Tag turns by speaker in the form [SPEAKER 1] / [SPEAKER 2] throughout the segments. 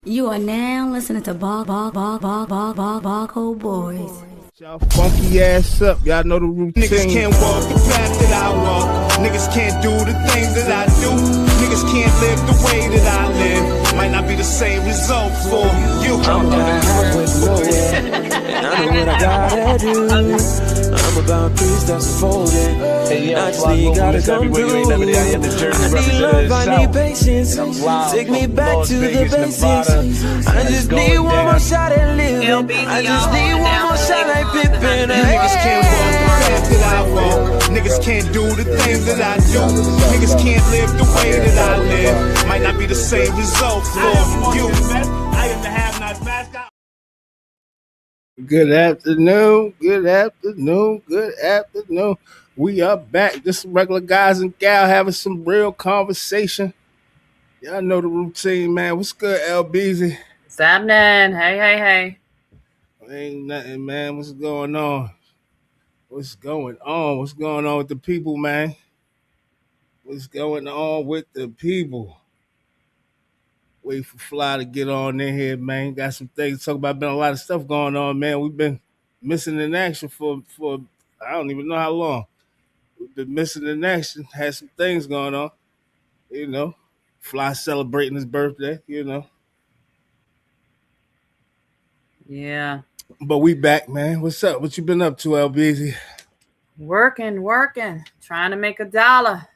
[SPEAKER 1] You are now listening to Barcode Boys.
[SPEAKER 2] Y'all funky ass up, y'all know the routine.
[SPEAKER 3] Niggas can't walk the path that I walk. Niggas can't do the things that I do. Niggas can't live the way that I live. Might not be the same result for you.
[SPEAKER 4] I'm down with nowhere, and I know what I gotta do. I'm about three steps forward. I just need gotta come through. I need love, I need patience. Take me back to the basics. I just need one more shot at living. I just need one more shot like Pippin.
[SPEAKER 3] Niggas can't walk the path that I walk. Niggas can't do the things that I do. Niggas can't live the way that I live. Might not be the same result for you. I am the have-nots mascot.
[SPEAKER 2] Good afternoon, good afternoon, good afternoon. We are back. Just regular guys and gal having some real conversation. Y'all know the routine, man. What's good, LBZ?
[SPEAKER 5] What's happening? Hey.
[SPEAKER 2] Ain't nothing, man. What's going on? What's going on? What's going on with the people, man? What's going on with the people? Wait for Fly to get on in here, man. Got some things to talk about. Been a lot of stuff going on, man. We've been missing in action for I don't even know how long. We've been missing in action. Had some things going on, you know. Fly celebrating his birthday, you know.
[SPEAKER 5] Yeah.
[SPEAKER 2] But we back, man. What's up? What you been up to, LBZ?
[SPEAKER 5] Working. Trying to make $1.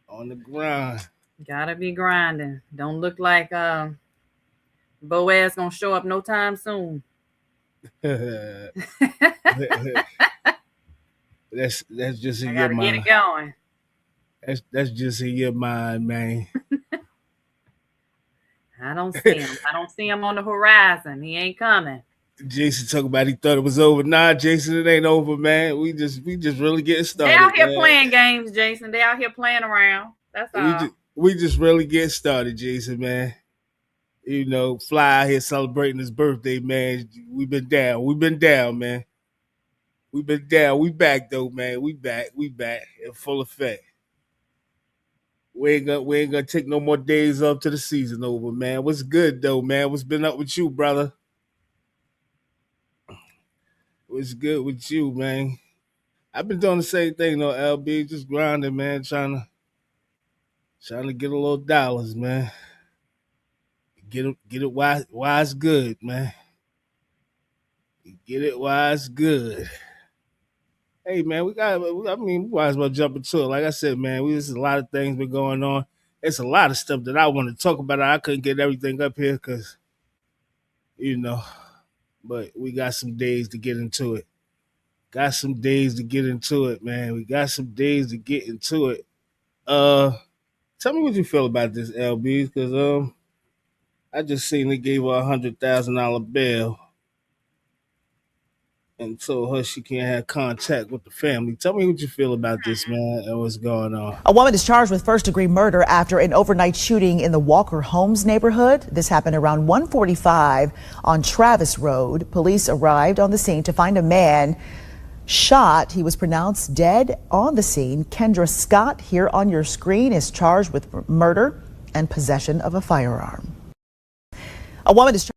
[SPEAKER 2] On the grind.
[SPEAKER 5] Gotta be grinding. Don't look like Boaz gonna show up no time soon.
[SPEAKER 2] that's just in
[SPEAKER 5] I
[SPEAKER 2] your
[SPEAKER 5] gotta
[SPEAKER 2] mind.
[SPEAKER 5] get it going.
[SPEAKER 2] That's just in your mind, man.
[SPEAKER 5] I don't see him. I don't see him on the horizon. He ain't coming.
[SPEAKER 2] Jason talk about he thought it was over. Nah, Jason, it ain't over, man. We just really getting started.
[SPEAKER 5] They out here
[SPEAKER 2] man.
[SPEAKER 5] playing games, Jason. They out here playing around. That's all.
[SPEAKER 2] We just really getting started, Jason, man. You know, Fly out here celebrating his birthday, man. We've been down, man. We've been down. We back though, man. We back in full effect. We ain't gonna take no more days up to the season over, man. What's good though, man? What's been up with you, brother? What's good with you, man? I've been doing the same thing though, LB, just grinding, man, trying to get a little dollars, man. Get it wise good, man. Get it wise good. Hey man, we might as well jump into it. Like I said, man, there's a lot of things been going on. It's a lot of stuff that I want to talk about. I couldn't get everything up here because, you know, but we got some days to get into it. Got some days to get into it, man. We got some days to get into it. Tell me what you feel about this, LB, because I just seen they gave her $100,000 bail and told her she can't have contact with the family. Tell me what you feel about this, man, and what's going on.
[SPEAKER 6] A woman is charged with first-degree murder after an overnight shooting in the Walker Homes neighborhood. This happened around 1:45 on Travis Road. Police arrived on the scene to find a man shot. He was pronounced dead on the scene. Kendra Scott, here on your screen, is charged with murder and possession of a firearm. A woman is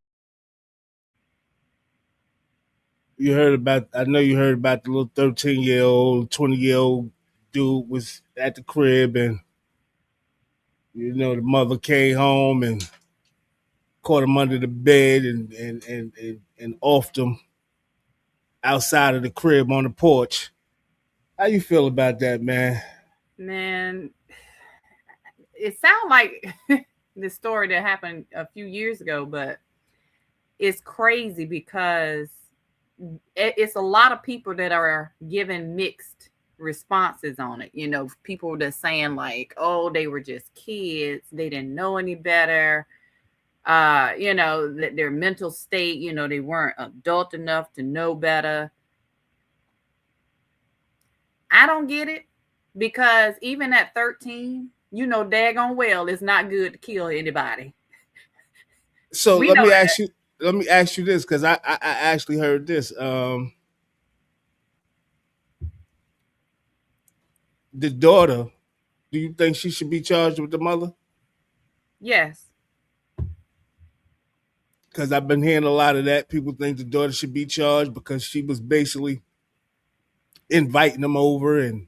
[SPEAKER 2] I know you heard about the little 13-year-old, 20-year-old dude was at the crib, and you know the mother came home and caught him under the bed and offed him outside of the crib on the porch. How you feel about that, man?
[SPEAKER 5] Man, it sounds like the story that happened a few years ago, but it's crazy because it's a lot of people that are giving mixed responses on it. You know, people that saying like, oh, they were just kids. They didn't know any better. You know, that their mental state, you know, they weren't adult enough to know better. I don't get it because even at 13, you know, daggone well, it's not good to kill anybody.
[SPEAKER 2] So let me ask you this, because I actually heard this. The daughter, do you think she should be charged with the mother?
[SPEAKER 5] Yes.
[SPEAKER 2] because I've been hearing a lot of that. People think the daughter should be charged because she was basically inviting them over and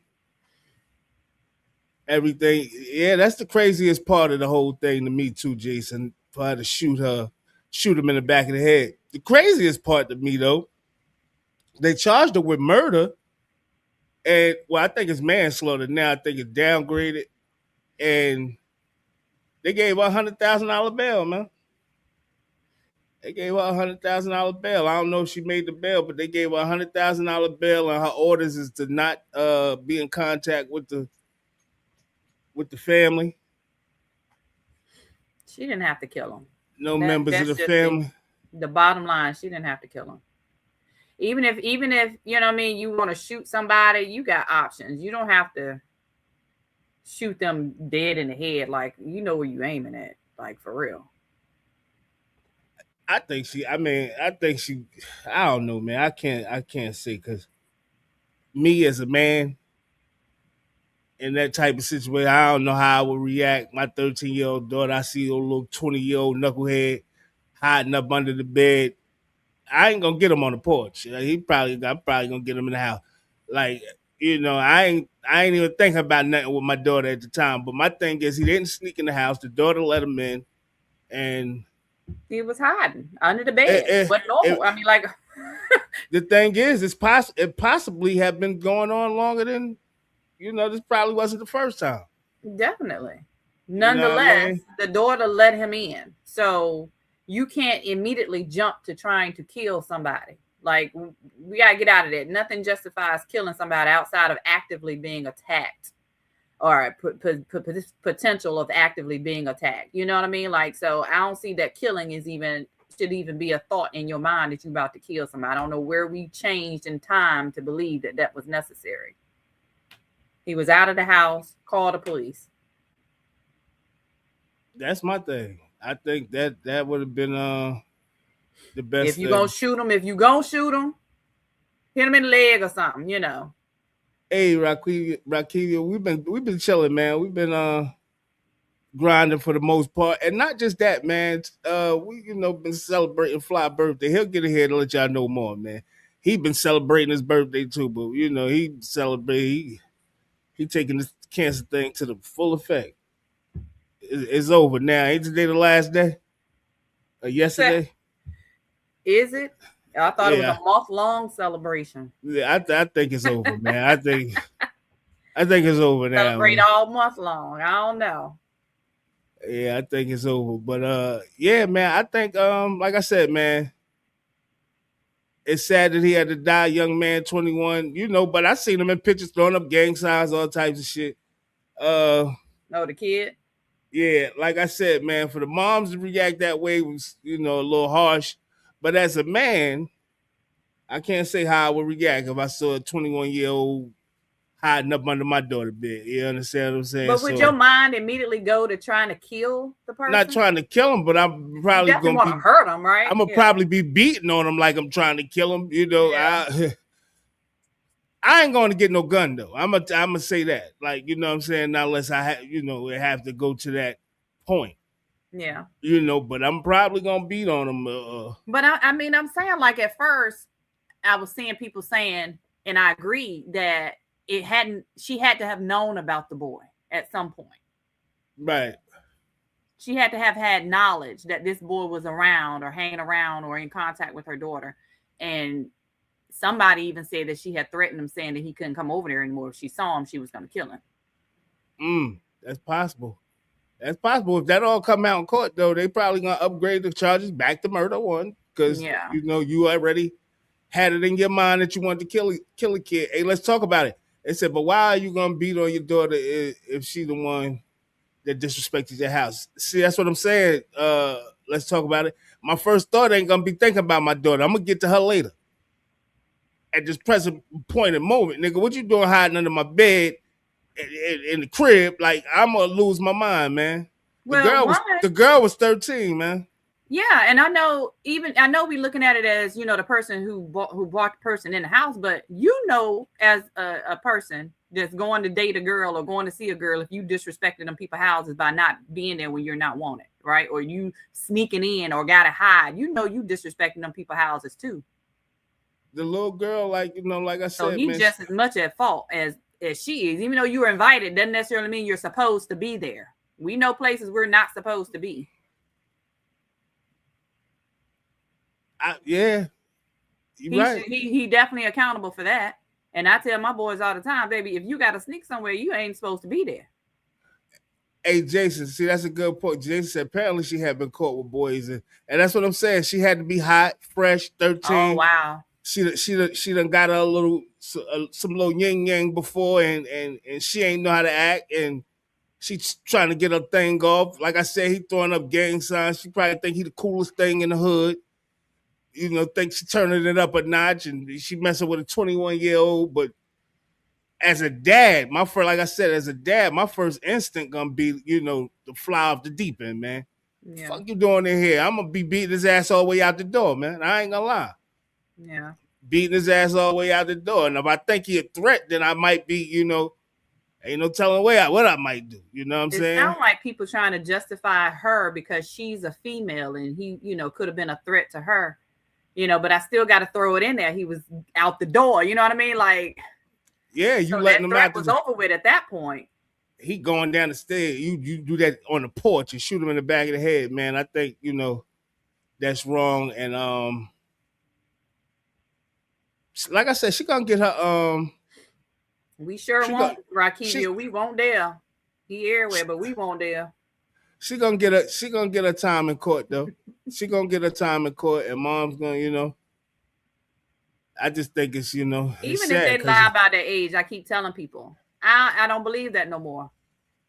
[SPEAKER 2] everything. Yeah, that's the craziest part of the whole thing to me too, Jason. For her to shoot him in the back of the head. The craziest part to me though, they charged her with murder, and well, I think it's manslaughter now. I think it's downgraded, and they gave her $100,000 bail, man. They gave her $100,000 bail. I don't know if she made the bail, but they gave her $100,000 bail, and her orders is to not be in contact with the family.
[SPEAKER 5] She didn't have to kill him.
[SPEAKER 2] No members of the family.
[SPEAKER 5] The bottom line, she didn't have to kill him. Even if you know what I mean, you want to shoot somebody, you got options. You don't have to shoot them dead in the head. Like, you know where you aiming at, like, for real.
[SPEAKER 2] I don't know, man. I can't say, because me as a man in that type of situation, I don't know how I would react. My 13-year-old daughter, I see a little 20-year-old knucklehead hiding up under the bed. I ain't gonna get him on the porch. I'm probably gonna get him in the house. Like, you know, I ain't even thinking about nothing with my daughter at the time. But my thing is, he didn't sneak in the house. The daughter let him in, and
[SPEAKER 5] he was hiding under the bed. But normal. I mean, like,
[SPEAKER 2] the thing is, it possibly have been going on longer than, you know. This probably wasn't the first time.
[SPEAKER 5] Definitely. Nonetheless, the daughter let him in, so you can't immediately jump to trying to kill somebody. Like, we got to get out of that. Nothing justifies killing somebody outside of actively being attacked or potential of actively being attacked. You know what I mean? Like, so I don't see that killing should even be a thought in your mind that you're about to kill somebody. I don't know where we changed in time to believe that was necessary. He was out of the house, called the police.
[SPEAKER 2] That's my thing. I think that would have been the best.
[SPEAKER 5] If you're gonna shoot him, hit him in the leg or something, you know.
[SPEAKER 2] Hey, Rakivia, we've been chilling, man. We've been grinding for the most part, and not just that, man. We been celebrating Fly birthday. He'll get ahead and let y'all know more, man. He been celebrating his birthday too, but he celebrate. He taking this cancer thing to the full effect. It's over now. Ain't today the last day? Or yesterday?
[SPEAKER 5] Is it? I thought it was a month-long celebration.
[SPEAKER 2] Yeah, I think it's over, man. I think it's over now.
[SPEAKER 5] Celebrate all month long. I don't know.
[SPEAKER 2] Yeah, I think it's over. But yeah, man, I think like I said, man, it's sad that he had to die, young man, 21. But I seen him in pictures throwing up gang signs, all types of shit.
[SPEAKER 5] The kid?
[SPEAKER 2] Yeah, like I said, man, for the moms to react that way was, a little harsh. But as a man, I can't say how I would react if I saw a 21-year-old hiding up under my daughter's bed. You understand what I'm saying?
[SPEAKER 5] But would your mind immediately go to trying to kill the person?
[SPEAKER 2] Not trying to kill him, but I'm probably going to
[SPEAKER 5] hurt him, right?
[SPEAKER 2] I'm going to probably be beating on him like I'm trying to kill him. Yeah. I ain't going to get no gun, though. I'm gonna say that. Like, you know what I'm saying? Not unless I have to go to that point.
[SPEAKER 5] Yeah.
[SPEAKER 2] But I'm probably going to beat on him.
[SPEAKER 5] But I'm saying, like, at first, I was seeing people saying, and I agree, that she had to have known about the boy at some point.
[SPEAKER 2] Right.
[SPEAKER 5] She had to have had knowledge that this boy was around or hanging around or in contact with her daughter. And somebody even said that she had threatened him, saying that he couldn't come over there anymore. If she saw him, she was going to kill him.
[SPEAKER 2] That's possible. That's possible. If that all come out in court, though, they probably going to upgrade the charges back to murder one. Because, you already had it in your mind that you wanted to kill a kid. Hey, let's talk about it. They said, but why are you going to beat on your daughter if she's the one that disrespected your house? See, that's what I'm saying. Let's talk about it. My first thought ain't going to be thinking about my daughter. I'm going to get to her later. At this present point and moment, nigga, what you doing hiding under my bed in the crib? Like, I'm going to lose my mind, man. The girl was 13, man.
[SPEAKER 5] Yeah, and I know we looking at it as, the person who brought the person in the house, but as a person that's going to date a girl or going to see a girl, if you disrespected them people's houses by not being there when you're not wanted, right? Or you sneaking in or gotta hide. You know you disrespecting them people's houses too.
[SPEAKER 2] The little girl, like, like I
[SPEAKER 5] So
[SPEAKER 2] said,
[SPEAKER 5] he's
[SPEAKER 2] man,
[SPEAKER 5] just as much at fault as she is. Even though you were invited, doesn't necessarily mean you're supposed to be there. We know places we're not supposed to be.
[SPEAKER 2] Yeah, right.
[SPEAKER 5] He definitely accountable for that. And I tell my boys all the time, baby, if you got to sneak somewhere, you ain't supposed to be there.
[SPEAKER 2] Hey, Jason, see, that's a good point. Jason said apparently she had been caught with boys, and that's what I'm saying. She had to be hot, fresh, 13.
[SPEAKER 5] Oh, wow.
[SPEAKER 2] She done got a little some little yin yang before, and she ain't know how to act, and she's trying to get her thing off. Like I said, he throwing up gang signs. She probably think he the coolest thing in the hood. Think she turning it up a notch, and she messing with a 21-year-old. But as a dad, my first instinct gonna be, to fly off the deep end, man. Yeah. Fuck you doing in here? I'm gonna be beating his ass all the way out the door, man. I ain't gonna lie.
[SPEAKER 5] Yeah.
[SPEAKER 2] Beating his ass all the way out the door. And if I think he a threat, then I might be, ain't no telling what I might do. You know what I'm saying?
[SPEAKER 5] It sounds like people trying to justify her because she's a female and he, could have been a threat to her. But I still got to throw it in there. He was out the door. You know what I mean? Like,
[SPEAKER 2] yeah, you letting him out.
[SPEAKER 5] Was over with at that point.
[SPEAKER 2] He going down the stairs. You do that on the porch and shoot him in the back of the head, man. I think that's wrong. And like I said, she gonna get her.
[SPEAKER 5] We sure won't, Rakivia. We won't dare. He everywhere, but we won't dare.
[SPEAKER 2] She gonna get her time in court though. She gonna get her time in court, and mom's gonna, I just think it's,
[SPEAKER 5] even if they lie about their age, I keep telling people, I don't believe that no more,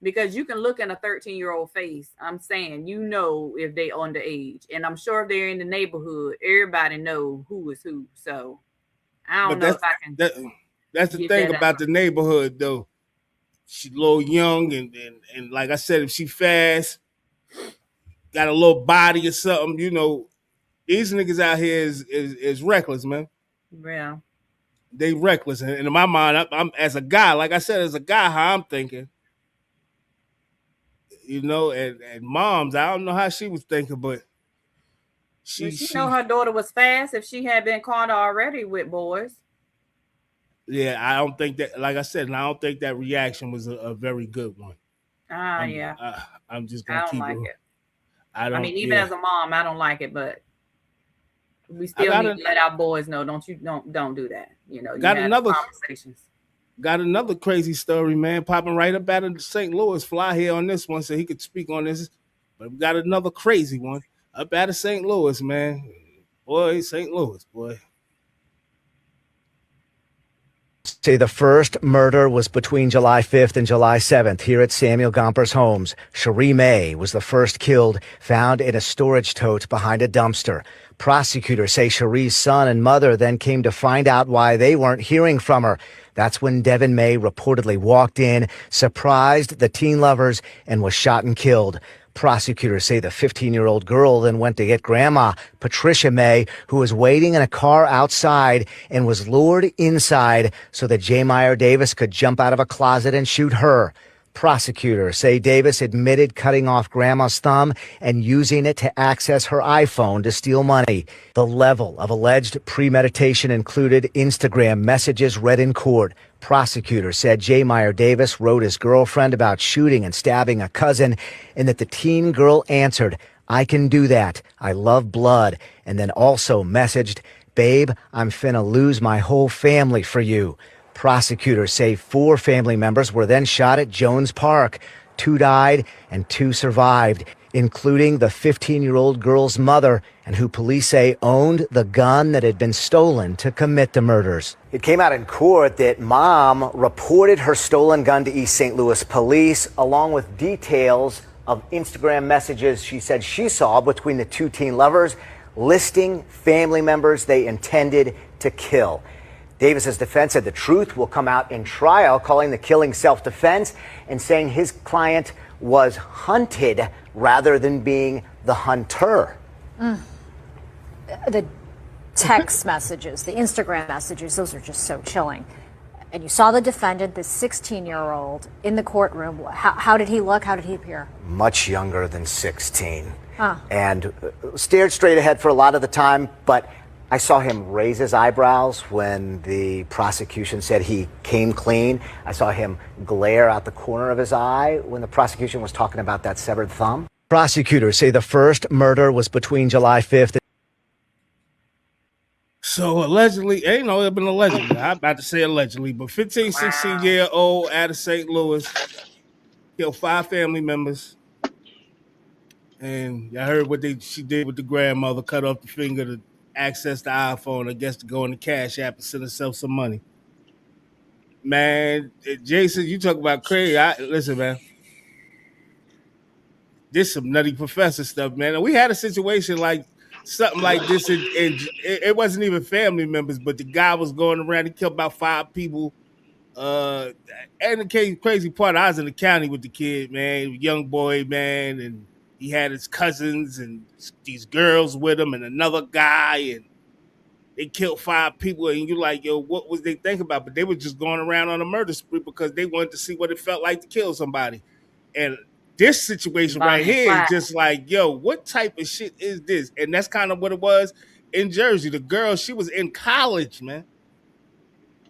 [SPEAKER 5] because you can look in a 13-year-old face. I'm saying, if they underage, and I'm sure if they're in the neighborhood, everybody know who is who. So I don't know if I can.
[SPEAKER 2] That's the thing about the neighborhood though. She's a little young, and like I said, if she fast, got a little body or something, these niggas out here is reckless, man.
[SPEAKER 5] Yeah.
[SPEAKER 2] They reckless. And in my mind, I'm as a guy, like I said, as a guy, how I'm thinking, and moms, I don't know how she was thinking, but she
[SPEAKER 5] know her daughter was fast if she had been caught already with boys.
[SPEAKER 2] Yeah, I don't think that, like I said, and I don't think that reaction was a very good one.
[SPEAKER 5] Yeah.
[SPEAKER 2] I'm just gonna keep
[SPEAKER 5] like
[SPEAKER 2] it.
[SPEAKER 5] I mean, even as a mom, I don't like it, but we still need to let our boys know. Don't do that.
[SPEAKER 2] Got another conversations. Got another crazy story, man, popping right up out of St. Louis. Fly here on this one so he could speak on this. But we got another crazy one up out of St. Louis, man. Boy, St. Louis, boy.
[SPEAKER 1] Say the first murder was between July 5th and July 7th here at Samuel Gomper's homes. Cherie May was the first killed, found in a storage tote behind a dumpster. Prosecutors say Cherie's son and mother then came to find out why they weren't hearing from her. That's when Devin May reportedly walked in, surprised the teen lovers, and was shot and killed. Prosecutors say the 15-year-old girl then went to get Grandma, Patricia May, who was waiting in a car outside and was lured inside so that J. Meyer Davis could jump out of a closet and shoot her. Prosecutors say Davis admitted cutting off Grandma's thumb and using it to access her iPhone to steal money. The level of alleged premeditation included Instagram messages read in court. Prosecutors said J. Meyer Davis wrote his girlfriend about shooting and stabbing a cousin, and that the teen girl answered, "I can do that. I love blood," and then also messaged, "Babe, I'm finna lose my whole family for you." Prosecutors say 4 family members were then shot at Jones Park. 2 died and 2 survived, including the 15-year-old girl's mother, and who police say owned the gun that had been stolen to commit the murders. It came out in court that mom reported her stolen gun to East St. Louis police, along with details of Instagram messages she said she saw between the 2 teen lovers, listing family members they intended to kill. Davis's defense said the truth will come out in trial, calling the killing self-defense and saying his client was hunted rather than being the hunter.
[SPEAKER 7] The text messages, the Instagram messages, those are just so chilling. and you saw the defendant, this 16-year-old, in the courtroom. How did he look? How did he appear?
[SPEAKER 1] Much younger than 16. And stared straight ahead for a lot of the time, but I saw him raise his eyebrows when the prosecution said he came clean. I saw him glare out the corner of his eye when the prosecution was talking about that severed thumb. Prosecutors say the first murder was between July 5th.
[SPEAKER 2] So allegedly, ain't no, it been allegedly. I'm about to say allegedly, but 15, 16-year-old out of St. Louis killed 5 family members. And I heard what she did with the grandmother, cut off the finger to access the iPhone, I guess to go in the Cash App and send herself some money. Man, Jason, you talk about crazy. Listen, man. This some nutty professor stuff, man. And we had a situation like something like this, and it wasn't even family members, but the guy was going around. He killed about 5 people. And the crazy part, I was in the county with the kid, man, young boy, man, and he had his cousins and these girls with him and another guy, and they killed 5 people. And you're like, yo, what was they thinking about? But they were just going around on a murder spree because they wanted to see what it felt like to kill somebody. And this situation right here is just like, yo, what type of shit is this? And that's kind of what it was in Jersey. The girl, she was in college, man.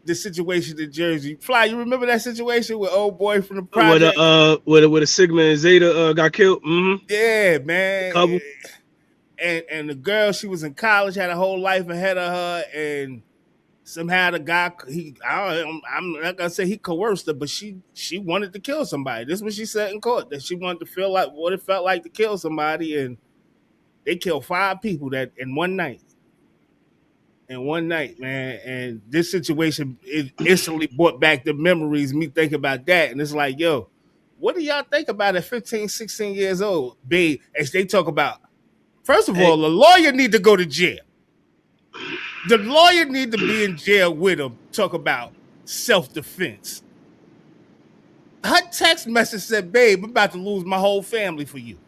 [SPEAKER 2] The situation in Jersey. Fly, you remember that situation with old boy from the project?
[SPEAKER 8] Where the Sigma and Zeta got killed? Mm-hmm.
[SPEAKER 2] Yeah, man. And the girl, she was in college, had a whole life ahead of her, and somehow the guy, I'm not gonna say he coerced her, but she wanted to kill somebody. This is what she said in court, that she wanted to feel like what it felt like to kill somebody, and they killed 5 people that in one night. Man. And this situation, it instantly brought back the memories, me thinking about that. And it's like, yo, what do y'all think about at 15, 16 years old? Babe, as they talk about, first of all, the lawyer need to go to jail. The lawyer need to be in jail with him, talk about self-defense. Her text message said, babe, I'm about to lose my whole family for you.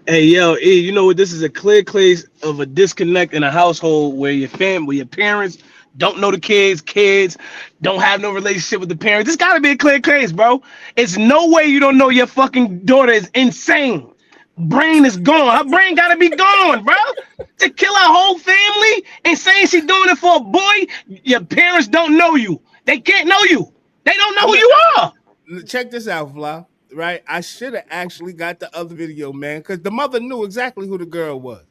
[SPEAKER 8] Hey, yo, you know what? This is a clear case of a disconnect in a household where your parents don't know the kids don't have no relationship with the parents. This gotta be a clear case, bro. It's no way you don't know your fucking daughter is insane. Brain is gone. Her brain gotta be gone, bro. To kill her whole family and saying she's doing it for a boy, your parents don't know you. They can't know you. They don't know who you are.
[SPEAKER 2] Check this out, Fly. Right, I should have actually got the other video, man, because the mother knew exactly who the girl was.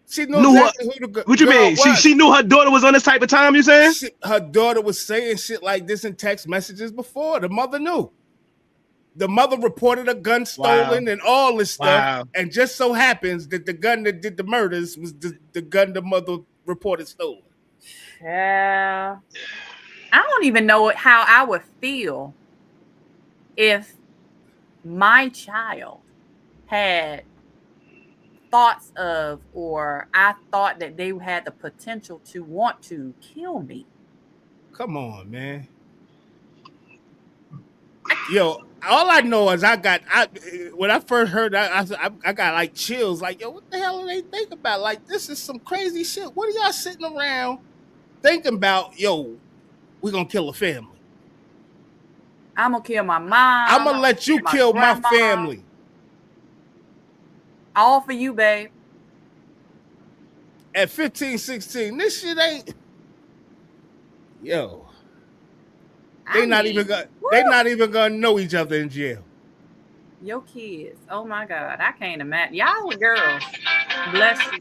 [SPEAKER 2] She knew exactly who the girl was.
[SPEAKER 8] What you mean? She knew her daughter was on this type of time, you saying?
[SPEAKER 2] Her daughter was saying shit like this in text messages before. The mother knew. The mother reported a gun stolen and all this stuff. And just so happens that the gun that did the murders was the gun the mother reported stolen.
[SPEAKER 5] Yeah. I don't even know how I would feel if my child had thoughts of, or I thought that they had the potential to want to kill me.
[SPEAKER 2] Come on, man. Yo, all I know is when I first heard that, I got like chills. Like, yo, what the hell are they thinking about? Like, this is some crazy shit. What are y'all sitting around thinking about? Yo, we're gonna kill a family.
[SPEAKER 5] I'm gonna kill my mom.
[SPEAKER 2] I'm gonna let you kill my family.
[SPEAKER 5] All for you, babe.
[SPEAKER 2] At 15, 16, this shit ain't. Yo, they're not even gonna know each other in jail.
[SPEAKER 5] Your kids, oh my God, I can't imagine. Y'all are girls. Bless you.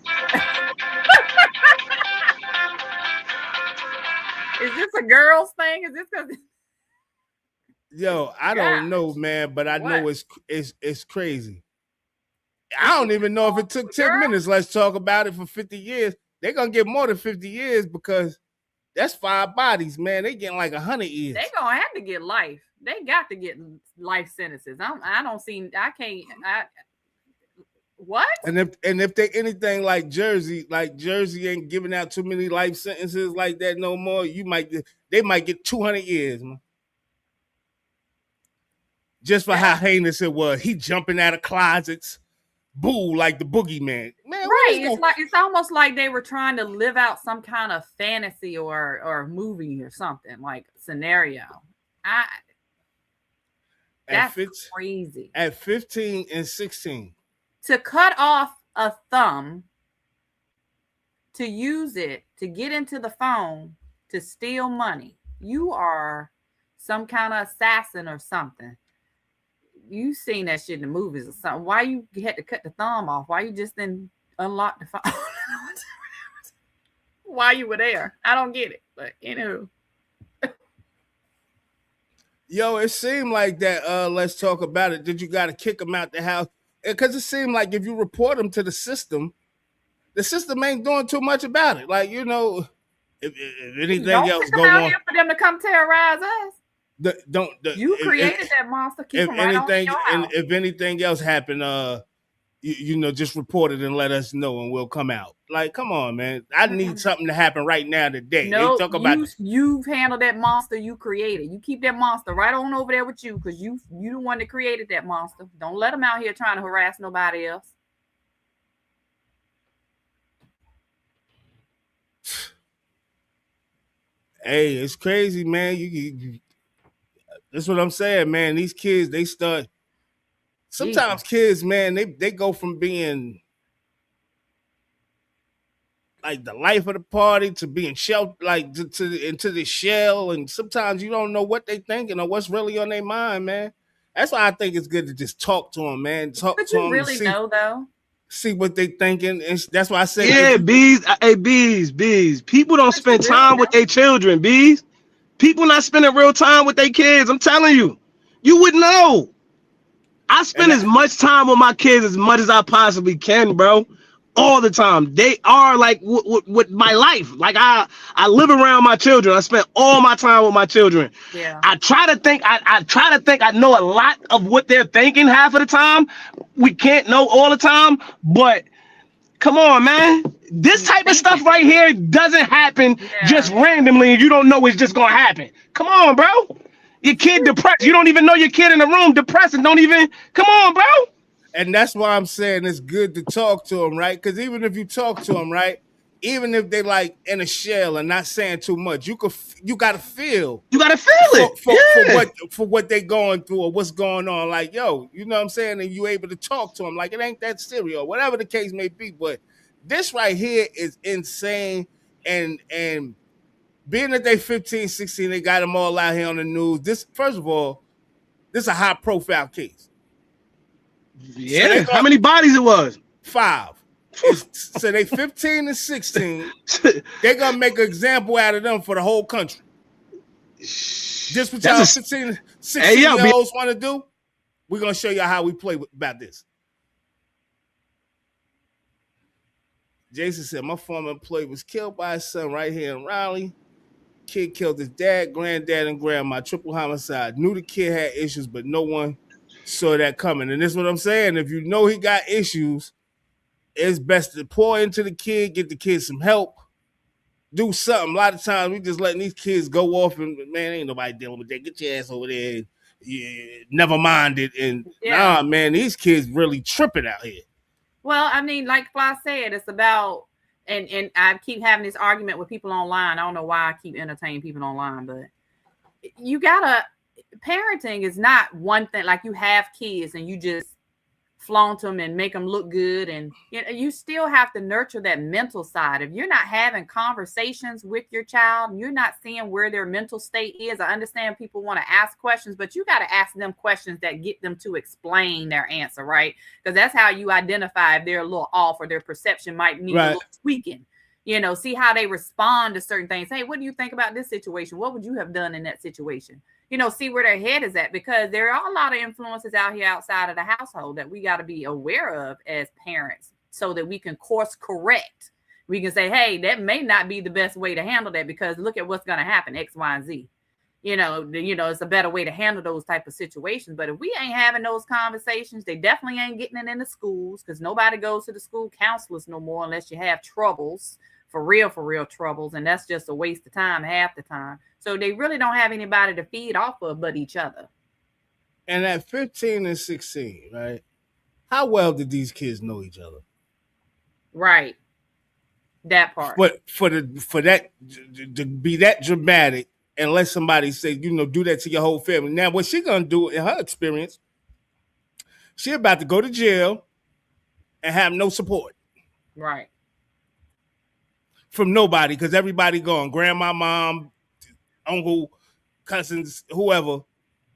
[SPEAKER 5] Is this a girls thing? Is this because?
[SPEAKER 2] Yo, I don't know, man, but I know it's crazy. I don't even know if it took 10 minutes. Let's talk about it for 50 years. They're going to get more than 50 years because that's 5 bodies, man. They getting like 100 years.
[SPEAKER 5] They going to have to get life. They got to get life sentences. What?
[SPEAKER 2] And if they anything like Jersey ain't giving out too many life sentences like that no more, they might get 200 years, man. Just for how heinous it was. He jumping out of closets, boo like the boogeyman. Man,
[SPEAKER 5] right. It's almost like they were trying to live out some kind of fantasy or movie or something, like scenario. That's crazy.
[SPEAKER 2] At 15 and 16.
[SPEAKER 5] To cut off a thumb, to use it to get into the phone, to steal money. You are some kind of assassin or something. You seen that shit in the movies or something. Why you had to cut the thumb off? Why you just didn't unlock the phone? Why you were there? I don't get it. But anywho.
[SPEAKER 2] Yo, it seemed like that. Let's talk about it. Did you got to kick him out the house? Because it seemed like if you report him to the system ain't doing too much about it. Like, you know, if anything else go on,
[SPEAKER 5] for them to come terrorize us. You created that monster. Keep him right on your house.
[SPEAKER 2] If anything else happened, you know, just report it and let us know, and we'll come out. Like, come on, man. I need something to happen right now today.
[SPEAKER 5] No, you've handled that monster you created. You keep that monster right on over there with you, because you the one that created that monster. Don't let him out here trying to harass nobody else.
[SPEAKER 2] Hey, it's crazy, man. You that's what I'm saying, man. These kids, they start. Sometimes kids, man, they go from being like the life of the party to being shell, like to into the shell, and sometimes you don't know what they thinking or what's really on their mind, man. That's why I think it's good to just talk to them, man. Talk to them.
[SPEAKER 5] Really know though.
[SPEAKER 2] See what they thinking, and that's why I said,
[SPEAKER 8] yeah, bees. Hey, bees. People don't spend time with their children, bees. People not spending real time with their kids. I'm telling you, you would know. I spend as much time with my kids as much as I possibly can, bro. All the time. They are like with my life. Like I live around my children. I spend all my time with my children.
[SPEAKER 5] Yeah.
[SPEAKER 8] I try to think I know a lot of what they're thinking half of the time. We can't know all the time, but come on, man. This type of stuff right here doesn't happen just randomly, and you don't know it's just gonna happen. Come on, bro. Your kid depressed. You don't even know your kid in the room depressed and don't even. Come on, bro.
[SPEAKER 2] And that's why I'm saying it's good to talk to them, right? Because even if you talk to them, right, even if they like in a shell and not saying too much, you gotta feel.
[SPEAKER 8] You gotta feel it
[SPEAKER 2] for what they going through or what's going on. Like, yo, you know what I'm saying? And you able to talk to them like it ain't that serious, or whatever the case may be. But this right here is insane. And being that they 15, 16, they got them all out here on the news. This, first of all, this is a high profile case.
[SPEAKER 8] Yeah. So how many bodies it was?
[SPEAKER 2] 5. So they 15 and 16. They're gonna make an example out of them for the whole country. This what y'all 16 year olds want to do? We're gonna show y'all how we play about this. Jason said, my former employee was killed by his son right here in Raleigh. Kid killed his dad, granddad, and grandma. Triple homicide. Knew the kid had issues, but no one saw that coming. And this is what I'm saying. If you know he got issues, it's best to pour into the kid, get the kid some help, do something. A lot of times we just letting these kids go off and, man, ain't nobody dealing with that. Get your ass over there. Never mind it. And nah, man, these kids really tripping out here.
[SPEAKER 5] Well, I mean, like Fly said, it's about, and I keep having this argument with people online. I don't know why I keep entertaining people online, but you gotta, parenting is not one thing. Like, you have kids and you just flaunt them and make them look good, and you still have to nurture that mental side. If you're not having conversations with your child, you're not seeing where their mental state is. I understand people want to ask questions, but you got to ask them questions that get them to explain their answer, right? Because that's how you identify if they're a little off or their perception might need a little tweaking. See how they respond to certain things. Hey, what do you think about this situation? What would you have done in that situation? See where their head is at, because there are a lot of influences out here outside of the household that we got to be aware of as parents, so that we can course correct. We can say, hey, that may not be the best way to handle that, because look at what's going to happen, X, Y, and Z. It's a better way to handle those type of situations. But if we ain't having those conversations, they definitely ain't getting it in the schools, because nobody goes to the school counselors no more unless you have troubles, for real troubles. And that's just a waste of time half the time. So they really don't have anybody to feed off of but each other.
[SPEAKER 2] And at 15 and 16, right? how well did these kids know each other?
[SPEAKER 5] Right. That part.
[SPEAKER 2] But for that to be that dramatic and let somebody say, do that to your whole family. Now, what she gonna do in her experience, she about to go to jail and have no support.
[SPEAKER 5] Right.
[SPEAKER 2] From nobody, because everybody gone. Grandma, mom, uncle, cousins, whoever.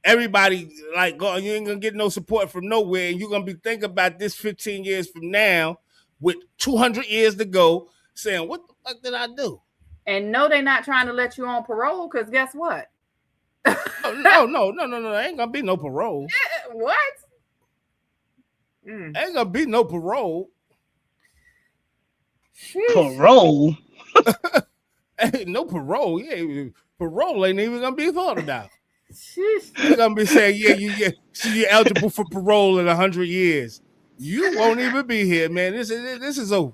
[SPEAKER 2] Everybody like going. You ain't gonna get no support from nowhere, and you're gonna be thinking about this 15 years from now, with 200 years to go, saying, "What the fuck did I do?"
[SPEAKER 5] And no, they're not trying to let you on parole, because guess what?
[SPEAKER 2] No. Ain't gonna be no parole.
[SPEAKER 5] What?
[SPEAKER 2] Ain't gonna be no parole.
[SPEAKER 8] Parole?
[SPEAKER 2] Ain't no parole. Yeah, parole ain't even gonna be thought about. They're gonna be saying, you're eligible for parole in 100 years. You won't even be here, man. This is over.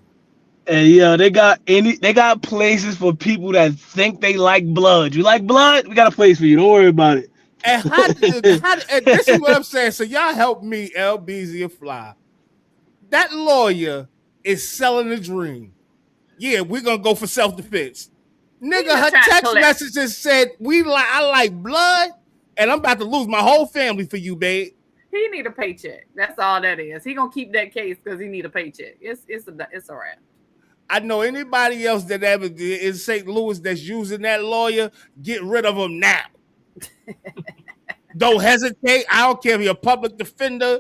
[SPEAKER 8] And yeah, they got places for people that think they like blood. You like blood? We got a place for you. Don't worry about it.
[SPEAKER 2] And and this is what I'm saying. So y'all help me, LBZ and Fly. That lawyer is selling a dream. Yeah, we're gonna go for self-defense. Nigga, her text messages said, I like blood, and I'm about to lose my whole family for you, babe.
[SPEAKER 5] He need a paycheck. That's all that is. He gonna keep that case because he need a paycheck. It's a wrap.
[SPEAKER 2] I know anybody else that ever in St. Louis that's using that lawyer, get rid of him now. Don't hesitate. I don't care if you're a public defender.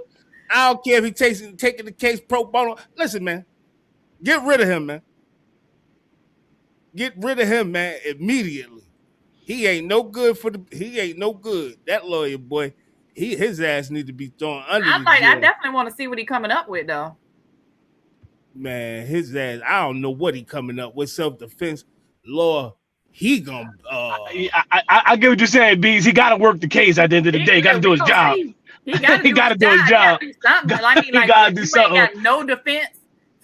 [SPEAKER 2] I don't care if he's taking the case pro bono. Listen, man, get rid of him, man. Get rid of him, man, immediately. He ain't no good he ain't no good. That lawyer boy, his ass need to be thrown under the jail.
[SPEAKER 5] I definitely want to see what he coming up with, though.
[SPEAKER 2] Man, his ass, I don't know what he coming up with. Self-defense law, he gonna
[SPEAKER 8] I get what you're saying, Bees. He gotta work the case at the end of the day. He gotta do his job.
[SPEAKER 5] He gotta do his job. He gotta do something. Ain't got no defense.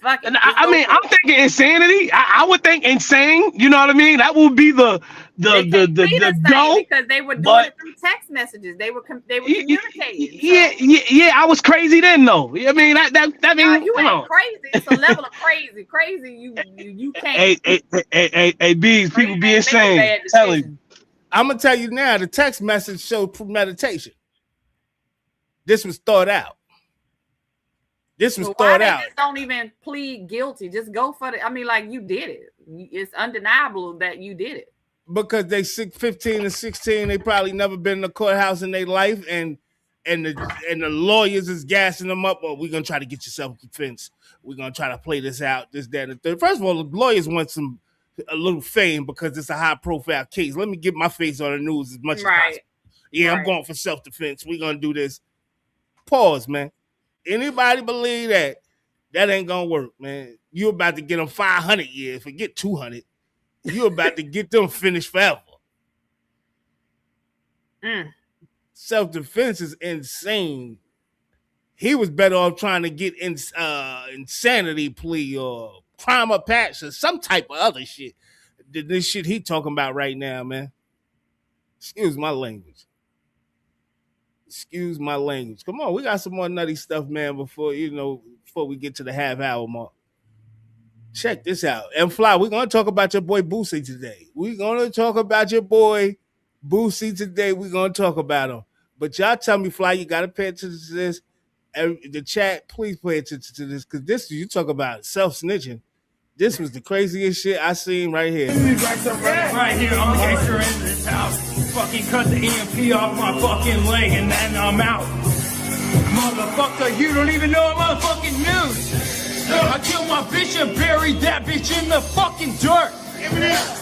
[SPEAKER 8] I mean, I'm thinking insanity. I would think insane. You know what I mean? That would be the go,
[SPEAKER 5] because they were doing it through text messages. They were communicating.
[SPEAKER 8] Yeah. I was crazy then, though. I mean, that means
[SPEAKER 5] you ain't crazy. It's a level of crazy. You can't.
[SPEAKER 8] Hey, Bees. People be insane.
[SPEAKER 2] I'm gonna tell you now. The text message showed premeditation. This was thought out. This was thought out.
[SPEAKER 5] Just don't even plead guilty. Just go for it. I mean, like, you did it. It's undeniable that you did it.
[SPEAKER 2] Because they 15 and 16, they probably never been in a courthouse in their life, and the lawyers is gassing them up. Well, we're gonna try to get you self-defense. We're gonna try to play this out, this, that, and the third. First of all, the lawyers want a little fame because it's a high-profile case. Let me get my face on the news as much as possible. Yeah, I'm going for self-defense. We're gonna do this. Pause, man. Anybody believe that ain't gonna work, man? You're about to get them 500 years. Forget 200. You're about to get them finished forever. Self-defense is insane. He was better off trying to get insanity plea or crime of passion, some type of other shit than this shit he talking about right now, man. Excuse my language. Excuse my language. Come on, we got some more nutty stuff, man, before we get to the half hour mark. Check this out. And Fly, we're going to talk about your boy Boosie today. We're going to talk about your boy Boosie today. We're going to talk about him. But y'all tell me, Fly, you got to pay attention to this. And the chat, please pay attention to this, because this, you talk about self-snitching. This was the craziest shit I seen right here.
[SPEAKER 9] Right here, I'm a gangster in this house. Fucking cut the EMP off my fucking leg and then I'm out. Motherfucker, you don't even know I'm motherfucking news. I killed my bitch and buried that bitch in the fucking dirt. Give me that.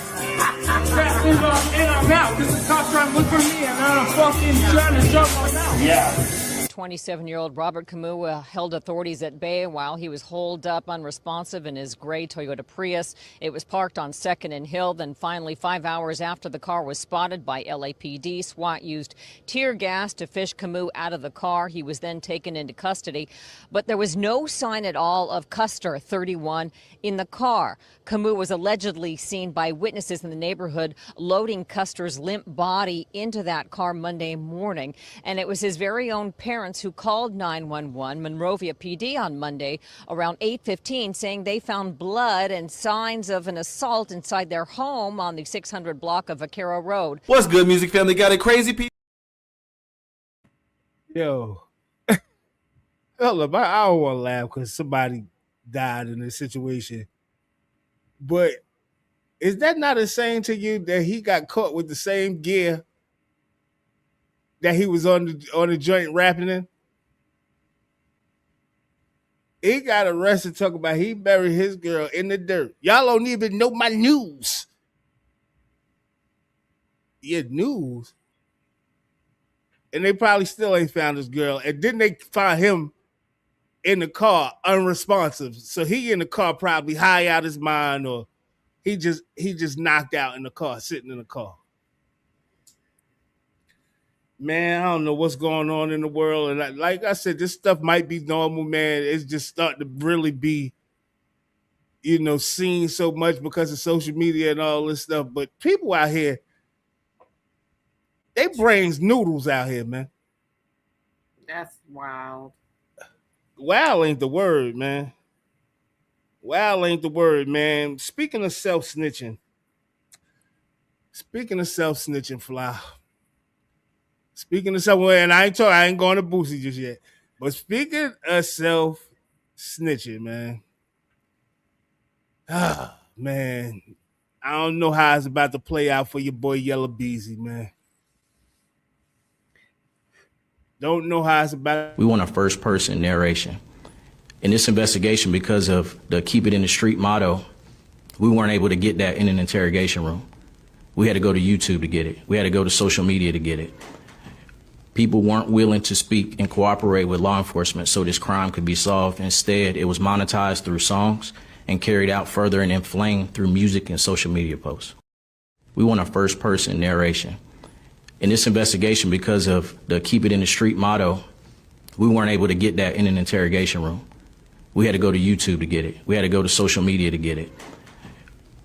[SPEAKER 9] And I'm out because the cops trying to look for me and I'm fucking trying to shut my mouth. Yeah.
[SPEAKER 10] 27-year-old Robert COMMUTE held authorities at bay while he was holed up unresponsive in his gray Toyota Prius. It was parked on 2nd and Hill. Then finally, 5 hours after the car was spotted by LAPD, SWAT used tear gas to fish COMMUTE out of the car. He was then taken into custody. But there was no sign at all of Custer, 31, in the car. COMMUTE was allegedly seen by witnesses in the neighborhood loading Custer's limp body into that car Monday morning. And it was his very own parents parents who called 911 Monrovia PD on Monday around 8:15, saying they found blood and signs of an assault inside their home on the 600 block of Vaquero Road.
[SPEAKER 11] What's good, music family? Got it crazy people.
[SPEAKER 2] Yo, hold up, I don't want to laugh because somebody died in this situation. But is that not insane to you that he got caught with the same gear that he was on the joint rapping in? He got arrested talking about he buried his girl in the dirt. Y'all don't even know my news. Your news? And they probably still ain't found his girl. And then they find him in the car unresponsive. So he in the car probably high out his mind, or he just knocked out in the car, sitting in the car. Man, I don't know what's going on in the world. And like I said, this stuff might be normal, man. It's just starting to really be, seen so much because of social media and all this stuff. But people out here, they brains noodles out here, man.
[SPEAKER 5] That's wild.
[SPEAKER 2] Wow ain't the word, man. Wow ain't the word, man. Speaking of self-snitching, Fly. Speaking of someone, and I ain't going to Boosie just yet. But speaking of self-snitching, man. Man. I don't know how it's about to play out for your boy Yella Beezy, man. Don't know how it's about.
[SPEAKER 12] We want a first-person narration. In this investigation, because of the keep it in the street motto, we weren't able to get that in an interrogation room. We had to go to YouTube to get it. We had to go to social media to get it. People weren't willing to speak and cooperate with law enforcement so this crime could be solved. Instead, it was monetized through songs and carried out further and inflamed through music and social media posts. We want a first-person narration. In this investigation, because of the keep it in the street motto, we weren't able to get that in an interrogation room. We had to go to YouTube to get it. We had to go to social media to get it.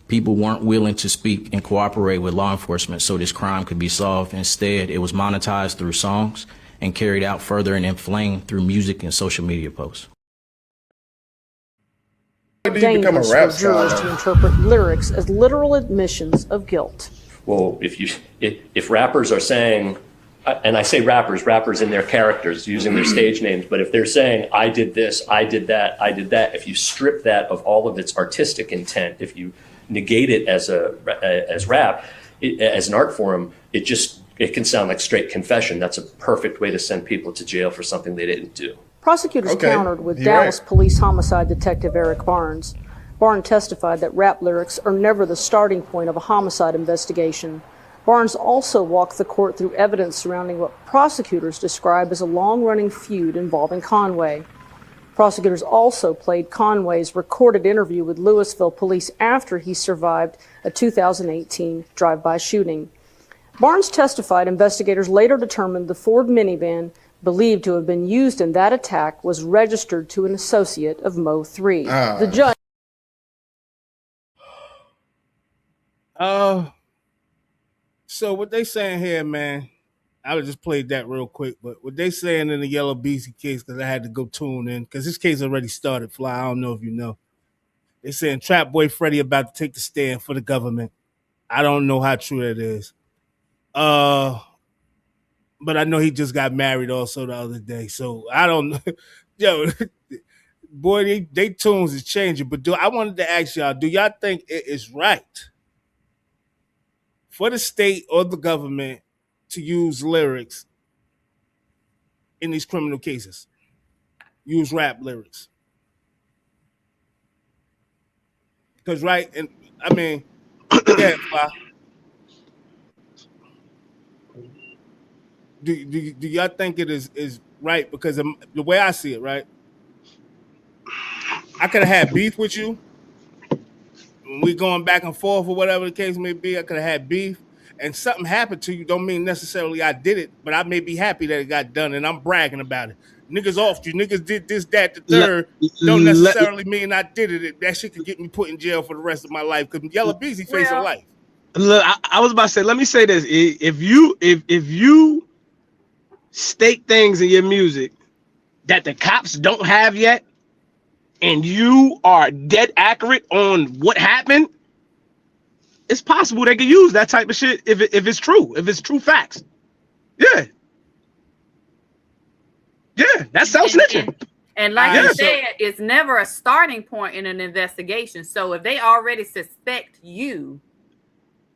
[SPEAKER 12] People weren't willing to speak and cooperate with law enforcement so this crime could be solved. Instead, it was monetized through songs and carried out further and inflamed through music and social media posts.
[SPEAKER 13] Dangerous for jurors to interpret lyrics as literal admissions of guilt.
[SPEAKER 14] Well, if rappers are saying, and I say rappers in their characters using their stage names, but if they're saying, I did this, I did that, if you strip that of all of its artistic intent, if you negate it as rap, as an art form, it can sound like straight confession. That's a perfect way to send people to jail for something they didn't do.
[SPEAKER 13] Prosecutors countered with Dallas Police Homicide Detective Eric Barnes. Barnes testified that rap lyrics are never the starting point of a homicide investigation. Barnes also walked the court through evidence surrounding what prosecutors describe as a long-running feud involving Conway. Prosecutors also played Conway's recorded interview with Louisville police after he survived a 2018 drive-by shooting. Barnes testified investigators later determined the Ford minivan believed to have been used in that attack was registered to an associate of Mo 3. The judge.
[SPEAKER 2] So what they saying here, man, I just played that real quick, but what they saying in the Yella Beezy case, because I had to go tune in, because this case already started, Fly, I don't know if you know. They saying Trap Boy Freddy about to take the stand for the government. I don't know how true that is. But I know he just got married also the other day, so I don't know. Yo, boy, they tunes is changing, but I wanted to ask y'all, do y'all think it is right for the state or the government to use lyrics in these criminal cases? Use rap lyrics. Because, right, and I mean, yeah, do y'all think it is right? Because the way I see it, right, I could have had beef with you. We going back and forth or whatever the case may be. I could have had beef, and something happened to you. Don't mean necessarily I did it, but I may be happy that it got done, and I'm bragging about it. Niggas off you. Niggas did this, that, the third. Don't necessarily mean I did it. That shit could get me put in jail for the rest of my life. Because Yella Beezy facing life.
[SPEAKER 8] Look, I was about to say, let me say this: if you state things in your music that the cops don't have yet, and you are dead accurate on what happened, it's possible they could use that type of shit if it's true, if it's true facts. Yeah. Yeah, that's self-snitching.
[SPEAKER 5] And like you said, it's never a starting point in an investigation. So if they already suspect you,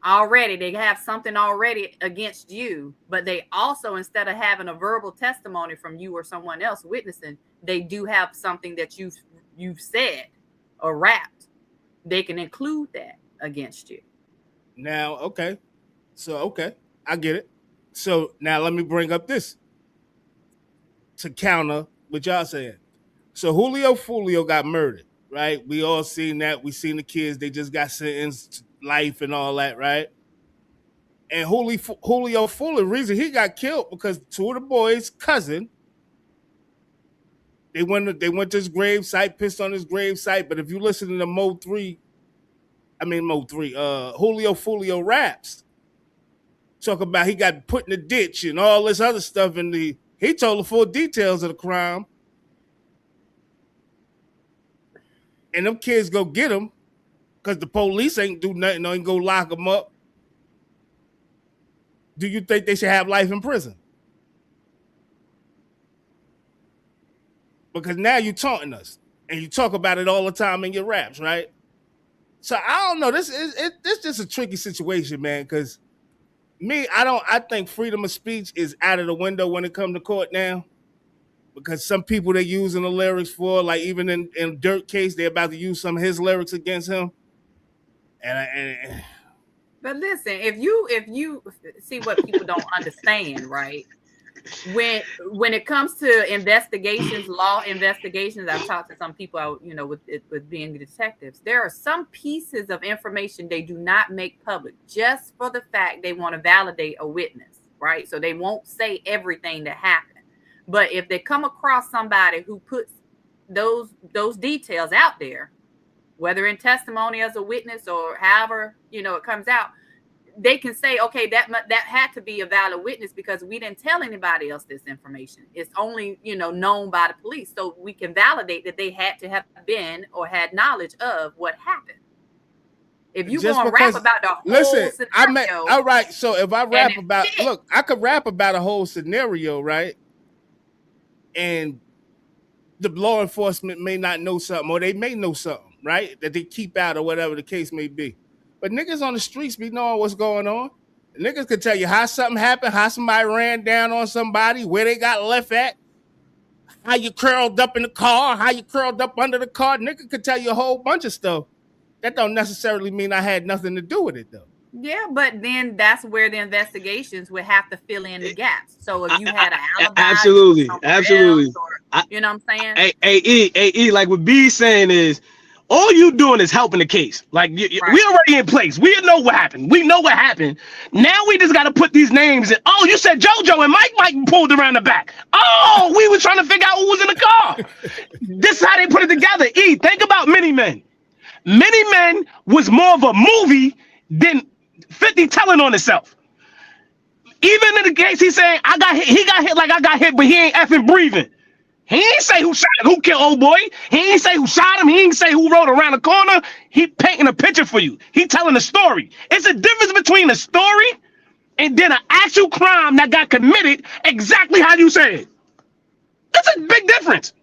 [SPEAKER 5] they have something already against you, but they also, instead of having a verbal testimony from you or someone else witnessing, they do have something that you've said or rapped, they can include that against you.
[SPEAKER 2] Now, okay. I get it. So now let me bring up this to counter what y'all saying. So Julio Fulio got murdered, right? We all seen that. We seen the kids. They just got sentenced to life and all that, right? And Julio Fulio, the reason he got killed because two of the boys' cousin, they went to his grave site, pissed on his grave site. But if you listen to the Julio Fulio raps, talk about he got put in the ditch and all this other stuff, and he told the full details of the crime. And them kids go get him because the police ain't do nothing or ain't go lock him up. Do you think they should have life in prison? Because now you're taunting us and you talk about it all the time in your raps, right? So I don't know. This is just a tricky situation, man. Because I think freedom of speech is out of the window when it comes to court now. Because some people they're using the lyrics for, like even in Dirt case, they're about to use some of his lyrics against him.
[SPEAKER 5] But listen, if you see what people don't understand, right? When it comes to investigations, law investigations, I've talked to some people, with being detectives. There are some pieces of information they do not make public just for the fact they want to validate a witness, right? So they won't say everything that happened. But if they come across somebody who puts those details out there, whether in testimony as a witness or however, it comes out, they can say, okay, that had to be a valid witness because we didn't tell anybody else this information. It's only, known by the police. So we can validate that they had to have been or had knowledge of what happened. If you go and rap about the whole scenario.
[SPEAKER 2] All right. So if I rap about, I could rap about a whole scenario, right? And the law enforcement may not know something, or they may know something, right? That they keep out or whatever the case may be. But niggas on the streets be knowing what's going on. Niggas could tell you how something happened, how somebody ran down on somebody, where they got left at, how you curled up in the car, how you curled up under the car. Nigga could tell you a whole bunch of stuff. That don't necessarily mean I had nothing to do with it, though.
[SPEAKER 5] Yeah, but then that's where the investigations would have to fill in the gaps. So if you had an alibi,
[SPEAKER 8] absolutely.
[SPEAKER 5] Or, you know what I'm saying?
[SPEAKER 8] Hey, like what B's saying is, all you doing is helping the case. Like we already in place. We know what happened. We know what happened. Now we just got to put these names in. Oh, you said JoJo and Mike pulled around the back. Oh, we were trying to figure out who was in the car. This is how they put it together. Think about Many Men. Many Men was more of a movie than 50 telling on itself. Even in the case, he's saying he got hit like I got hit, but he ain't effing breathing. He ain't say who shot him, who killed old boy. He ain't say who shot him. He ain't say who rode around the corner. He painting a picture for you. He telling a story. It's a difference between a story and then an actual crime that got committed exactly how you said. That's a big difference.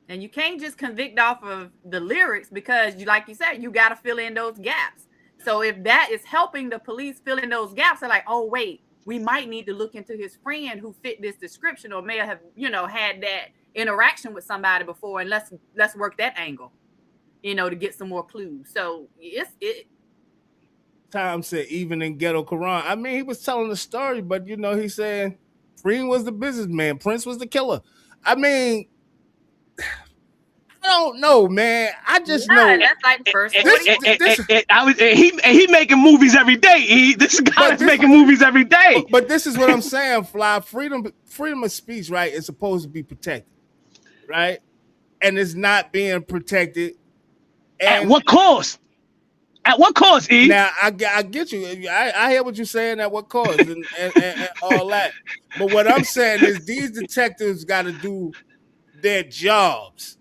[SPEAKER 5] And you can't just convict off of the lyrics because, like you said, you got to fill in those gaps. So if that is helping the police fill in those gaps, they're like, oh, wait, we might need to look into his friend who fit this description or may have, had that interaction with somebody before. And let's work that angle, to get some more clues. So
[SPEAKER 2] Tom said, even in Ghetto Quran. I mean, he was telling the story, but, he's saying Freem was the businessman. Prince was the killer. I mean, I don't know, man. I just know
[SPEAKER 5] that's like the first.
[SPEAKER 8] He making movies every day. This guy is making movies every day.
[SPEAKER 2] But this is what I'm saying, Fly. Freedom of speech, right, is supposed to be protected, right? And it's not being protected.
[SPEAKER 8] At what cost? At what cost, E?
[SPEAKER 2] Now I get you. I hear what you're saying. At what cost and all that. But what I'm saying is these detectives got to do their jobs,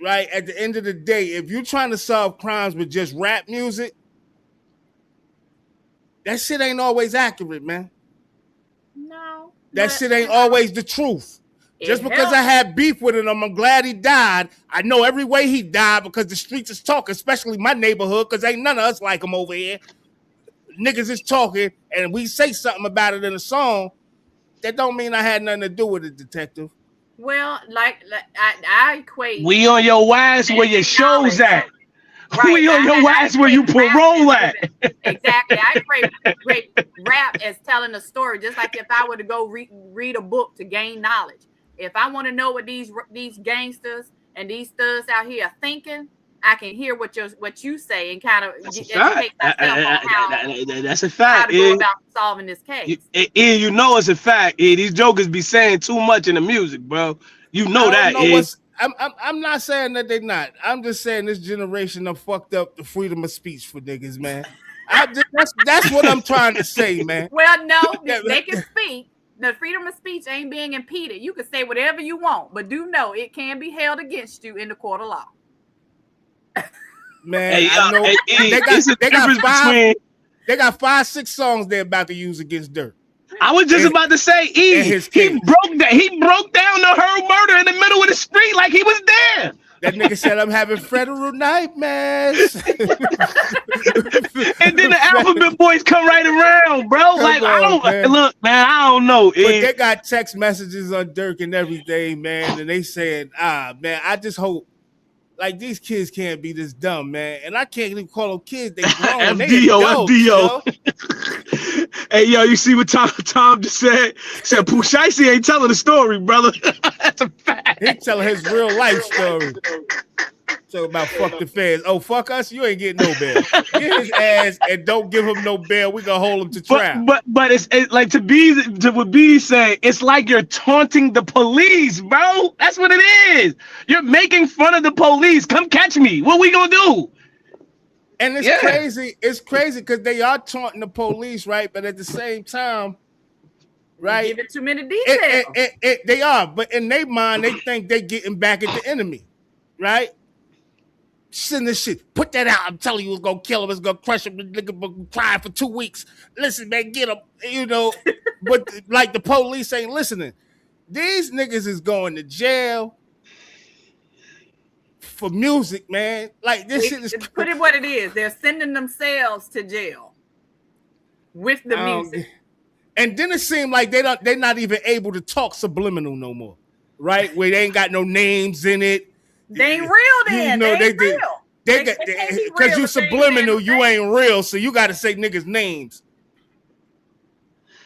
[SPEAKER 2] right? At the end of the day, if you're trying to solve crimes with just rap music, that shit ain't always accurate, man.
[SPEAKER 5] No.
[SPEAKER 2] That shit ain't always the truth. Just because I had beef with him, I'm glad he died. I know every way he died because the streets is talking, especially my neighborhood, because ain't none of us like him over here. Niggas is talking, and we say something about it in a song. That don't mean I had nothing to do with it, detective.
[SPEAKER 5] Well, like I equate.
[SPEAKER 8] We on your ass where your show's at.
[SPEAKER 5] Right.
[SPEAKER 8] We on your ass where you parole at.
[SPEAKER 5] Exactly. I equate rap as telling a story, just like if I were to go read a book to gain knowledge. If I want to know what these gangsters and these thugs out here are thinking, I can hear what you say and kind of educate myself on how
[SPEAKER 8] that's a fact.
[SPEAKER 5] How to go about solving this case.
[SPEAKER 8] You know it's a fact. These jokers be saying too much in the music, bro. You know that.
[SPEAKER 2] I'm not saying that they're not. I'm just saying this generation have fucked up the freedom of speech for niggas, man. That's what I'm trying to say, man.
[SPEAKER 5] Well, no, they can speak. The freedom of speech ain't being impeded. You can say whatever you want, but do know it can be held against you in the court of law.
[SPEAKER 2] Man, I know they got 5-6 songs they're about to use against Dirt.
[SPEAKER 8] I was just about to say, he broke down the Herb murder in the middle of the street like he was there.
[SPEAKER 2] That nigga said, I'm having federal nightmares.
[SPEAKER 8] And then the Alphabet Boys come right around, bro. Look, man, I don't know.
[SPEAKER 2] But they got text messages on Dirk and everything, man. And they said, man, I just hope, like, these kids can't be this dumb, man. And I can't even call them kids. They grown.
[SPEAKER 8] FDO. Hey, yo, you see what Tom just said? Said Pooh Shiesty ain't telling the story, brother. That's a fact.
[SPEAKER 2] He telling his real life story. Talk about fuck the feds. Oh, fuck us? You ain't getting no bail. Get his ass and don't give him no bail. We gonna hold him to trial.
[SPEAKER 8] But it's like to what B say, it's like you're taunting the police, bro. That's what it is. You're making fun of the police. Come catch me. What we gonna do?
[SPEAKER 2] And it's crazy. It's crazy because they are taunting the police, right? But at the same time, right?
[SPEAKER 5] Give it too many details.
[SPEAKER 2] They are, but in their mind, they think they getting back at the enemy, right? Send this shit. Put that out. I'm telling you, it's gonna kill him. It's gonna crush him. Nigga cry for 2 weeks. Listen, man, get him. You know, but like the police ain't listening. These niggas is going to jail for music, man. Like this shit is.
[SPEAKER 5] Put it what it is. They're sending themselves to jail with the music.
[SPEAKER 2] And then it seemed like they're not even able to talk subliminal no more, right? Where they ain't got no names in it.
[SPEAKER 5] They ain't real then. They ain't real.
[SPEAKER 2] They got because you subliminal, you ain't real, so you got to say niggas' names.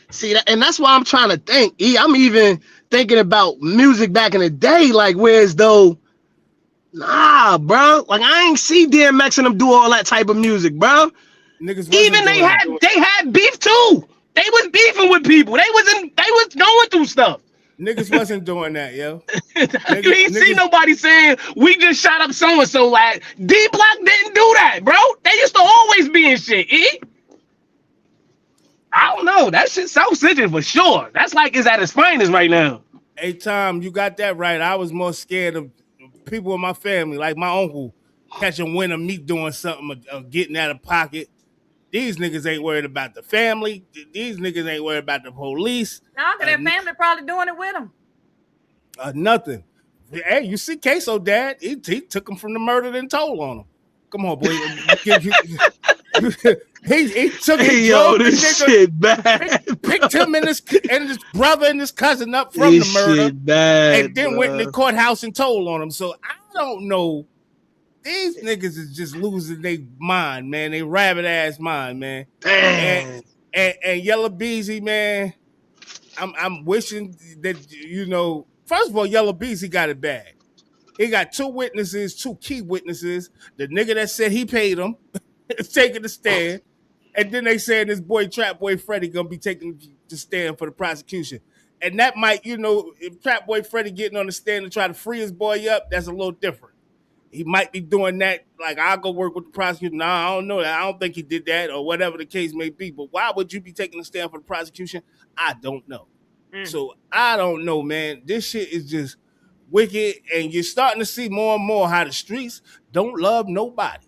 [SPEAKER 8] See that, and that's why I'm trying to think. I'm even thinking about music back in the day, like whereas though, nah, bro. Like I ain't see DMX and them do all that type of music, bro.
[SPEAKER 2] Niggas
[SPEAKER 8] even they had beef too. They was beefing with people. They was going through stuff.
[SPEAKER 2] Niggas wasn't doing that, yo.
[SPEAKER 8] You ain't see nobody saying we just shot up so and so. Like D Block didn't do that, bro. They used to always be in shit. I don't know. That shit self-centered for sure. That's like it's at its finest right now.
[SPEAKER 2] Hey Tom, you got that right. I was more scared of people in my family, like my uncle, catching wind of me doing something or getting out of pocket. These niggas ain't worried about the family. These niggas ain't worried about the police.
[SPEAKER 5] No, because their family probably doing it with them.
[SPEAKER 2] Nothing. Hey, you see Queso dad? He took him from the murder and told on him. Come on, boy. he took him.
[SPEAKER 8] Yo, this shit bad.
[SPEAKER 2] Picked him and his brother and his cousin up from the murder.
[SPEAKER 8] Shit bad,
[SPEAKER 2] and then went in the courthouse and told on him. So I don't know. These niggas is just losing their mind, man. They rabbit ass mind, man. And Yellow Beezy, man. I'm wishing that First of all, Yellow Beezy got it bad. He got 2 witnesses, 2 key witnesses. The nigga that said he paid him is taking the stand, and then they saying this boy Trap Boy Freddy gonna be taking the stand for the prosecution. And that might, if Trap Boy Freddy getting on the stand and try to free his boy up, that's a little different. he might be doing that. Like, I'll go work with the prosecutor. No, I don't know that. I don't think he did that, or whatever the case may be. But why would you be taking a stand for the prosecution? I don't know. So I don't know, man. This shit is just wicked, and you're starting to see more and more how the streets don't love nobody.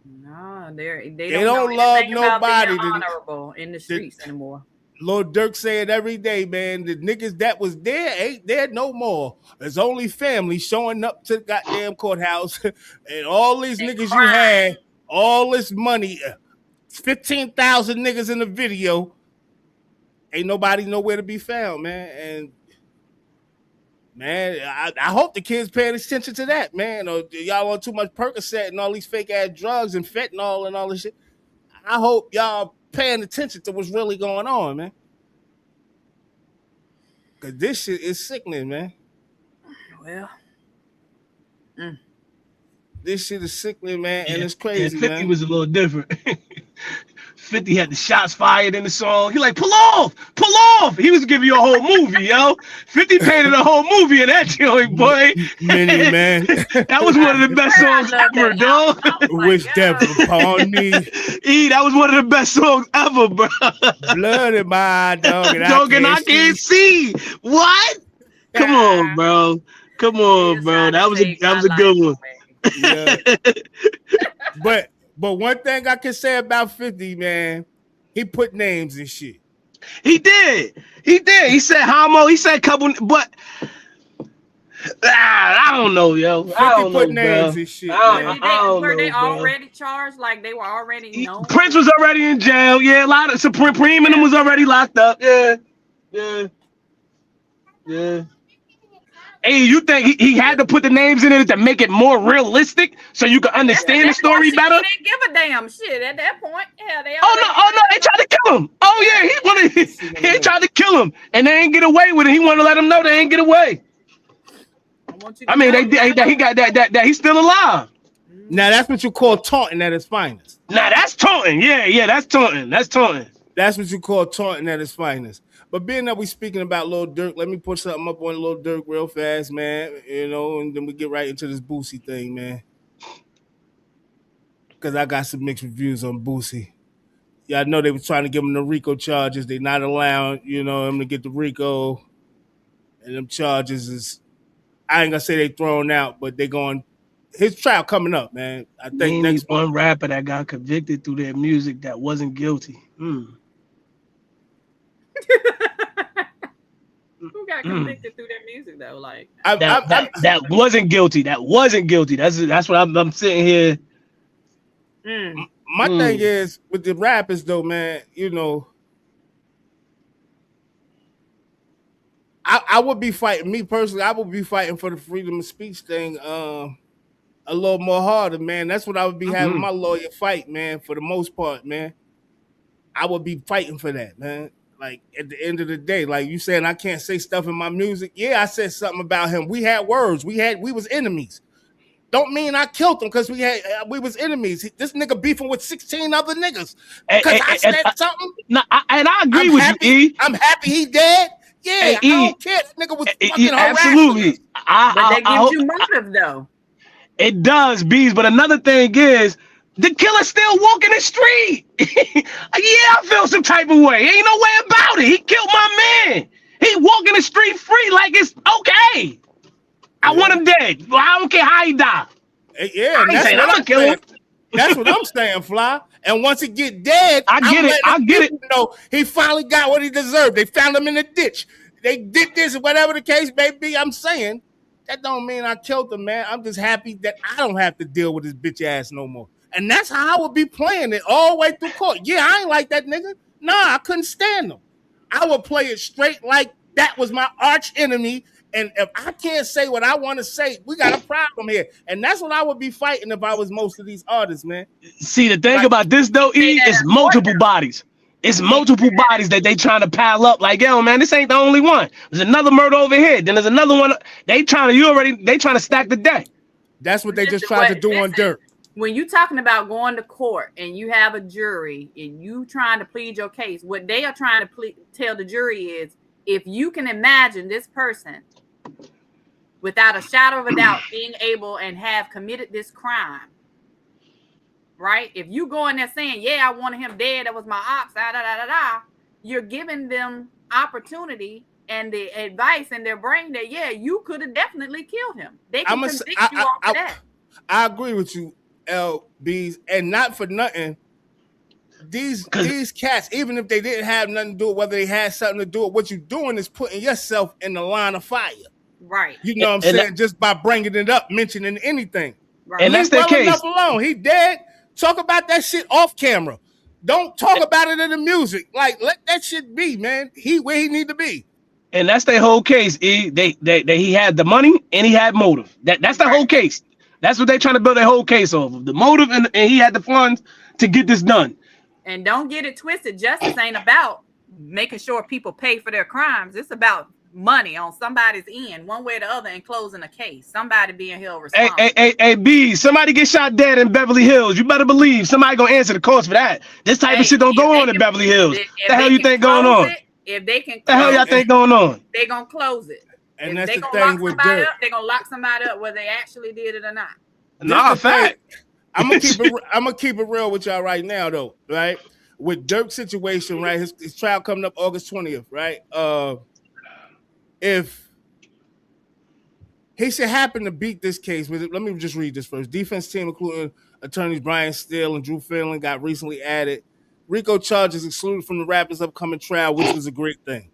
[SPEAKER 5] No, they
[SPEAKER 2] don't love nobody.
[SPEAKER 5] Honorable in the streets anymore.
[SPEAKER 2] Lil Durk said every day, man, the niggas that was there ain't there no more. There's only family showing up to the goddamn courthouse, and all these niggas you had, all this money, 15,000 niggas in the video, ain't nobody nowhere to be found, man. And man, I hope the kids paying attention to that, man. Or y'all on too much Percocet and all these fake ass drugs and fentanyl and all this shit. I hope y'all paying attention to what's really going on, man. Cause this shit is sickening, man.
[SPEAKER 5] Well,
[SPEAKER 2] this shit is sickening, man, and it's crazy,
[SPEAKER 8] 50
[SPEAKER 2] man.
[SPEAKER 8] was a little different. 50 had the shots fired in the song. He like, pull off. He was giving you a whole movie, yo. 50 painted a whole movie in that joint, boy.
[SPEAKER 2] Mini, man.
[SPEAKER 8] That was one of the best songs ever, dog.
[SPEAKER 2] Wish death upon me.
[SPEAKER 8] That was one of the best songs ever, bro.
[SPEAKER 2] Blood in my dog,
[SPEAKER 8] and I can't see. What? Come on, bro. That was a good one.
[SPEAKER 2] Yeah. But one thing I can say about 50, man, he put names and shit.
[SPEAKER 8] He did. He said homo. He said couple, but I don't know, yo.
[SPEAKER 2] 50 put names and shit.
[SPEAKER 5] Were they already charged? Like they were already known?
[SPEAKER 8] Prince was already in jail. Yeah, a lot of Supreme and them was already locked up. Yeah. Hey, you think he had to put the names in it to make it more realistic so you could understand the story better?
[SPEAKER 5] They didn't give a damn shit at that point. Yeah, they.
[SPEAKER 8] Oh no, they tried to kill him. Oh yeah, he tried to kill him, and they ain't get away with it. He wanted to let them know they ain't get away. I mean, he got that he's still alive.
[SPEAKER 2] Now that's what you call taunting at its finest.
[SPEAKER 8] Now that's taunting. Yeah, that's taunting.
[SPEAKER 2] That's what you call taunting at its finest. But being that we speaking about Lil Durk, let me put something up on Lil Durk real fast, man. You know, and then we get right into this Boosie thing, man. Because I got some mixed reviews on Boosie. Y'all know they were trying to give him the RICO charges. They not allowing, him to get the RICO. And them charges is, I ain't gonna say they thrown out, but they going, his trial coming up, man. I think next
[SPEAKER 8] one rapper that got convicted through their music that wasn't guilty.
[SPEAKER 5] Who got convicted through their music though? Like
[SPEAKER 8] that wasn't guilty. That wasn't guilty. That's what I'm sitting here.
[SPEAKER 2] My thing is with the rappers though, man. I would be fighting. Me personally, I would be fighting for the freedom of speech thing a little more harder, man. That's what I would be having my lawyer fight, man. For the most part, man, I would be fighting for that, man. Like at the end of the day, like you saying, I can't say stuff in my music. Yeah, I said something about him. We had words. We was enemies. Don't mean I killed him because we was enemies. This nigga beefing with 16 other niggas because I said something.
[SPEAKER 8] And I agree with you, E.
[SPEAKER 2] I'm happy he dead. Yeah, I don't care. This nigga was fucking
[SPEAKER 8] absolutely.
[SPEAKER 5] But that gives you motive though.
[SPEAKER 8] It does, Bees. But another thing is, the killer's still walking the street. Yeah, I feel some type of way. Ain't no way about it. He killed my man. He walking the street free like it's okay. I want him dead. Well, I don't care how he died.
[SPEAKER 2] Yeah,
[SPEAKER 8] I'm gonna kill him.
[SPEAKER 2] That's what I'm saying, Fly. And once he get dead,
[SPEAKER 8] I get it.
[SPEAKER 2] He finally got what he deserved. They found him in the ditch. They did this, whatever the case may be. I'm saying that don't mean I killed him, man. I'm just happy that I don't have to deal with his bitch ass no more. And that's how I would be playing it all the way through court. Yeah, I ain't like that nigga. Nah, I couldn't stand him. I would play it straight like that was my arch enemy. And if I can't say what I want to say, we got a problem here. And that's what I would be fighting if I was most of these artists, man.
[SPEAKER 8] See, the thing about this, though, E, is multiple bodies. It's multiple bodies that they trying to pile up. Like, yo, man, this ain't the only one. There's another murder over here. Then there's another one. They trying to stack the deck.
[SPEAKER 2] That's what they just tried to do on Dirt.
[SPEAKER 5] When you talking about going to court and you have a jury and you trying to plead your case, what they are trying to tell the jury is, if you can imagine this person without a shadow of a doubt being able and have committed this crime, right? If you go in there saying, yeah, I wanted him dead, that was my ops, you're giving them opportunity and the advice in their brain that, yeah, you could have definitely killed him. They can convict you off of that.
[SPEAKER 2] I agree with you, LBs, and not for nothing. These cats, even if they didn't have nothing to do with whether they had something to do with what you're doing, is putting yourself in the line of fire.
[SPEAKER 5] Right.
[SPEAKER 2] You know what I'm saying? Just by bringing it up, mentioning anything.
[SPEAKER 8] Right. And that's their case.
[SPEAKER 2] Enough alone. He dead. Talk about that shit off camera. Don't talk about it in the music. Like, let that shit be, man. He where he need to be.
[SPEAKER 8] And that's their whole case. He had the money and he had motive. That's the whole case. That's what they're trying to build their whole case off of. The motive and he had the funds to get this done.
[SPEAKER 5] And don't get it twisted. Justice ain't about making sure people pay for their crimes. It's about money on somebody's end, one way or the other, and closing a case. Somebody being held responsible.
[SPEAKER 8] Hey, B, somebody get shot dead in Beverly Hills. You better believe somebody gonna answer the cost for that. This type of shit don't go on in Beverly Hills. What the hell you think going on?
[SPEAKER 5] If they can,
[SPEAKER 8] the hell y'all think going on?
[SPEAKER 5] They gonna close it.
[SPEAKER 2] And
[SPEAKER 5] if
[SPEAKER 2] that's
[SPEAKER 5] they
[SPEAKER 2] the
[SPEAKER 5] gonna
[SPEAKER 2] thing with
[SPEAKER 5] lock somebody
[SPEAKER 2] Dirk.
[SPEAKER 5] up, they gonna lock somebody up whether they actually did it or not.
[SPEAKER 8] Nah, fact.
[SPEAKER 2] I'm gonna keep it real with y'all right now, though. Right, with Dirk's situation, right? His trial coming up August 20th, right? If he should happen to beat this case, let me just read this first. Defense team, including attorneys Brian Steele and Drew Finland, got recently added. RICO charges excluded from the Raptors' upcoming trial, which was a great thing.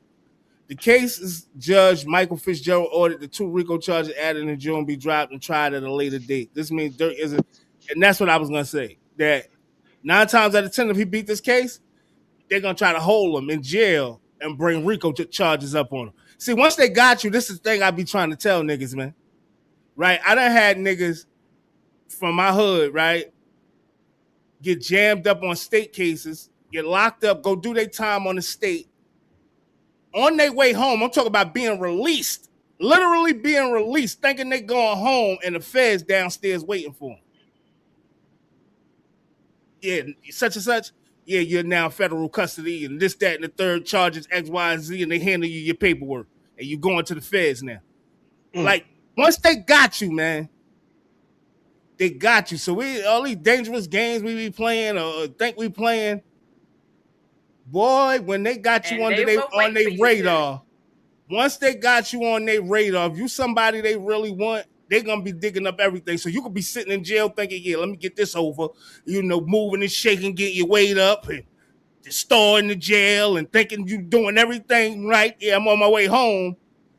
[SPEAKER 2] The case's judge, Michael Fitzgerald, ordered the 2 RICO charges added in June be dropped and tried at a later date. This means Dirk isn't, and that's what I was going to say, that 9 times out of 10, if he beat this case, they're going to try to hold him in jail and bring RICO charges up on him. See, once they got you, this is the thing I be trying to tell niggas, man. Right? I done had niggas from my hood, right, get jammed up on state cases, get locked up, go do their time on the state. On their way home, I'm talking about being released, literally being released, thinking they going home and the feds downstairs waiting for them. Yeah, such and such. Yeah, you're now federal custody and this, that, and the third charges X, Y, and Z, and they handle you your paperwork and you going to the feds now. Like, once they got you, man, they got you. So all these dangerous games we be playing or think we playing, boy, when they got you on their radar, once they got you on their radar, if you somebody they really want, they're going to be digging up everything. So you could be sitting in jail thinking, yeah, let me get this over, moving and shaking, getting your weight up and just storing the jail and thinking you doing everything right. Yeah, I'm on my way home.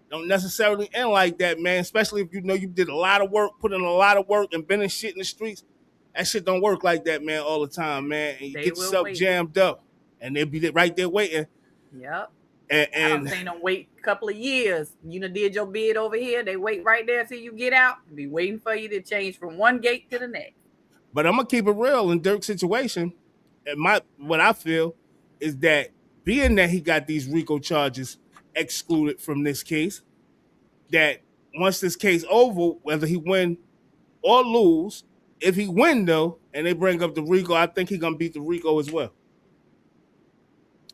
[SPEAKER 2] Don't necessarily end like that, man, especially if you know you did a lot of work, put in a lot of work and been in shit in the streets. That shit don't work like that, man, all the time, man. And you get yourself jammed up. And they'll be right there waiting.
[SPEAKER 5] Yep.
[SPEAKER 2] And
[SPEAKER 5] I'm saying them wait a couple of years. You done did your bid over here. They wait right there till you get out. Be waiting for you to change from one gate to the next.
[SPEAKER 2] But I'm gonna keep it real in Dirk's situation. And what I feel is that being that he got these RICO charges excluded from this case, that once this case over, whether he win or lose, if he win though, and they bring up the RICO, I think he's gonna beat the RICO as well.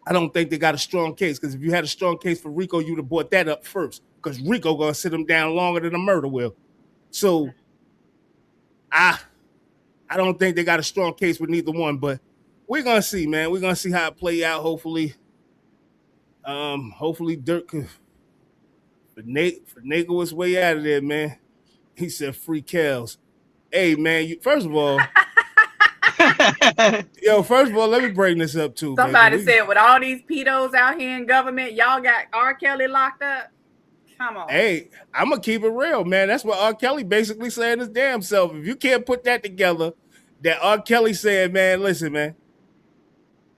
[SPEAKER 2] I don't think they got a strong case, because if you had a strong case for RICO, you'd have brought that up first, because RICO gonna sit him down longer than a murder will. So I don't think they got a strong case with neither one, but we're gonna see, man. We're gonna see how it play out. Hopefully Dirk could finagle his way out of there, man. He said free Kels. Hey, man, first of all, let me bring this up too.
[SPEAKER 5] Somebody said, with all these pedos out here in government, y'all got R. Kelly locked up. Come on.
[SPEAKER 2] Hey, I'm gonna keep it real, man. That's what R. Kelly basically said his damn self. If you can't put that together, that R. Kelly said, man, listen, man.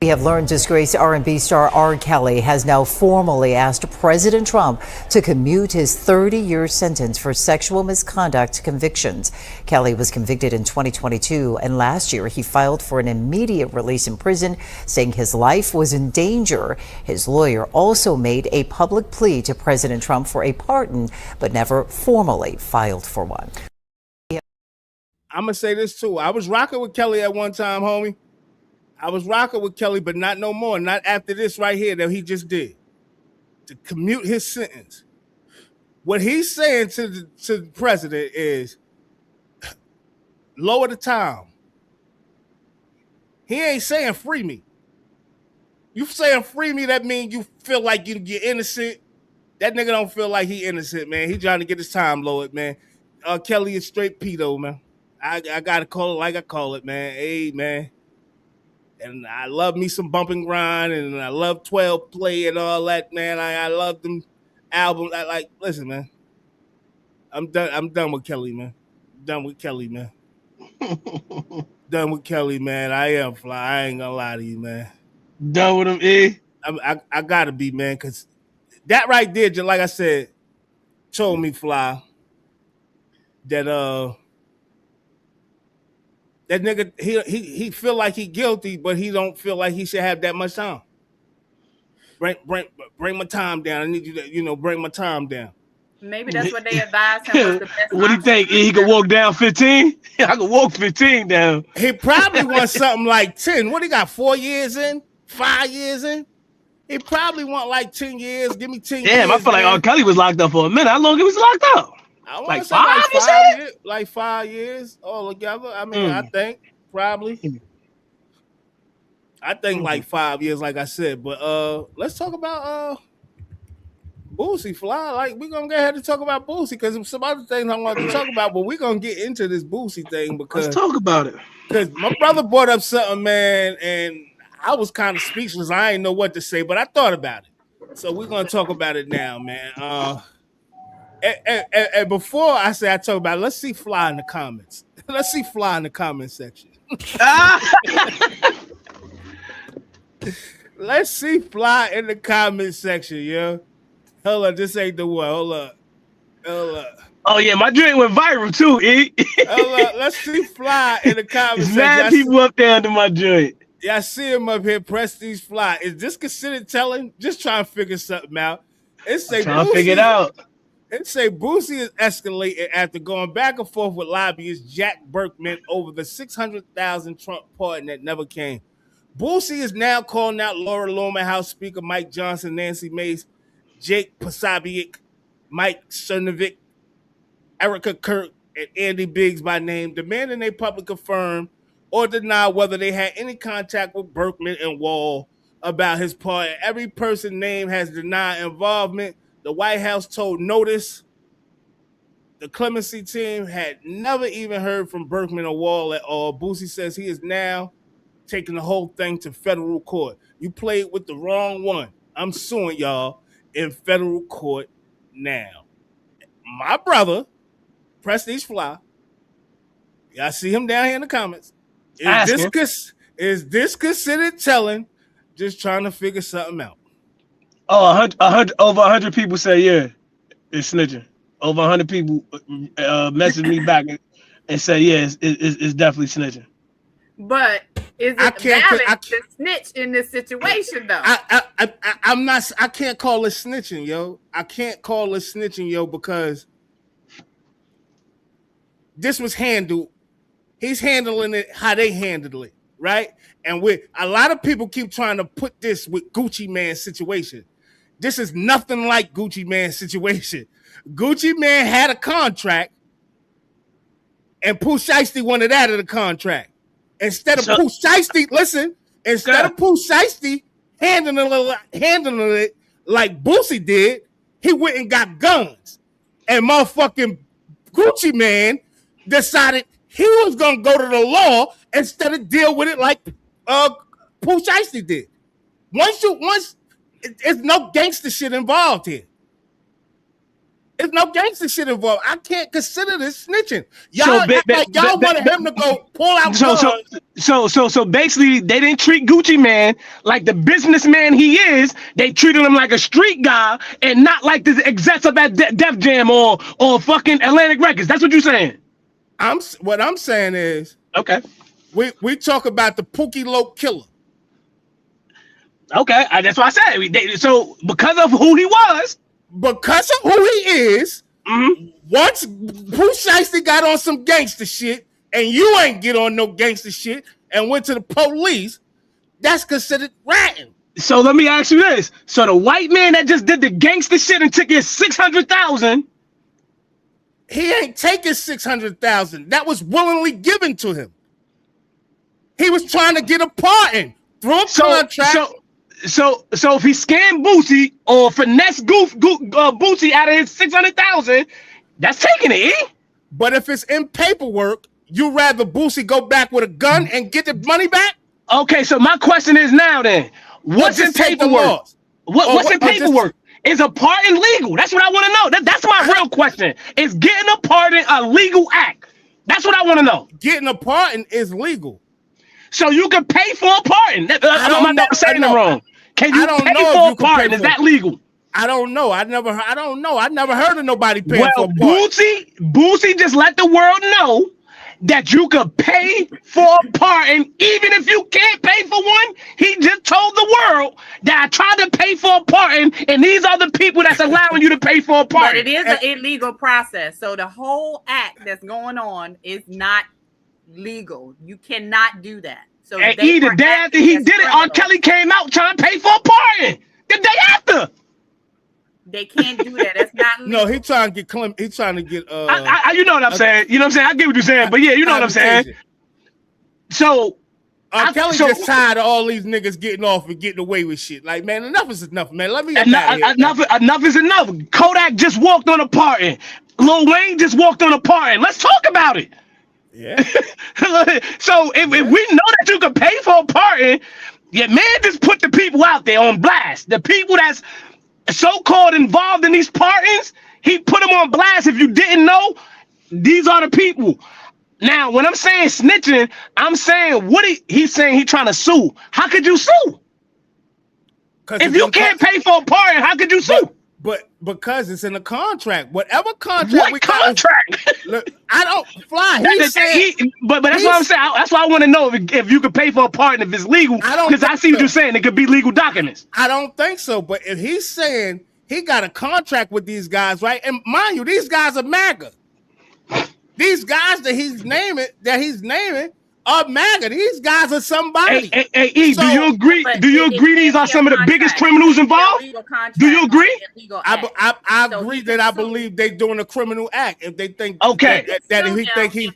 [SPEAKER 15] We have learned disgraced R&B star R. Kelly has now formally asked President Trump to commute his 30-year sentence for sexual misconduct convictions. Kelly was convicted in 2022, and last year he filed for an immediate release in prison, saying his life was in danger. His lawyer also made a public plea to President Trump for a pardon, but never formally filed for one.
[SPEAKER 2] I'm going to say this too. I was rocking with Kelly at one time, homie. I was rocking with Kelly, but not no more. Not after this right here that he just did. To commute his sentence. What he's saying to the president is lower the time. He ain't saying free me. You saying free me, that means you feel like you're innocent. That nigga don't feel like he innocent, man. He trying to get his time lowered, man. Kelly is straight pedo, man. I gotta call it like I call it, man. Hey, man. And I love me some bump and grind, and I love 12 play and all that, man. I love them albums. Listen, man. I'm done with Kelly, man. Done with Kelly, man. Done with Kelly, man. I am Fly. I ain't gonna lie to you, man.
[SPEAKER 8] Done with him, E.
[SPEAKER 2] I gotta be, man, because that right there, just like I said, told me, Fly, that that nigga he feel like he guilty, but he don't feel like he should have that much time. Bring my time down. I need you to, bring my time down.
[SPEAKER 5] Maybe that's what they advised him was the best.
[SPEAKER 8] What do you think? He could walk down 15? I could walk 15 down.
[SPEAKER 2] He probably wants something like 10. What he got, 4 years in? 5 years in? He probably want like 10 years. Give me 10 years.
[SPEAKER 8] Damn, I feel like R. Kelly was locked up for a minute. How long he was locked up?
[SPEAKER 2] Like 5 years? Like 5 years altogether. I mean, I think probably. I think like 5 years, like I said. But let's talk about Boosie, Fly. Like, we're gonna go ahead and talk about Boosie because there's some other things I want to talk about, but we're gonna get into this Boosie thing because
[SPEAKER 8] let's talk about it.
[SPEAKER 2] Because my brother brought up something, man, and I was kind of speechless. I didn't know what to say, but I thought about it. So we're gonna talk about it now, man. And before I talk about it, let's see Fly in the comments. Let's see Fly in the comment section. Let's see Fly in the comment section, yo. Hold up, this ain't the one. Hold up.
[SPEAKER 8] Oh yeah, my drink went viral too, E.
[SPEAKER 2] Hold up, let's see Fly in the comment section.
[SPEAKER 8] Mad people up there under my joint.
[SPEAKER 2] Yeah, I see him up here, Prestige Fly. Is this considered telling? Just trying to figure something out.
[SPEAKER 8] Trying to figure it out.
[SPEAKER 2] It say Boosie is escalating after going back and forth with lobbyist Jack Berkman over the $600,000 Trump pardon that never came. Boosie is now calling out Laura Loomer, House Speaker Mike Johnson, Nancy Mace, Jake Posobiec, Mike Cernovic, Erica Kirk, and Andy Biggs by name, demanding they publicly confirm or deny whether they had any contact with Berkman and Wall about his part. Every person named has denied involvement. The White House told Notice the clemency team had never even heard from Berkman or Wall at all. Boosie says he is now taking the whole thing to federal court. You played with the wrong one. I'm suing y'all in federal court now. My brother, Prestige Fly, y'all see him down here in the comments. Is this considered telling? Just trying to figure something out.
[SPEAKER 8] Oh, 100 over 100 people say yeah, it's snitching. Over 100 people message me back and say yeah, it's definitely snitching.
[SPEAKER 5] But is it valid to snitch in this situation though?
[SPEAKER 2] I'm not. I can't call it snitching, yo. I can't call it snitching, yo, because this was handled. He's handling it how they handled it, right? And with a lot of people keep trying to put this with Gucci Mane's situation. This is nothing like Gucci Mane's situation. Gucci Mane had a contract, and Pooh Shiesty wanted out of the contract. Instead of Pooh Shiesty, listen, instead of Pooh Shiesty handling it like Boosie did, he went and got guns. And motherfucking Gucci Mane decided he was gonna go to the law instead of deal with it like Pooh Shiesty did. Once it's no gangster shit involved here. There's no gangster shit involved. I can't consider this snitching. Y'all y'all wanted him to go pull out guns.
[SPEAKER 8] So basically, they didn't treat Gucci Mane like the businessman he is. They treated him like a street guy and not like the execs up at Def Jam or fucking Atlantic Records. That's what you're saying.
[SPEAKER 2] What I'm saying is,
[SPEAKER 8] okay,
[SPEAKER 2] we talk about the Pookie Loc killer.
[SPEAKER 8] Okay, that's what I said. So because of who he was.
[SPEAKER 2] Because of who he is, once Pooh Shiesty got on some gangster shit and you ain't get on no gangster shit and went to the police, that's considered ratting.
[SPEAKER 8] So let me ask you this. So the white man that just did the gangster shit and took his $600,000
[SPEAKER 2] he ain't taking 600,000. That was willingly given to him. He was trying to get a pardon through a contract.
[SPEAKER 8] So if he scammed Boosie or finesse Boosie out of his 600,000, that's taking it.
[SPEAKER 2] But if it's in paperwork, you rather Boosie go back with a gun and get the money back?
[SPEAKER 8] Okay, so my question is now then, what's in paperwork? What's in paperwork? Is a pardon legal? That's what I want to know. That's my real question. Is getting a pardon a legal act? That's what I want to know.
[SPEAKER 2] Getting a pardon is legal.
[SPEAKER 8] So you can pay for a pardon. I'm not saying it wrong. Can you pay for a pardon? Is that legal?
[SPEAKER 2] I don't know. I never heard of nobody paying for a pardon.
[SPEAKER 8] Boosie just let the world know that you could pay for a pardon even if you can't pay for one. He just told the world that I tried to pay for a pardon, and these are the people that's allowing you to pay for a pardon.
[SPEAKER 5] But it is an illegal process. So the whole act that's going on is not legal. You cannot do that. So
[SPEAKER 8] and the day after he did it, R. Kelly came out trying to pay for a pardon. The day after.
[SPEAKER 5] They can't do that. That's not legal.
[SPEAKER 2] No, he trying to get He's trying to get
[SPEAKER 8] you know what I'm saying. You know what I'm saying? I get what you're saying, but yeah, you know what I'm saying. So
[SPEAKER 2] Kelly just tired of all these niggas getting off and getting away with shit. Like, man, enough is enough, man. Let me get
[SPEAKER 8] enough is enough. Kodak just walked on a pardon. Lil Wayne just walked on a pardon. Let's talk about it.
[SPEAKER 2] Yeah.
[SPEAKER 8] So if we know that you can pay for a pardon, yeah, man, just put the people out there on blast. The people that's so-called involved in these pardons, he put them on blast. If you didn't know, these are the people. Now, when I'm saying snitching, I'm saying he's saying he's trying to sue. How could you sue? If you can't pay for a pardon, how could you sue?
[SPEAKER 2] But because it's in a contract, whatever contract.
[SPEAKER 8] What contract?
[SPEAKER 2] Look, I don't fly.
[SPEAKER 8] But that's what I'm saying. That's why I want to know if you could pay for a pardon if it's legal. Because I see what you're saying. It could be legal documents.
[SPEAKER 2] I don't think so. But if he's saying he got a contract with these guys, right? And mind you, these guys are MAGA. These guys that he's naming are MAGA. These guys are somebody.
[SPEAKER 8] Hey, E, do you agree? Do you agree these are some of the biggest criminals involved? Do you agree?
[SPEAKER 2] I agree that I believe they're doing a criminal act if they think
[SPEAKER 8] okay.
[SPEAKER 2] that if he think he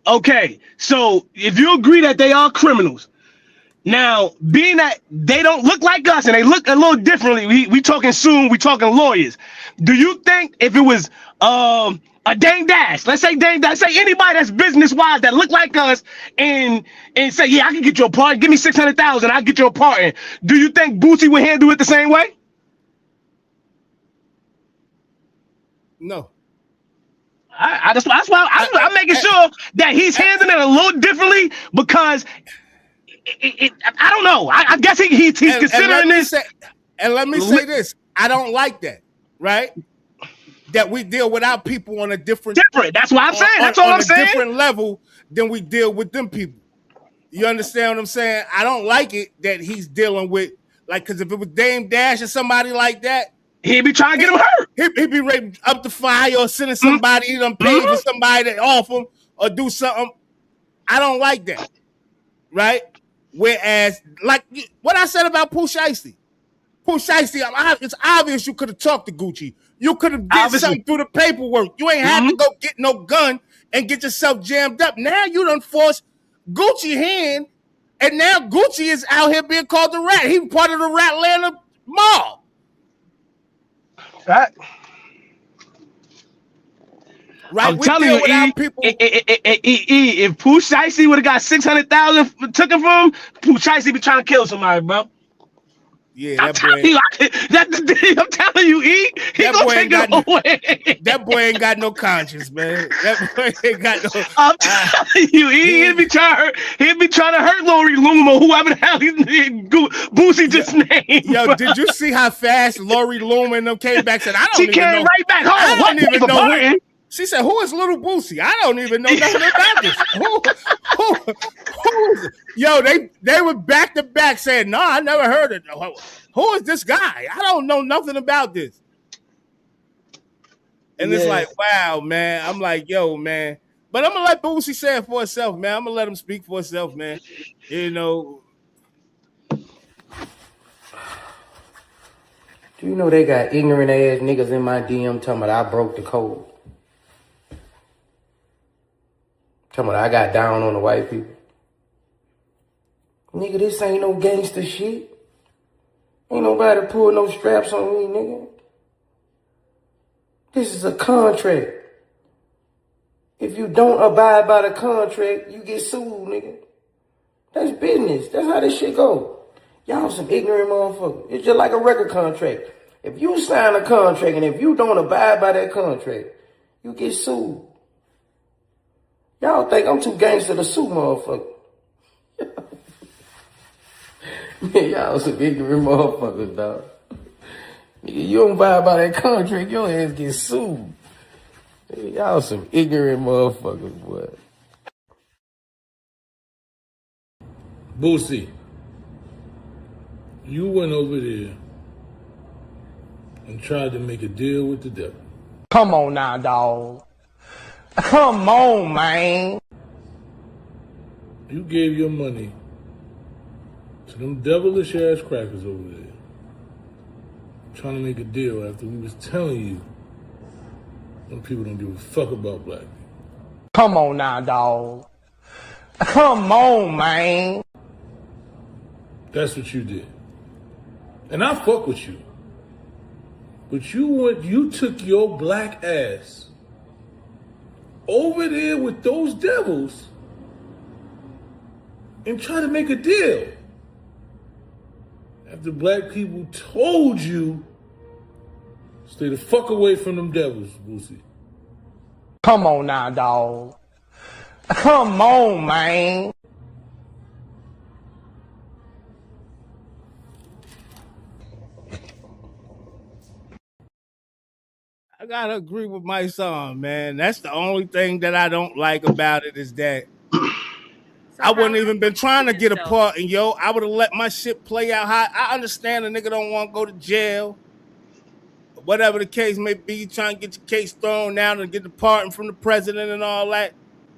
[SPEAKER 8] okay. So if you agree that they are criminals, now being that they don't look like us and they look a little differently, we talking soon, we talking lawyers. Do you think if it was a Dame Dash, let's say Dame Dash, say anybody that's business-wise that look like us and say, yeah, I can get you a pardon, give me 600,000, I'll get you a pardon. Do you think Boosie would handle it the same way?
[SPEAKER 2] No.
[SPEAKER 8] That's why I'm making sure that he's handling it a little differently because I don't know. I guess he's considering this.
[SPEAKER 2] And let me say this. I don't like that, right? That we deal with our people on a different.
[SPEAKER 8] That's what I'm saying. That's all I'm saying.
[SPEAKER 2] Different level than we deal with them people. You understand what I'm saying? I don't like it that he's dealing with because if it was Dame Dash or somebody like that,
[SPEAKER 8] he'd be trying to get him hurt.
[SPEAKER 2] He'd be ready up the fire or sending somebody he done paid for somebody to off him or do something. I don't like that, right? Whereas, like what I said about Pooh Shiesty. Pooh Shiesty, it's obvious you could have talked to Gucci. You could have did something through the paperwork. You ain't have to go get no gun and get yourself jammed up. Now you done forced Gucci hand, and now Gucci is out here being called the rat. He part of the Ratlanta mob.
[SPEAKER 8] Right. I'm telling you, if Pooh Shiesty would have got 600,000 took it from him, Pooh Shiesty be trying to kill somebody, bro.
[SPEAKER 2] Yeah,
[SPEAKER 8] I'm telling you, E, he gonna take it away.
[SPEAKER 2] That boy ain't got no conscience, man. That boy ain't got no.
[SPEAKER 8] I'm telling you, E, he'd be trying to hurt Lori Luma, whoever the hell Boosie just named.
[SPEAKER 2] Yo, did you see how fast Lori Luma and them came back? Said,
[SPEAKER 8] she came right back home.
[SPEAKER 2] I don't even know. She said, "Who is Little Boosie? I don't even know nothing about this." Who? Yo, they were back to back saying, "No, I never heard it. Who is this guy? I don't know nothing about this." And it's like, wow, man. I'm like, yo, man. But I'm gonna let Boosie say it for herself, man. I'm gonna let him speak for herself, man. You know.
[SPEAKER 16] Do you know they got ignorant ass niggas in my DM talking about I broke the code? Come on, I got down on the white people. Nigga, this ain't no gangster shit. Ain't nobody pull no straps on me, nigga. This is a contract. If you don't abide by the contract, you get sued, nigga. That's business. That's how this shit go. Y'all some ignorant motherfuckers. It's just like a record contract. If you sign a contract and if you don't abide by that contract, you get sued. Y'all think I'm too gangster to sue motherfuckers. Man, y'all some ignorant motherfuckers, dog. Nigga, you don't abide by that contract, your ass get sued. Y'all some ignorant motherfuckers, boy.
[SPEAKER 2] Boosie, you went over there and tried to make a deal with the devil.
[SPEAKER 8] Come on now, dog. Come on, man.
[SPEAKER 2] You gave your money to them devilish ass crackers over there, trying to make a deal after we was telling you them people don't give a fuck about black people.
[SPEAKER 8] Come on now, dog. Come on, man.
[SPEAKER 2] That's what you did. And I fuck with you. But you took your black ass over there with those devils and tried to make a deal. After black people told you, stay the fuck away from them devils, Boosie.
[SPEAKER 8] Come on now, dog. Come on, man.
[SPEAKER 2] I gotta agree with my son, man. That's the only thing that I don't like about it is that I wouldn't even been trying to get a part, and yo, I would have let my shit play out. How I understand a nigga don't want to go to jail, whatever the case may be, trying to get your case thrown down and get the pardon from the president and all that.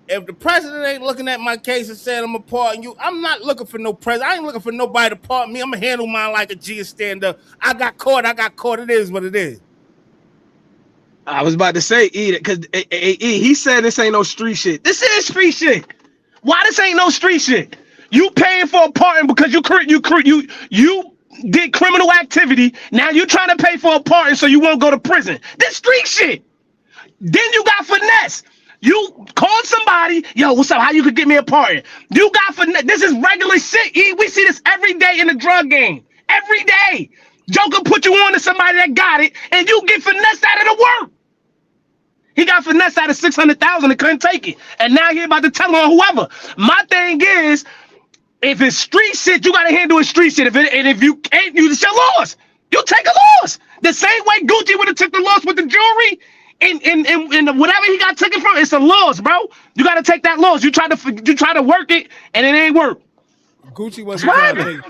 [SPEAKER 2] If the president ain't looking at my case and saying I'm a pardon you, I'm not looking for no president. I ain't looking for nobody to pardon me. I'm gonna handle mine like a G and stand up. I got caught. It is what it is.
[SPEAKER 8] I was about to say, because he said this ain't no street shit. This is street shit. Why this ain't no street shit? You paying for a pardon because you did criminal activity. Now you trying to pay for a pardon so you won't go to prison. This street shit. Then you got finesse. You called somebody, yo, what's up? How you could get me a pardon? You got finesse. This is regular shit. We see this every day in the drug game. Every day. Joker put you on to somebody that got it, and you get finesse out of the work. He got finesse out of 600,000 and couldn't take it. And now he about to tell on whoever. My thing is, if it's street shit, you got to handle it street shit. If you can't, it's your loss. You take a loss. The same way Gucci would have took the loss with the jewelry and whatever he got taken from, it's a loss, bro. You got to take that loss. You try to work it, and it ain't work.
[SPEAKER 2] Gucci wasn't trying to take.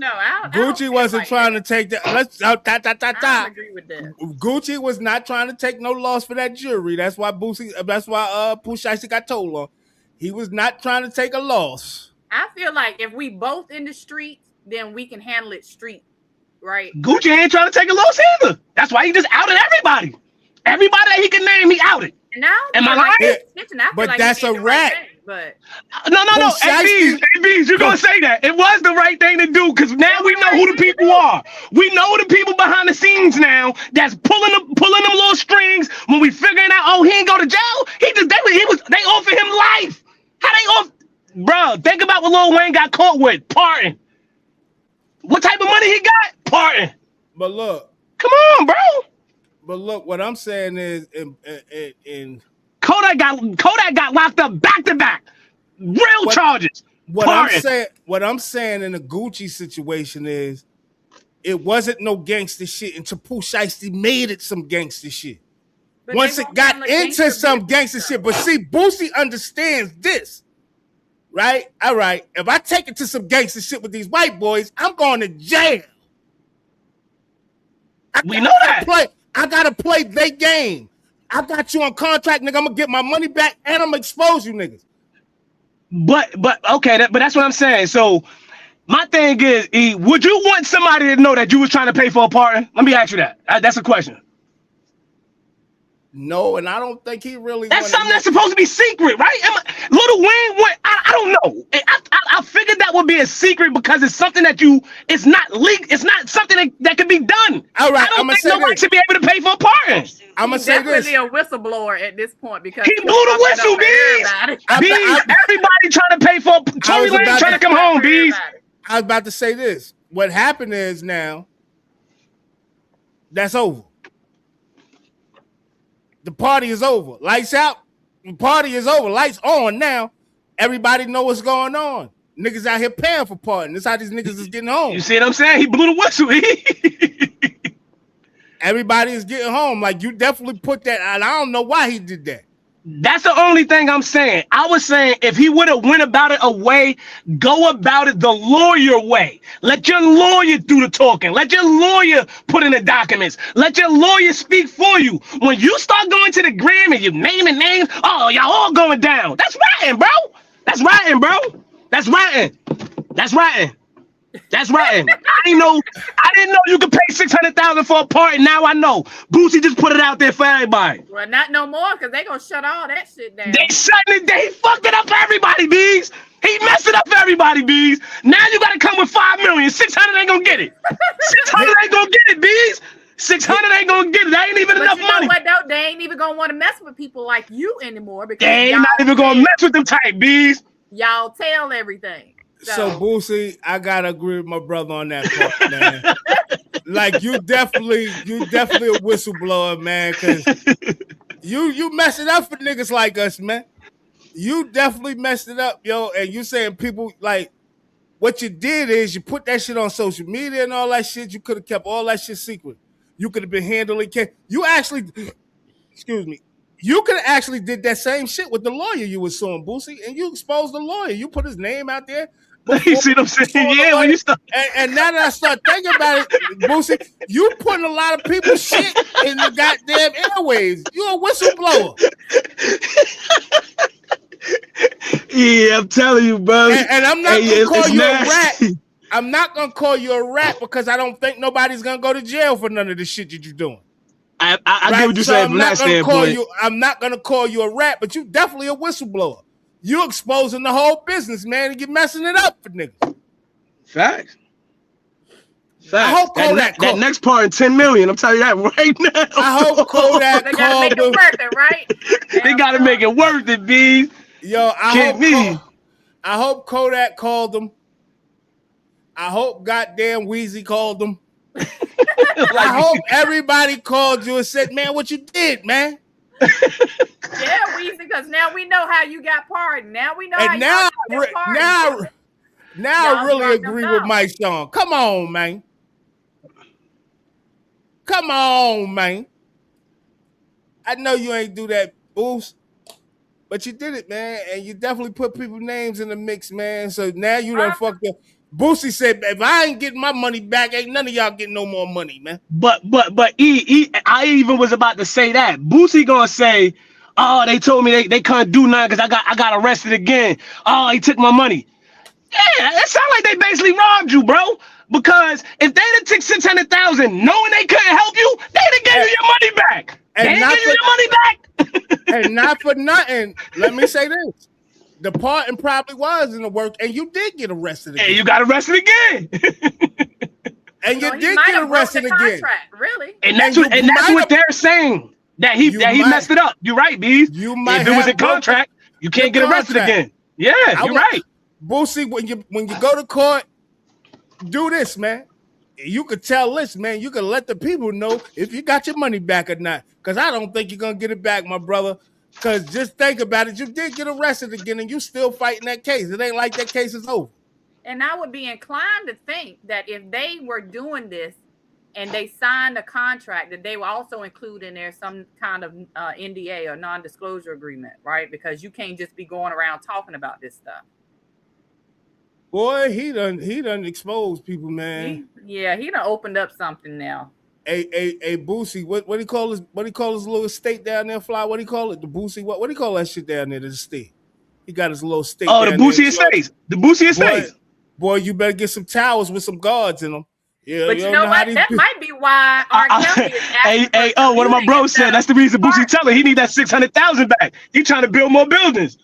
[SPEAKER 2] Gucci wasn't trying to take that. I agree with that. Gucci was not trying to take no loss for that jury. That's why Pusha got told on. He was not trying to take a loss.
[SPEAKER 5] I feel like if we both in the streets, then we can handle it street, right?
[SPEAKER 8] Gucci ain't trying to take a loss either. That's why he just outed everybody. Everybody that he can name, he outed.
[SPEAKER 5] Now,
[SPEAKER 8] am I lying?
[SPEAKER 2] Yeah, but like that's a rat.
[SPEAKER 5] But
[SPEAKER 8] no. ABs, you gonna say that? It was the right thing to do because now we know who the people are. We know the people behind the scenes now that's pulling them little strings when we figuring out. Oh, he ain't go to jail. They offered him life. How they off? Bro, think about what Lil Wayne got caught with. Pardon. What type of money he got? Pardon.
[SPEAKER 2] But look,
[SPEAKER 8] come on, bro.
[SPEAKER 2] But look, what I'm saying is, in
[SPEAKER 8] Kodak got locked up back to back, real charges.
[SPEAKER 2] What I'm saying in the Gucci situation is, it wasn't no gangster shit until Pooh Shiesty made it some gangster shit. But once it got into some gangster shit, but see, Boosie understands this, right? All right, if I take it to some gangster shit with these white boys, I'm going to jail.
[SPEAKER 8] We know that.
[SPEAKER 2] I gotta play their game. I got you on contract, nigga. I'm gonna get my money back and I'm gonna expose you niggas.
[SPEAKER 8] But okay, but that's what I'm saying. So my thing is, would you want somebody to know that you was trying to pay for a pardon? Let me ask you that. That's a question.
[SPEAKER 2] No, and I don't think he really.
[SPEAKER 8] That's something that's supposed to be secret, right? Lil Wayne went. I don't know. I figured that would be a secret because it's something that it's not legal. It's not something that can be done.
[SPEAKER 2] All right,
[SPEAKER 8] I don't think nobody should be able to pay for a pardon.
[SPEAKER 2] I'm gonna say this.
[SPEAKER 5] He's definitely a whistleblower at this point because
[SPEAKER 8] he blew the whistle, Bees. Everybody trying to pay for Tory Lanez trying to come home, Bees.
[SPEAKER 2] I was about to say this. What happened is now that's over. The party is over. Lights out. The party is over. Lights on now. Everybody know what's going on. Niggas out here paying for partying. That's how these niggas is getting home.
[SPEAKER 8] You see what I'm saying? He blew the whistle.
[SPEAKER 2] Everybody is getting home. Like, you definitely put that, and I don't know why he did that.
[SPEAKER 8] That's the only thing I'm saying. I was saying if he would have went about it go about it the lawyer way. Let your lawyer do the talking. Let your lawyer put in the documents. Let your lawyer speak for you. When you start going to the gram and you naming names, oh, y'all all going down. That's ratting, bro. That's ratting, bro. That's ratting. That's ratting. That's right. I didn't know you could pay $600,000 for a part, and now I know. Boosie just put it out there for everybody.
[SPEAKER 5] Well, not no more, because they gonna shut all that shit down.
[SPEAKER 8] They fucked it up for everybody, Bees. He messed it up for everybody, Bees. Now you gotta come with $5 million. 600 ain't gonna get it. 600 ain't gonna get it, Bees. 600 ain't gonna get it. That ain't even enough money.
[SPEAKER 5] What, though? They ain't even gonna want to mess with people like you anymore because
[SPEAKER 8] they ain't not even gonna mess with them type, Bees.
[SPEAKER 5] Y'all tell everything.
[SPEAKER 2] So Boosie, I gotta agree with my brother on that part, man. Like you definitely a whistleblower, man, because you mess it up for niggas like us, man. You definitely messed it up, yo. And you saying people like what you did is you put that shit on social media and all that shit. You could have kept all that shit secret. You could have been handling case. You actually, excuse me. You could have actually did that same shit with the lawyer you was suing, Boosie, and you exposed the lawyer. You put his name out there.
[SPEAKER 8] You see what I'm saying? Yeah, when you start.
[SPEAKER 2] And now that I start thinking about it, Boosie, you putting a lot of people's shit in the goddamn airwaves. You a whistleblower.
[SPEAKER 8] Yeah, I'm telling you, bro.
[SPEAKER 2] And I'm not gonna call you a rat. I'm not gonna call you a rat because I don't think nobody's gonna go to jail for none of the shit that you're doing.
[SPEAKER 8] I get what you're saying from that standpoint.
[SPEAKER 2] I'm not gonna call you a rat, but you definitely a whistleblower. You exposing the whole business, man, and you're messing it up for niggas.
[SPEAKER 8] Facts.
[SPEAKER 2] I hope Kodak
[SPEAKER 8] that next part in 10 million. I'm telling you that right now.
[SPEAKER 2] I hope Kodak called
[SPEAKER 5] them. Worth it, right?
[SPEAKER 8] They gotta make it worth it, B.
[SPEAKER 2] Yo, I hope Kodak called them. I hope goddamn Weezy called them. I hope everybody called you and said, man, what you did, man.
[SPEAKER 5] Yeah, Weezy, because now we know how you got pardoned. Now we know how you got pardoned.
[SPEAKER 2] Now I really agree with Mike Sean. Come on, man. Come on, man. I know you ain't do that, Boost, but you did it, man, and you definitely put people's names in the mix, man. So now you done fucked up. Boosie said, if I ain't getting my money back, ain't none of y'all getting no more money, man.
[SPEAKER 8] But I even was about to say that. Boosie gonna say, oh, they told me they couldn't do nothing because I got arrested again. Oh, he took my money. Yeah, that sounds like they basically robbed you, bro. Because if they'd have took 600,000 knowing they couldn't help you, they'd have gave you your money back.
[SPEAKER 2] And
[SPEAKER 8] they ain't give you your money back.
[SPEAKER 2] And not for nothing, let me say this. The parting probably was in the work, and you did get arrested again.
[SPEAKER 8] And you got arrested again.
[SPEAKER 2] And you did get arrested again.
[SPEAKER 5] Really?
[SPEAKER 8] And that's what they're saying. That he messed it up. You're right, B. If it was a contract, you can't get arrested again. Yeah, you're right.
[SPEAKER 2] Boosie, when you go to court, do this, man. You could tell this, man. You could let the people know if you got your money back or not. Because I don't think you're gonna get it back, my brother. Because just think about it. You did get arrested again, and you still fighting that case. It ain't like that case is over.
[SPEAKER 5] And I would be inclined to think that if they were doing this and they signed a contract, that they will also include in there some kind of NDA or non-disclosure agreement, right? Because you can't just be going around talking about this stuff.
[SPEAKER 2] Boy, he done exposed people, man.
[SPEAKER 5] He done opened up something now.
[SPEAKER 2] A Boosie, what do you call his little estate down there, Fly? What do you call it? The Boosie, what do you call that shit down there? The estate. He got his little estate.
[SPEAKER 8] Oh, the Boosie estate. The Boosie estate.
[SPEAKER 2] Boy, you better get some towers with some guards in them. Yeah,
[SPEAKER 5] But you know what? That might be why R. Kelly is
[SPEAKER 8] Hey, one of my bros said that's the reason Boosie telling he need that 600,000 back. He trying to build more buildings.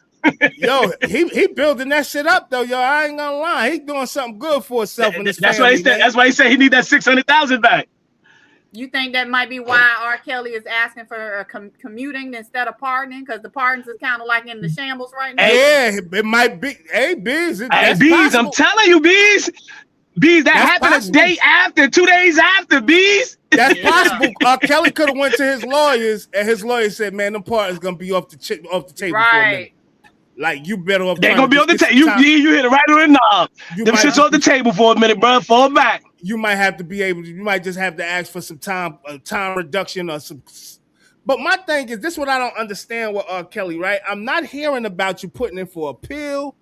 [SPEAKER 2] Yo, he building that shit up though, yo. I ain't gonna lie. He doing something good for himself and his
[SPEAKER 8] That's
[SPEAKER 2] family.
[SPEAKER 8] That's why he said he need that 600,000 back.
[SPEAKER 5] You think that might be why R. Kelly is asking for commuting instead of pardoning? Because the pardons is kind of like in the shambles right now.
[SPEAKER 2] Yeah, it might be. Hey, Bees.
[SPEAKER 8] Hey, Bees, I'm telling you, Bees. Bees, that happened possible. A day after, 2 days after, Bees.
[SPEAKER 2] That's possible. R. Kelly could have went to his lawyers, and his lawyer said, "Man, them pardons gonna be off the table for a minute. Like you better off.
[SPEAKER 8] They're gonna be on the table. You hit it right on the knob. Them shit's off the table for a minute, bro. Fall back.
[SPEAKER 2] You might have to be able to. You might just have to ask for some time reduction or some. But my thing is, this is what I don't understand with R. Kelly, right? I'm not hearing about you putting in for appeal.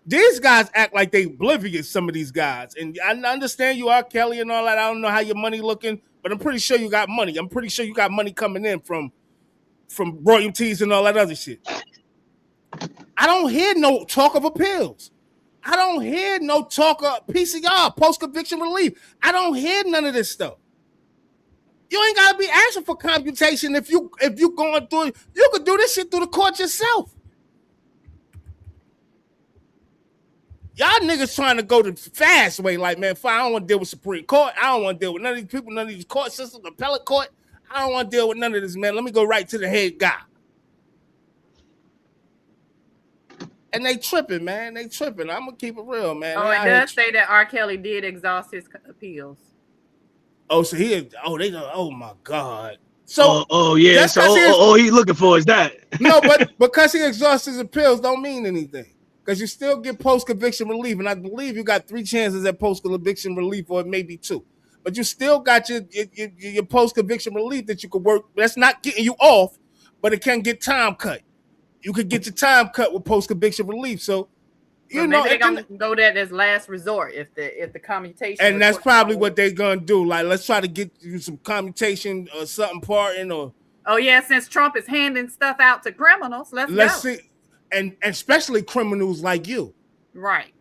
[SPEAKER 2] These guys act like they oblivious, some of these guys. And I understand you R. Kelly and all that. I don't know how your money looking, but I'm pretty sure you got money. I'm pretty sure you got money coming in from royalties and all that other shit. I don't hear no talk of appeals. I don't hear no talk of PCR, post-conviction relief. I don't hear none of this stuff. You ain't gotta be asking for computation if you going through it. You could do this shit through the court yourself. Y'all niggas trying to go the fast way, like, man, fine, I don't want to deal with Supreme Court. I don't want to deal with none of these people, none of these court systems, appellate court. I don't want to deal with none of this, man. Let me go right to the head guy. And they tripping, man. They tripping. I'm gonna keep it real, man.
[SPEAKER 5] Oh, it does say that R. Kelly did exhaust his appeals.
[SPEAKER 2] Oh, so oh my God. So
[SPEAKER 8] yeah. So he looking for is that.
[SPEAKER 2] No, but because he exhausts his appeals don't mean anything. Because you still get post-conviction relief. And I believe you got 3 chances at post-conviction relief, or maybe 2. But you still got your post-conviction relief that you could work. That's not getting you off, but it can get time cut. You could get your time cut with post-conviction relief. So, you know,
[SPEAKER 5] they're gonna go that as last resort if the commutation.
[SPEAKER 2] And that's probably what they're gonna do. Like, let's try to get you some commutation or something, pardon, or.
[SPEAKER 5] Oh yeah, since Trump is handing stuff out to criminals, let's go.
[SPEAKER 2] See, and especially criminals like you,
[SPEAKER 5] right?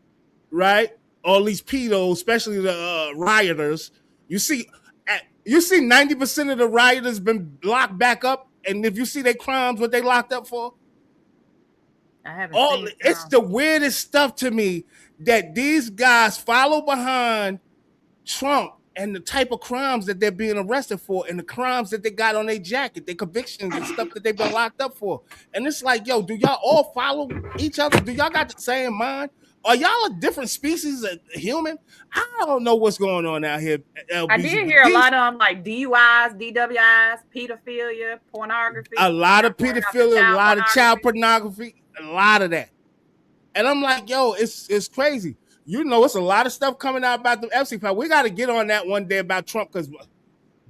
[SPEAKER 2] All these pedos, especially the rioters. You see 90% of the rioters been locked back up, and if you see their crimes, what they locked up for.
[SPEAKER 5] I haven't
[SPEAKER 2] it's the weirdest stuff to me that these guys follow behind Trump and the type of crimes that they're being arrested for and the crimes that they got on their jacket, their convictions and stuff that they've been locked up for. And it's like, yo, do y'all all follow each other? Do y'all got the same mind? Are y'all a different species of human? I don't know what's going on out here.
[SPEAKER 5] I did hear a lot of them, like DUIs, DWIs, pedophilia, pornography.
[SPEAKER 2] A lot of pedophilia, a lot of child pornography. A lot of that. And I'm like, yo, it's crazy. You know, it's a lot of stuff coming out about the Epstein file. We got to get on that one day about Trump, because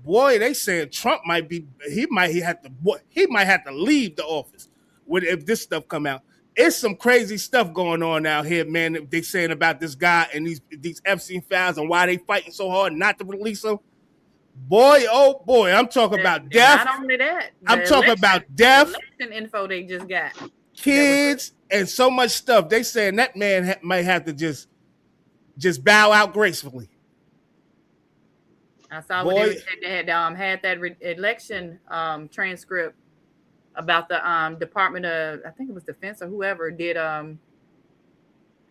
[SPEAKER 2] boy, they saying Trump might have to leave the office if this stuff come out. It's some crazy stuff going on out here, man. They saying about this guy and these Epstein files and why they fighting so hard not to release them. Boy, oh boy, I'm talking about death.
[SPEAKER 5] Not only that,
[SPEAKER 2] I'm talking about death.
[SPEAKER 5] Election info they just got.
[SPEAKER 2] Kids and so much stuff. They saying that man might have to just bow out gracefully.
[SPEAKER 5] I saw what they said. They had that election transcript about the Department of, I think it was Defense or whoever did a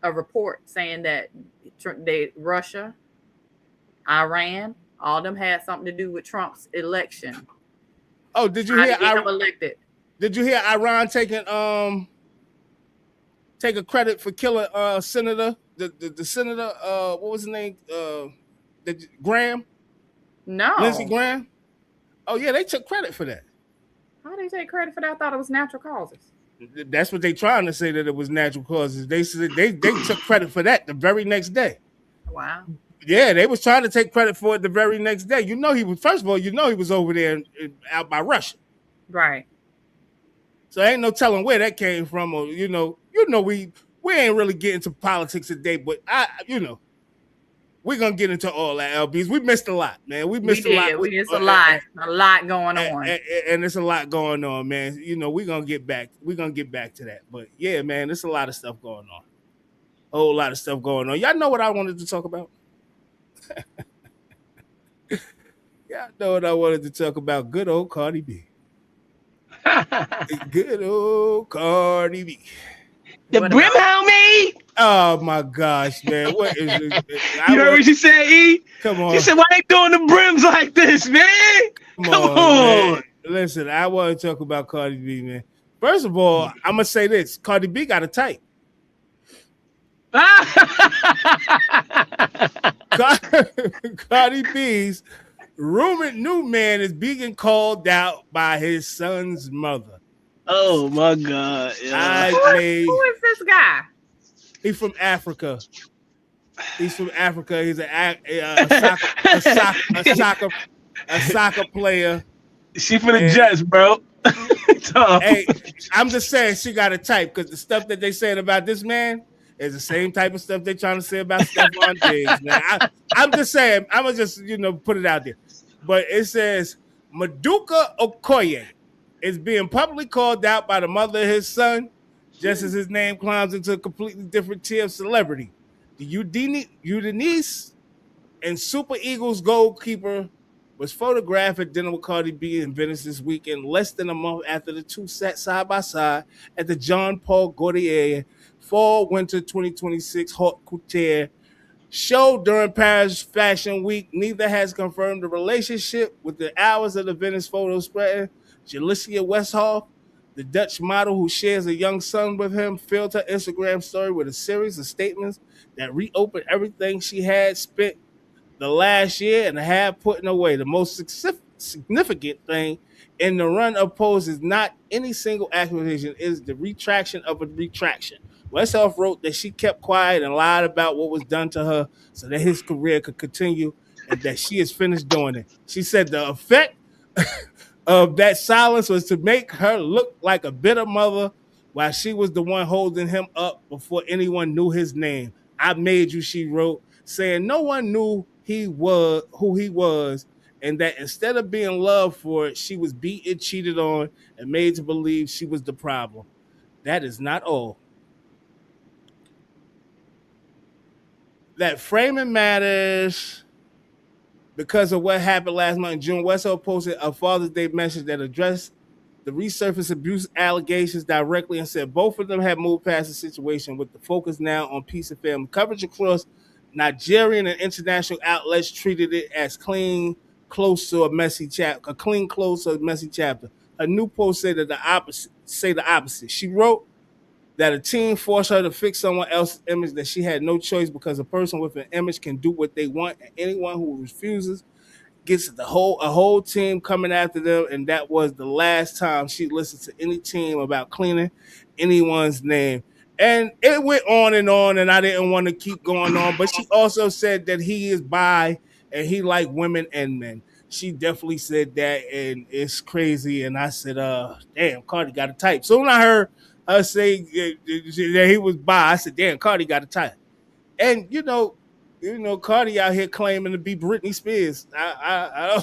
[SPEAKER 5] report saying that Russia, Iran, all of them had something to do with Trump's election.
[SPEAKER 2] Oh, did you hear
[SPEAKER 5] him elected?
[SPEAKER 2] Did you hear Iran taking credit for killing Senator the Senator what was his name? Graham?
[SPEAKER 5] No.
[SPEAKER 2] Lindsey Graham? Oh yeah, they took credit for that.
[SPEAKER 5] How do they take credit for that? I thought it was natural causes.
[SPEAKER 2] That's what they trying to say, that it was natural causes. They said they took credit for that the very next day.
[SPEAKER 5] Wow.
[SPEAKER 2] Yeah, they was trying to take credit for it the very next day. You know, he was over there out by Russia.
[SPEAKER 5] Right.
[SPEAKER 2] So ain't no telling where that came from, or we ain't really getting to politics today, but we're gonna get into all that, LBs. We missed a lot, man. We missed a lot.
[SPEAKER 5] A lot going on.
[SPEAKER 2] And it's a lot going on, man. We're gonna get back. We're gonna get back to that. But yeah, man, there's a lot of stuff going on. A whole lot of stuff going on. Y'all know what I wanted to talk about? Y'all know what I wanted to talk about. Good old Cardi B. Good old Cardi B.
[SPEAKER 8] The brim homie.
[SPEAKER 2] Oh my gosh, man. What is it?
[SPEAKER 8] You heard what she said, E?
[SPEAKER 2] Come on.
[SPEAKER 8] She said, why they doing the brims like this, man? Come on.
[SPEAKER 2] Man. Listen, I want to talk about Cardi B, man. First of all, I'm going to say this. Cardi B got a type. Cardi B's rumored new man is being called out by his son's mother.
[SPEAKER 8] Oh my God!
[SPEAKER 5] Yeah. Who is this guy?
[SPEAKER 2] He's from Africa. He's from Africa. He's a soccer player.
[SPEAKER 8] She for the Jets, bro.
[SPEAKER 2] Hey, I'm just saying she got a type because the stuff that they said about this man is the same type of stuff they're trying to say about Stephon Diggs, man. I'm just saying, I'm gonna just put it out there. But it says Maduka Okoye is being publicly called out by the mother of his son, just as his name climbs into a completely different tier of celebrity. The Udinese and Super Eagles goalkeeper was photographed at dinner with Cardi B in Venice this weekend, less than a month after the two sat side by side at the Jean Paul Gaultier Fall-Winter 2026 Haute Couture show during Paris Fashion Week. Neither has confirmed the relationship, with the hours of the Venice photo spreading. Jalicia Westhoff, the Dutch model who shares a young son with him, filled her Instagram story with a series of statements that reopened everything she had spent the last year and a half putting away. The most significant thing in the run of posts is not any single accusation, is the retraction of a retraction. Westhoff wrote that she kept quiet and lied about what was done to her so that his career could continue and that she is finished doing it. She said the effect of that silence was to make her look like a bitter mother while she was the one holding him up before anyone knew his name. I made you, she wrote, saying no one knew who he was, and that instead of being loved for it, she was beaten, cheated on, and made to believe she was the problem. That is not all. That framing matters because of what happened last month in June. Westhoff posted a Father's Day message that addressed the resurfaced abuse allegations directly and said both of them had moved past the situation, with the focus now on peace and family. Coverage across Nigerian and international outlets treated it as clean close to a messy chapter. A new post said that the opposite. She wrote that a teen forced her to fix someone else's image, that she had no choice because a person with an image can do what they want, and anyone who refuses gets a whole team coming after them, and that was the last time she listened to any team about cleaning anyone's name. And it went on, and I didn't want to keep going on, but she also said that he is bi and he like women and men. She definitely said that, and it's crazy. And I said, damn, Cardi got a type. So when I heard her say that he was bi, I said, damn, Cardi got a type. And Cardi out here claiming to be Britney Spears. I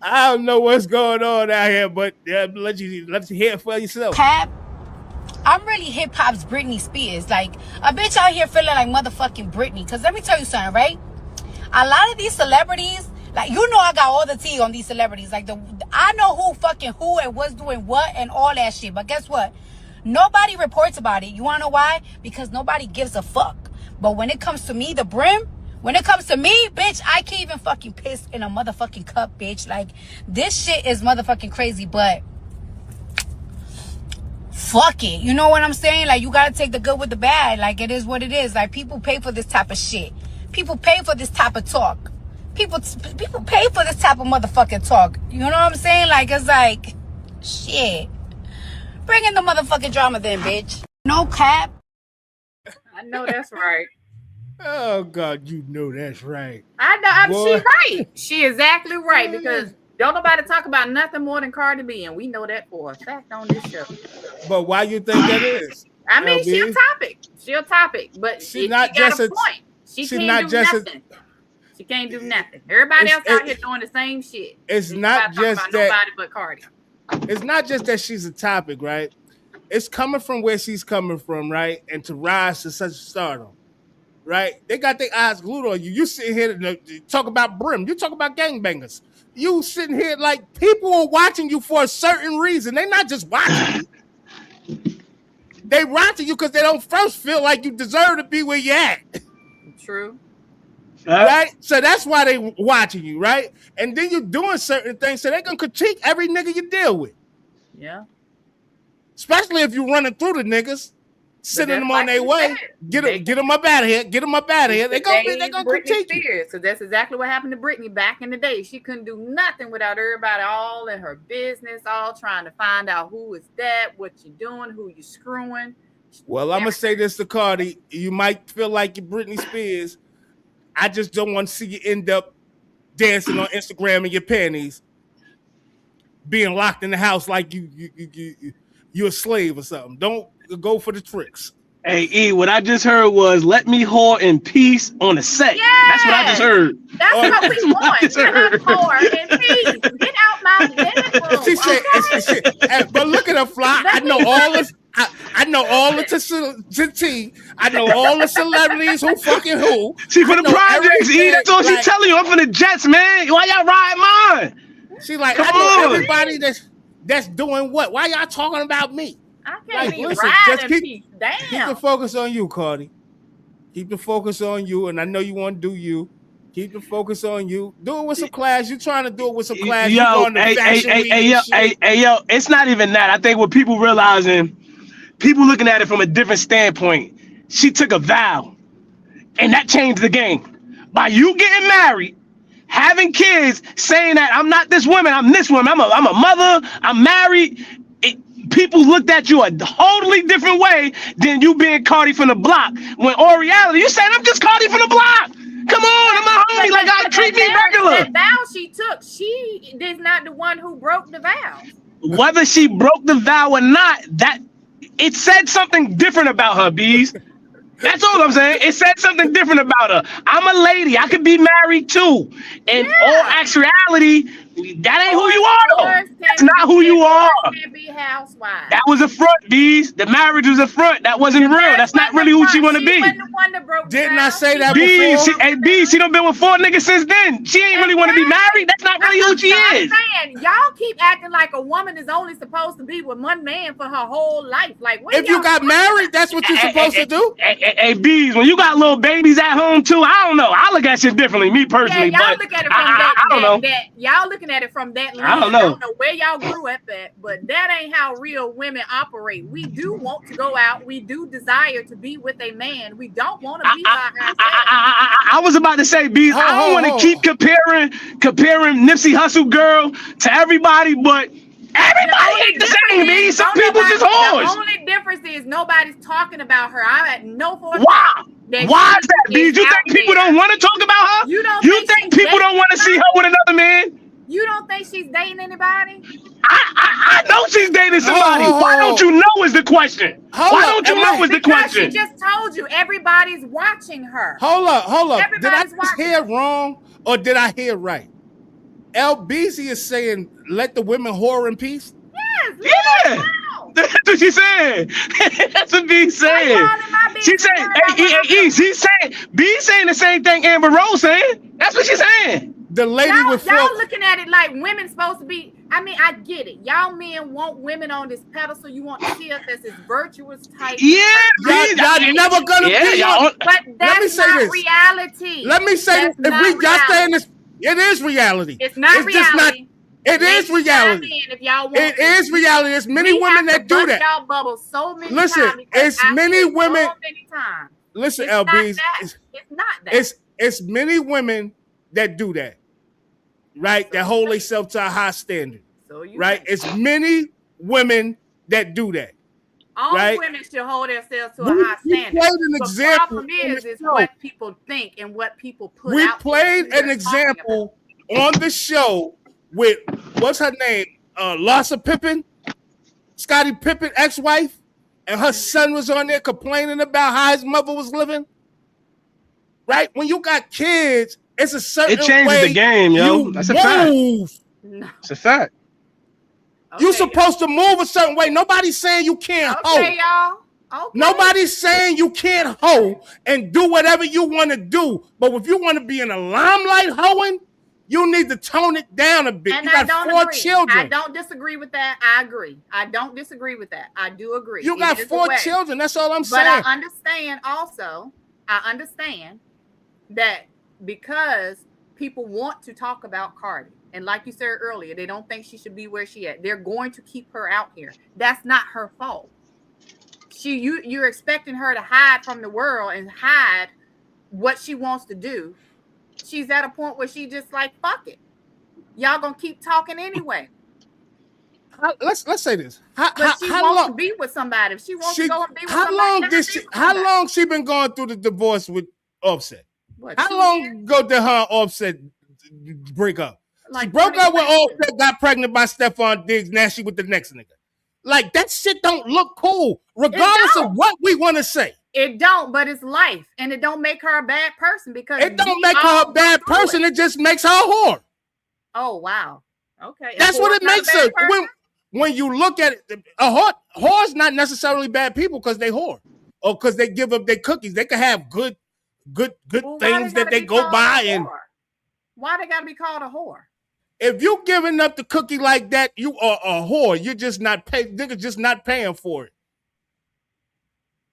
[SPEAKER 2] don't know what's going on out here, but let you hear it for yourself.
[SPEAKER 17] Cap, I'm really hip hop's Britney Spears. Like a bitch out here feeling like motherfucking Britney. Cause let me tell you something, right? A lot of these celebrities, like I got all the tea on these celebrities. Like I know who and what's doing what and all that shit. But guess what? Nobody reports about it. You wanna know why? Because nobody gives a fuck. But when it comes to me, the brim, when it comes to me, bitch, I can't even fucking piss in a motherfucking cup, bitch. Like this shit is motherfucking crazy, but fuck it. You know what I'm saying? Like you gotta take the good with the bad. Like it is what it is. Like people pay for this type of shit. People pay for this type of talk. People pay for this type of motherfucking talk. You know what I'm saying? Like it's like shit. Bring in the motherfucking drama then, bitch. No cap.
[SPEAKER 5] I know that's right.
[SPEAKER 2] Oh God, you know that's right.
[SPEAKER 5] I know. She's right. She exactly right, because don't nobody talk about nothing more than Cardi B, and we know that for a fact on this show.
[SPEAKER 2] But why you think that is?
[SPEAKER 5] I mean, she's a topic, but she got a point. She can't do nothing. She can't do nothing. Everybody else out here doing the same shit.
[SPEAKER 2] It's not just that
[SPEAKER 5] nobody but Cardi.
[SPEAKER 2] It's not just that she's a topic, right? It's coming from where she's coming from, right? And to rise to such stardom, right? They got their eyes glued on you. You sitting here to talk about brim. You talk about gangbangers. You sitting here like people are watching you for a certain reason. They're not just watching you. They watching you because they don't first feel like you deserve to be where you at.
[SPEAKER 5] True.
[SPEAKER 2] Right? So that's why they watching you, right? And then you're doing certain things, so they're gonna critique every nigga you deal with.
[SPEAKER 5] Yeah.
[SPEAKER 2] Especially if you're running through the niggas, sending them on their way. Get them up out of here. Get them up out of here. They're gonna critique you.
[SPEAKER 5] So that's exactly what happened to Britney back in the day. She couldn't do nothing without everybody all in her business, all trying to find out who is that, what you doing, who you screwing.
[SPEAKER 2] Well, I'm gonna say this to Cardi. You might feel like you're Britney Spears. I just don't want to see you end up dancing on Instagram in your panties, being locked in the house like you're a slave or something. Don't go for the tricks.
[SPEAKER 8] Hey, E, what I just heard was let me whore in peace on the set. That's what I just heard.
[SPEAKER 5] That's what we want. Whore in peace. Get out my bedroom.
[SPEAKER 2] She said, but look at her fly. I know all this. I know all the I know all the celebrities who fucking who.
[SPEAKER 8] See, for the projects, E, that's all she telling you. I'm for the Jets, man. Why y'all ride mine?
[SPEAKER 2] She like, I know everybody that's doing what? Why y'all talking about me?
[SPEAKER 5] I can't be riding peace. Damn.
[SPEAKER 2] Keep the focus on you, Cardi. Keep the focus on you, and I know you want to do you. Keep the focus on you. Do it with some class. You're trying to do it with some class.
[SPEAKER 8] Yo, it's not even that. I think what people realizing, people looking at it from a different standpoint. She took a vow, and that changed the game. By you getting married, having kids, saying that I'm not this woman, I'm this woman. I'm a mother. I'm married. People looked at you a totally different way than you being Cardi from the block. When in reality, you said I'm just Cardi from the block. Come on, I'm a homie. Like I treat me regular.
[SPEAKER 5] The vow she took, she is not the one who broke the vow.
[SPEAKER 8] Whether she broke the vow or not, that it said something different about her, Bees. That's all I'm saying. It said something different about her. I'm a lady. I could be married too. In all actuality, that ain't who you are. That's not who you are. That was a front, Bees. The marriage was a front. That wasn't real. That's not really who she want to be.
[SPEAKER 2] Didn't I say that
[SPEAKER 8] Bees,
[SPEAKER 2] before?
[SPEAKER 8] she done been with 4 niggas since then. She ain't really want to be married. That's not really who she is.
[SPEAKER 5] Y'all keep acting like a woman is only supposed to be with one man for her whole life. Like,
[SPEAKER 2] if you got married, that's what you're supposed to do.
[SPEAKER 8] Hey, Bees, when you got little babies at home too, I don't know. I look at shit differently, me personally.
[SPEAKER 5] Yeah, y'all
[SPEAKER 8] but
[SPEAKER 5] look at it from
[SPEAKER 8] I don't know.
[SPEAKER 5] Y'all looking at it from that lens.
[SPEAKER 8] I don't know
[SPEAKER 5] where y'all grew up at, but that ain't how real women operate. We do want to go out. We do desire to be with a man. We don't want to be by ourselves.
[SPEAKER 8] I was about to say, Bees, I don't want to keep comparing Nipsey Hussle girl to everybody, but everybody ain't the same, Bees. Some people just whores.
[SPEAKER 5] The only difference is nobody's talking about her. I had no foresight.
[SPEAKER 8] Why is that, Bees? You think people don't want to talk about her?
[SPEAKER 5] You
[SPEAKER 8] think people don't want to see her with another man?
[SPEAKER 5] You don't think she's dating anybody?
[SPEAKER 8] I know she's dating somebody. Why don't you know is the question. Why don't you know is the question?
[SPEAKER 5] She just told you everybody's watching her.
[SPEAKER 2] Hold up. Did I just hear wrong or did I hear right? LBZ is saying let the women whore in peace?
[SPEAKER 5] Yes.
[SPEAKER 8] That's what she said. That's what B saying. She saying, she's saying, B saying the same thing Amber Rose saying. That's what she's saying.
[SPEAKER 2] The lady with
[SPEAKER 5] y'all looking at it like women supposed to be. I mean, I get it. Y'all men want women on this pedestal. You want to see us as this virtuous type.
[SPEAKER 2] Yeah, y'all never gonna be.
[SPEAKER 5] But that's not reality.
[SPEAKER 2] Let me say this. If y'all stay in this, it is reality.
[SPEAKER 5] It's not reality.
[SPEAKER 2] It is reality.
[SPEAKER 5] If y'all want
[SPEAKER 2] it is reality. There's many women that do that.
[SPEAKER 5] Y'all bubble so many
[SPEAKER 2] Listen,
[SPEAKER 5] times.
[SPEAKER 2] it's many women.
[SPEAKER 5] So many times.
[SPEAKER 2] Listen,
[SPEAKER 5] it's
[SPEAKER 2] LBs.
[SPEAKER 5] It's not that.
[SPEAKER 2] It's many women that do that. Right? That hold themselves to a high standard. Right? It's many women that do that.
[SPEAKER 5] All women should hold themselves to a high standard. The problem is what people think and what people put out.
[SPEAKER 2] We played an example on the show with what's her name? Larsa Pippen, Scottie Pippen ex-wife, and her son was on there complaining about how his mother was living. Right? When you got kids, it's a certain way.
[SPEAKER 8] It changes the game, yo. That's a fact.
[SPEAKER 5] No.
[SPEAKER 8] It's a fact.
[SPEAKER 2] Okay, you're supposed to move a certain way. Nobody's saying you can't hold.
[SPEAKER 5] Y'all. Okay.
[SPEAKER 2] Nobody's saying you can't hoe and do whatever you want to do. But if you want to be in a limelight hoeing, you need to tone it down a bit.
[SPEAKER 5] And
[SPEAKER 2] you
[SPEAKER 5] I
[SPEAKER 2] got
[SPEAKER 5] don't
[SPEAKER 2] 4
[SPEAKER 5] agree.
[SPEAKER 2] children.
[SPEAKER 5] I don't disagree with that. I agree. I don't disagree with that. I do agree.
[SPEAKER 2] You got 4 children. That's all I'm saying.
[SPEAKER 5] But I understand also, that because people want to talk about Cardi, and like you said earlier, they don't think she should be where she at. They're going to keep her out here. That's not her fault. You're expecting her to hide from the world and hide what she wants to do. She's at a point where she just like, fuck it. Y'all gonna keep talking anyway.
[SPEAKER 2] Let's say this.
[SPEAKER 5] But she wants to be with somebody. If she wants to go and be with somebody,
[SPEAKER 2] how long she been going through the divorce with Offset? How long ago did her and Offset break up? She broke up with Offset, got pregnant by Stephon Diggs. Now she with the next nigga. Like, that shit don't look cool, regardless of what we want to say.
[SPEAKER 5] It don't, but it's life, and it don't make her a bad person because
[SPEAKER 2] it don't make her a bad person. It just makes her a whore.
[SPEAKER 5] Oh wow, okay.
[SPEAKER 2] That's what it makes her. When you look at it, whore's not necessarily bad people because they whore or because they give up their cookies. They can have good things that they go by and.
[SPEAKER 5] Why they gotta be called a whore?
[SPEAKER 2] If you giving up the cookie like that, you are a whore. You're just not paying. Niggas just not paying for it.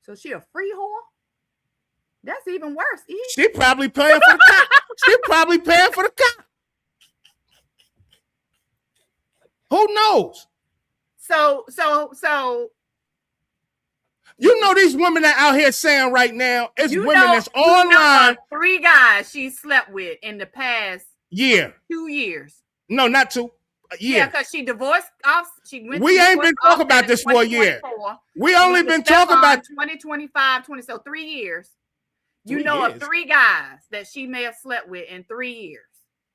[SPEAKER 5] So she a free whore? That's even worse.
[SPEAKER 2] She probably paying for the cop. She probably paying for the cop. Who knows?
[SPEAKER 5] So.
[SPEAKER 2] You know these women that out here saying right now, it's women that's online.
[SPEAKER 5] 3 guys she slept with in the past
[SPEAKER 2] 2
[SPEAKER 5] years.
[SPEAKER 2] No, not 2. A year.
[SPEAKER 5] Yeah, because she divorced off.
[SPEAKER 2] We ain't been talking about this for a year. We only been talking about
[SPEAKER 5] 2025, 20. So 3 years. You know of 3 guys that she may have slept with in 3 years.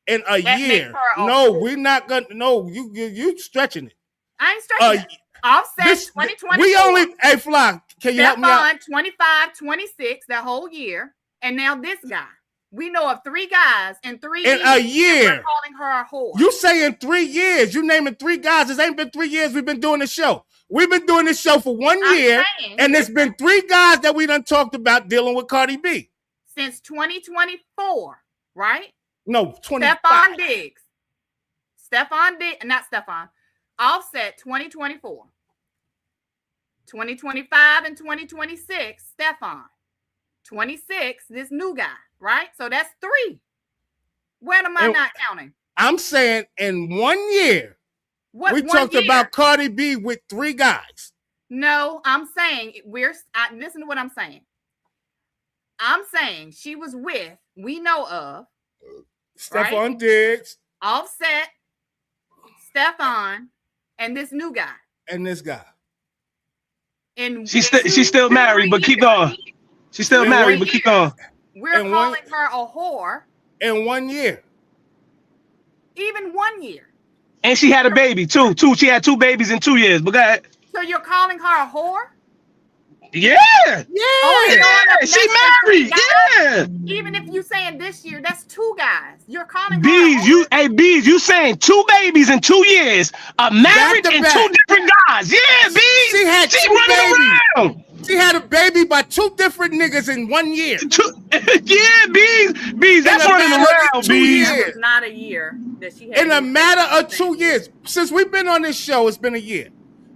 [SPEAKER 2] In a year. No, we're not gonna. No, you stretching it.
[SPEAKER 5] I ain't stretching it. Offset 2020.
[SPEAKER 2] We only. Hey, Fly, can you help me out?
[SPEAKER 5] 25, 26, that whole year, and now this guy. We know of 3 guys in 3 years.
[SPEAKER 2] In a year.
[SPEAKER 5] We're calling her a whore.
[SPEAKER 2] You saying 3 years. You naming 3 guys. It ain't been 3 years we've been doing this show. We've been doing this show for 1 year. And it's been 3 guys that we done talked about dealing with Cardi B.
[SPEAKER 5] Since 2024, right?
[SPEAKER 2] No, 25.
[SPEAKER 5] Stephon Diggs. Not Stephon. Offset 2024. 2025 and 2026, Stephon. 26, this new guy. Right? So that's 3. When am I not counting?
[SPEAKER 2] I'm saying in 1 year, we talked about Cardi B with 3 guys.
[SPEAKER 5] No, I'm saying listen to what I'm saying. I'm saying she was with, we know of,
[SPEAKER 2] Stephon Diggs,
[SPEAKER 5] Offset, Stephon, and this new guy.
[SPEAKER 2] And this guy.
[SPEAKER 8] And she's still married, but keep going. She's still married, but keep going.
[SPEAKER 5] We're calling her a whore.
[SPEAKER 2] In 1 year.
[SPEAKER 5] Even 1 year.
[SPEAKER 8] And she had a baby, too. She had 2 babies in 2 years. But go ahead.
[SPEAKER 5] So you're calling her a whore?
[SPEAKER 8] Yeah.
[SPEAKER 5] Yeah.
[SPEAKER 8] She married. Yeah.
[SPEAKER 5] Even if you saying this year, that's 2 guys. You're calling
[SPEAKER 8] Bees,
[SPEAKER 5] her
[SPEAKER 8] you saying 2 babies in 2 years, a marriage and 2 different guys. Yeah, Bees.
[SPEAKER 2] She had 2 babies. Around. She had a baby by 2 different niggas in 1 year.
[SPEAKER 8] Yeah, Bees. That's running around, Bees.
[SPEAKER 5] It's not a year that she had.
[SPEAKER 2] In a matter of 2 years. Since we've been on this show, it's been a year.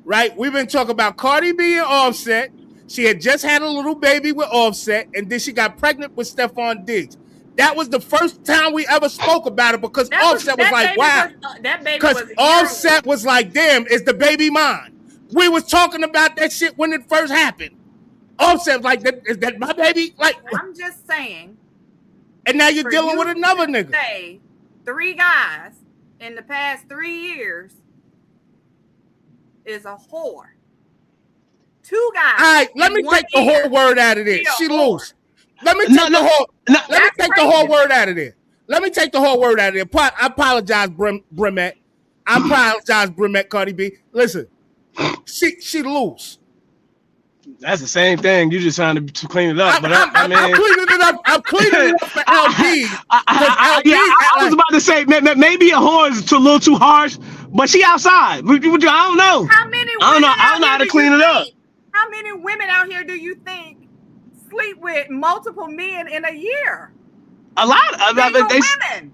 [SPEAKER 2] Right? We've been talking about Cardi B and Offset. She had just had a little baby with Offset, and then she got pregnant with Stephon Diggs. That was the first time we ever spoke about it because Offset was like, wow. Because Offset was like, damn, is the baby mine? We was talking about that shit when it first happened. Offset was like, is that my baby? Like,
[SPEAKER 5] I'm just saying.
[SPEAKER 2] And now you're dealing with another nigga.
[SPEAKER 5] Say 3 guys in the past 3 years is a whore. 2 guys.
[SPEAKER 2] All right, let me take the whole word out of this. She loose. Let me take the whole word out of there. Let me take the whole word out of there. I apologize, Brimette. I apologize, Brimette, Cardi B. Listen, she loose.
[SPEAKER 8] That's the same thing. You just trying to clean it up.
[SPEAKER 2] I'm cleaning it up. I'm cleaning it up for LB.
[SPEAKER 8] I was about to say maybe a whore is a little too harsh, but she outside. I don't know.
[SPEAKER 5] How many?
[SPEAKER 8] I don't know how to clean it up.
[SPEAKER 5] How many women out here do you think sleep with multiple men in a year?
[SPEAKER 8] A lot.
[SPEAKER 5] Single women.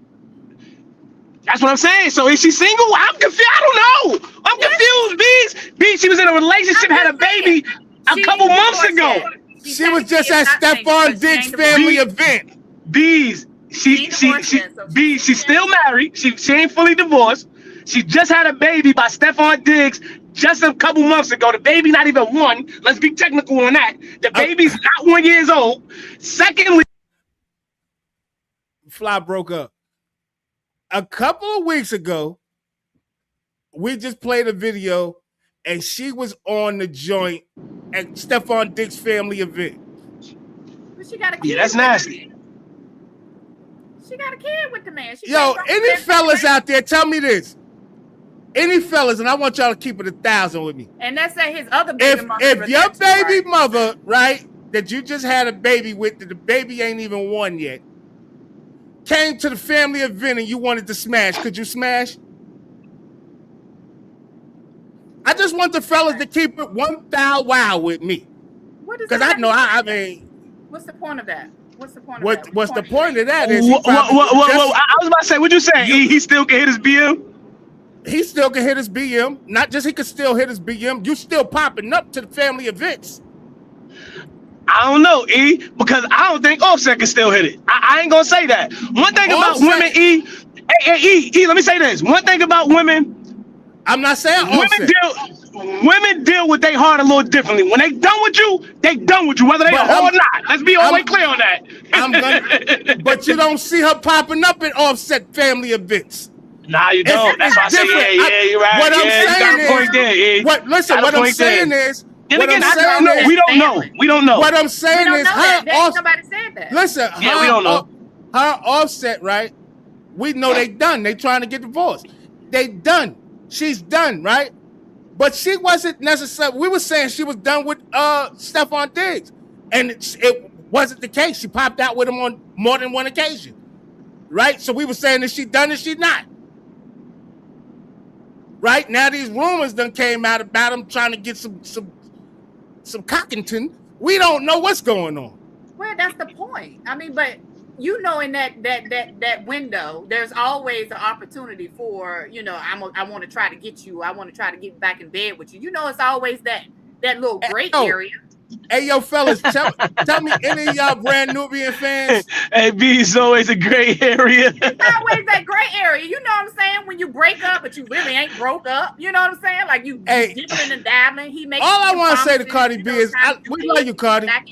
[SPEAKER 8] That's what I'm saying. So is she single? I'm confused. I don't know. I'm confused. Bees, she was in a relationship, had a baby a couple months ago.
[SPEAKER 2] She was just at Stephon Diggs' family event.
[SPEAKER 8] Bees, she's still married. She ain't fully divorced. She just had a baby by Stephon Diggs just a couple months ago. The baby not even 1. Let's be technical on that. The baby's not 1 year old. Secondly,
[SPEAKER 2] Fly broke up. A couple of weeks ago, we just played a video, and she was on the joint at Stephon Diggs' family event.
[SPEAKER 5] But she got a kid.
[SPEAKER 8] Yeah, that's nasty.
[SPEAKER 5] She got a kid with the man.
[SPEAKER 2] Yo, any fellas out there, tell me this. Any fellas, and I want y'all to keep it 1,000 with me.
[SPEAKER 5] And that's at his other baby mother.
[SPEAKER 2] If your baby mother, right, that you just had a baby with, that the baby ain't even 1 yet, came to the family event and you wanted to smash, could you smash? I just want the fellas to keep it 1,000 with me. Because I know, I mean.
[SPEAKER 5] What's the point of that? What's the point of that?
[SPEAKER 2] What's the point of that? Is
[SPEAKER 8] I was about to say, what'd you say? He still can hit his BM?
[SPEAKER 2] He still can hit his BM. Not just he can still hit his BM. You still popping up to the family events.
[SPEAKER 8] I don't know, E, because I don't think Offset can still hit it. I ain't gonna say that. One thing about women, E, let me say this. One thing about women,
[SPEAKER 2] I'm not saying
[SPEAKER 8] women deal with their heart a little differently. When they done with you, they done with you, whether they are or not. Let's be all the way clear on that.
[SPEAKER 2] But you don't see her popping up at Offset family events.
[SPEAKER 8] Nah, you don't. That's why I say, yeah, you're right.
[SPEAKER 2] What I'm saying is, what I'm saying is, we don't know. What I'm saying is,
[SPEAKER 5] nobody said that.
[SPEAKER 2] Listen,
[SPEAKER 8] we don't know.
[SPEAKER 2] Her Offset, right? We know they done. They trying to get divorced. They done. She's done, right? But she wasn't necessarily. We were saying she was done with Stephon Diggs, and it wasn't the case. She popped out with him on more than one occasion, right? So we were saying, is she done? Is she not? Right now, these rumors done came out about him trying to get some Cockington. We don't know what's going on.
[SPEAKER 5] Well, that's the point. I mean, but you know, in that window, there's always an opportunity for, you know, I want to try to get you. I want to try to get back in bed with you. You know, it's always that little gray area.
[SPEAKER 2] Hey, yo, fellas, tell me, any of y'all brand Nubian fans?
[SPEAKER 8] Hey, B, it's always a gray area.
[SPEAKER 5] It's always that gray area. You know what I'm saying? When you break up, but you really ain't broke up. You know what I'm saying? Like you dipping and dabbling. He makes.
[SPEAKER 2] All I want to say to Cardi B is, we love you, Cardi.
[SPEAKER 5] That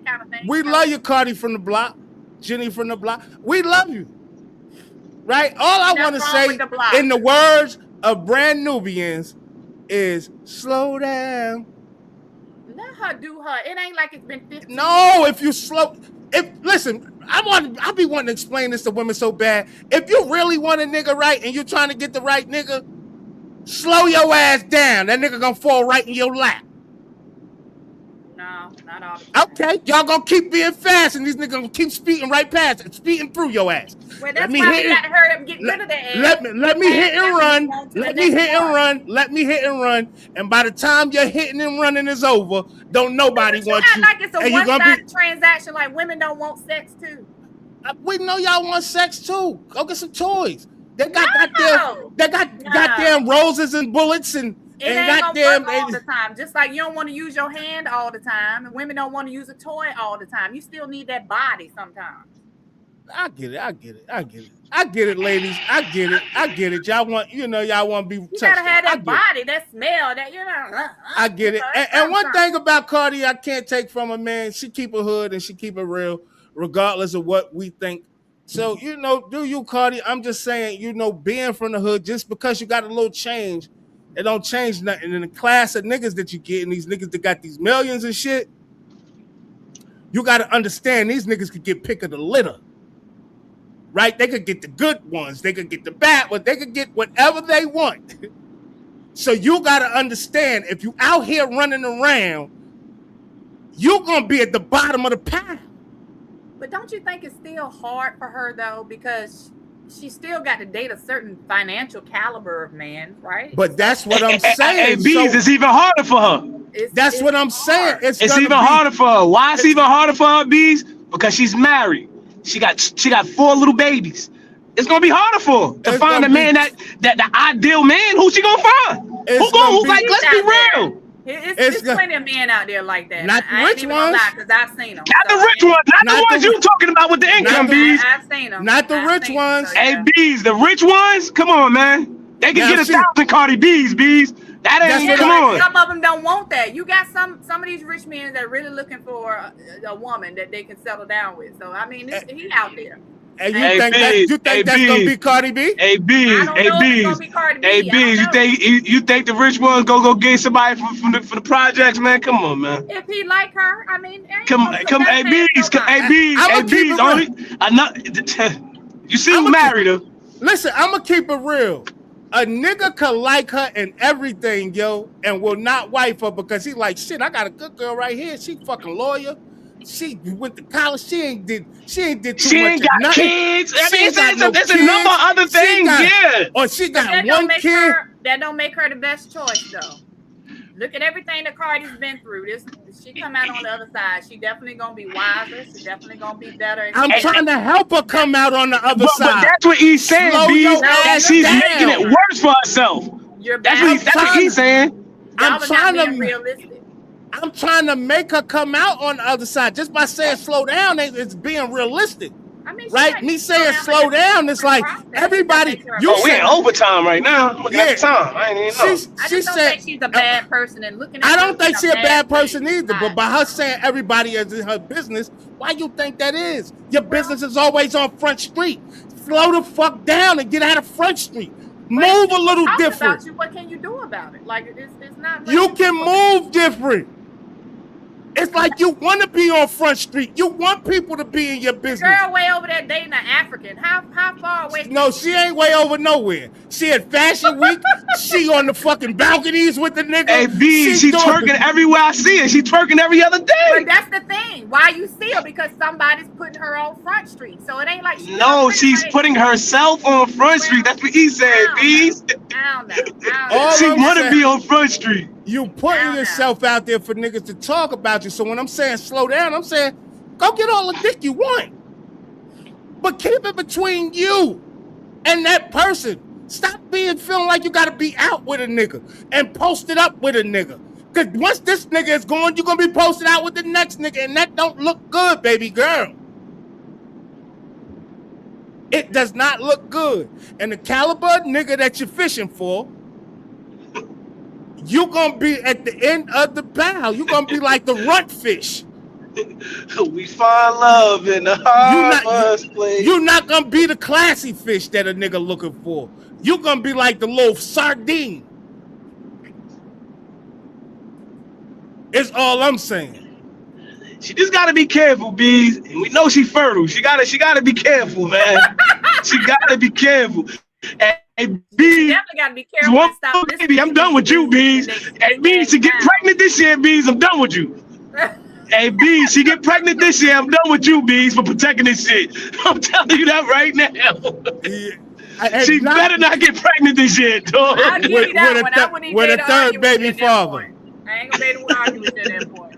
[SPEAKER 5] kind of thing.
[SPEAKER 2] We love you, Cardi from the block, Jenny from the block. We love you, right? All I want to say, in the words of brand Nubians, is slow down.
[SPEAKER 5] Let her do her. It ain't like it's been 15
[SPEAKER 2] No, if you slow, listen, I be wanting to explain this to women so bad. If you really want a nigga right and you're trying to get the right nigga, slow your ass down. That nigga gonna fall right in your lap.
[SPEAKER 5] No, not all the time.
[SPEAKER 2] Okay, y'all gonna keep being fast and these niggas gonna keep speeding right past it, speeding through your ass.
[SPEAKER 5] Well, that's why we got to hurry up and get rid of that ass.
[SPEAKER 2] Let me hit and run. Let me hit and run. And by the time your hitting and running is over, don't nobody want you.
[SPEAKER 5] Like it's a one-sided transaction. Like women don't want sex too.
[SPEAKER 2] We know y'all want sex too. Go get some toys. They got goddamn roses and bullets and
[SPEAKER 5] ain't
[SPEAKER 2] goddamn
[SPEAKER 5] gonna work all the time. Just like you don't want to use your hand all the time, and women don't want to use a toy all the time. You still need that body sometimes.
[SPEAKER 2] I get it, ladies. I get it. Y'all want to be touched.
[SPEAKER 5] You gotta have that body, that smell, that
[SPEAKER 2] I get it. And one thing about Cardi I can't take from her, man, she keep it hood and she keep it real, regardless of what we think. So, do you, Cardi? I'm just saying, being from the hood, just because you got a little change, it don't change nothing. In the class of niggas that you get, and these niggas that got these millions and shit, you got to understand these niggas could get pick of the litter. Right? They could get the good ones. They could get the bad ones. They could get whatever they want. So you got to understand, if you out here running around, you're going to be at the bottom of the pile.
[SPEAKER 5] But don't you think it's still hard for her, though? Because she still got to date a certain financial caliber of man, right?
[SPEAKER 2] But that's what I'm saying.
[SPEAKER 8] Hey, Bees, it's even harder for her.
[SPEAKER 2] That's what I'm saying.
[SPEAKER 8] It's even harder for her. Why it's even harder for her, Bees? Because she's married. She got 4 little babies. It's gonna be harder for her to find a man that the ideal man. Who she gonna find? Who's like? Let's be real.
[SPEAKER 5] It's plenty of men out there like that.
[SPEAKER 2] Not the rich ones.
[SPEAKER 5] Because I've seen them.
[SPEAKER 8] Not the rich ones. Not the ones you talking about with the income, Bees.
[SPEAKER 5] I've seen them.
[SPEAKER 2] Not the rich ones.
[SPEAKER 8] Hey, Bees, the rich ones. Come on, man. They can get 1,000 Cardi B's, Bees. That ain't come on.
[SPEAKER 5] Some of them don't want that. You got some of these rich men that are really looking for a woman that they can settle down with. So I mean, he out there.
[SPEAKER 2] And you think that's gonna be Cardi B?
[SPEAKER 8] Hey, Bees, you think the rich ones go get somebody for the projects, man? Come on, man.
[SPEAKER 5] If he like her, I mean,
[SPEAKER 8] come, hey, Bees, only you see who married her.
[SPEAKER 2] Listen, I'm gonna keep it real. A nigga could like her and everything, yo, and will not wife her because he like, shit, I got a good girl right here. She fucking lawyer. She went to college. She ain't did too much.
[SPEAKER 8] She ain't got kids. I mean, there's a number of other things,
[SPEAKER 2] Or she got one kid.
[SPEAKER 5] That don't make her the best choice, though. Look at everything that Cardi's been through. She come out on the other side. She definitely gonna be wiser. She definitely gonna be better.
[SPEAKER 2] I'm trying to help her come out on the other side.
[SPEAKER 8] But that's what he's saying, B. She's making it worse for herself. That's what he's saying.
[SPEAKER 2] I'm trying to make her come out on the other side. Just by saying slow down, it's being realistic. I mean, right? Me saying slow down, it's like everybody.
[SPEAKER 8] We in overtime right now. We got time. I ain't even know.
[SPEAKER 5] I just don't think she's a bad person. And looking at
[SPEAKER 2] I don't think she's a bad person either. But by her saying everybody is in her business, why you think that is? Your business is always on Front Street. Slow the fuck down and get out of Front Street. Move a little different.
[SPEAKER 5] What can you do about it? Like it's not.
[SPEAKER 2] You can move different. It's like you want to be on Front Street. You want people to be in your business.
[SPEAKER 5] The girl way over there dating an African. How far away?
[SPEAKER 2] No, she ain't way over nowhere. She at Fashion Week. She on the fucking balconies with the nigga.
[SPEAKER 8] Hey, B, she twerking everywhere I see her. She twerking every other day.
[SPEAKER 5] But that's the thing. Why you see her? Because somebody's putting her on Front Street. So it ain't like
[SPEAKER 8] she's putting herself on Front Street. That's what he said, B. She want to be on Front Street.
[SPEAKER 2] You putting yourself out there for niggas to talk about you. So when I'm saying slow down, I'm saying go get all the dick you want. But keep it between you and that person. Stop feeling like you gotta be out with a nigga and post it up with a nigga. Cause once this nigga is gone, you're gonna be posted out with the next nigga, and that don't look good, baby girl. It does not look good. And the caliber of nigga that you're fishing for, you're going to be at the end of the bow. You're going to be like the runt fish.
[SPEAKER 8] We find love in the hardest place.
[SPEAKER 2] You're not going to be the classy fish that a nigga looking for. You're going to be like the little sardine. It's all I'm saying.
[SPEAKER 8] She just got to be careful, Bees. And we know she fertile. She got to be careful, man. She got to be careful. Hey, Bees,
[SPEAKER 5] definitely gotta be careful.
[SPEAKER 8] Baby, I'm done with you, Bees. Hey, Bees, she get pregnant this year, Bees. I'm done with you. Hey, Bees, she get pregnant this year. I'm done with you, Bees, for protecting this shit. I'm telling you that right now. Yeah. She better not get pregnant this year, dog.
[SPEAKER 5] I'll give you that one.
[SPEAKER 2] With a third baby father.
[SPEAKER 5] I ain't gonna be able to argue with you at that point.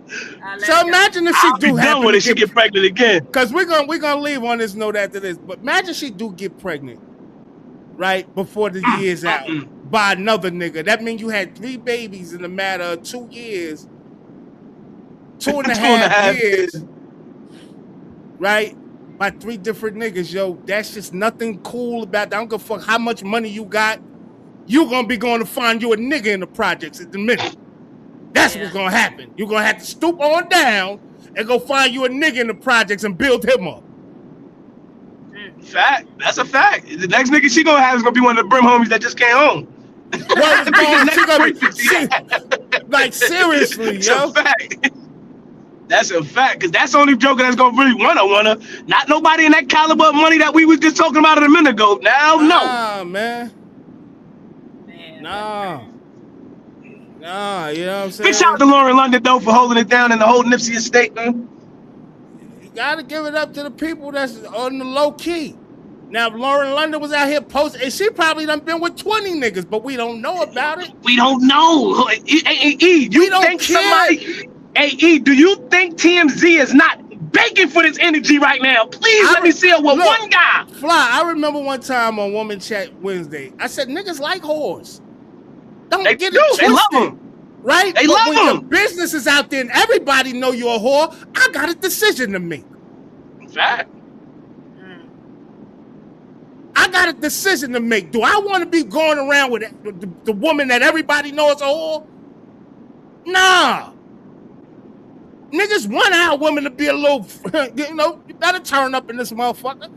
[SPEAKER 2] So imagine if she do happen
[SPEAKER 8] with it, she get pregnant again.
[SPEAKER 2] Because we're gonna leave on this note after this. But imagine she do get pregnant. Right before the year's out by another nigga. That means you had 3 babies in a matter of 2 years. 2.5 years. Right? By 3 different niggas, yo. That's just nothing cool about that. I don't give a fuck how much money you got. You gonna be going to find you a nigga in the projects at the minute. That's what's gonna happen. You're gonna have to stoop on down and go find you a nigga in the projects and build him up.
[SPEAKER 8] Fact. That's a fact. The next nigga she gonna have is gonna be one of the brim homies that just came home.
[SPEAKER 2] Like seriously,
[SPEAKER 8] that's a fact. That's a fact. Cause that's the only joker that's gonna really wanna. Not nobody in that caliber of money that we was just talking about a minute ago. Now, no.
[SPEAKER 2] Nah, man. Nah, you know what I'm saying?
[SPEAKER 8] Big shout out to Lauren London though for holding it down in the whole Nipsey estate, man.
[SPEAKER 2] Gotta give it up to the people that's on the low key. Now, if Lauren London was out here posting, and she probably done been with 20 niggas, but we don't know about it.
[SPEAKER 8] We don't know. Hey, you think somebody... Hey, E, do you think TMZ is not begging for this energy right now? Please let me see it with one guy.
[SPEAKER 2] Fly, I remember one time on Woman Chat Wednesday, I said, niggas like whores. Don't get it twisted.
[SPEAKER 8] They love them.
[SPEAKER 2] Right?
[SPEAKER 8] They love them.
[SPEAKER 2] When your business is out there and everybody know you're a whore, I got a decision to make.
[SPEAKER 8] Fact.
[SPEAKER 2] I got a decision to make. Do I want to be going around with the woman that everybody knows a whore? Nah. Niggas want our women to be a little, you better turn up in this motherfucker.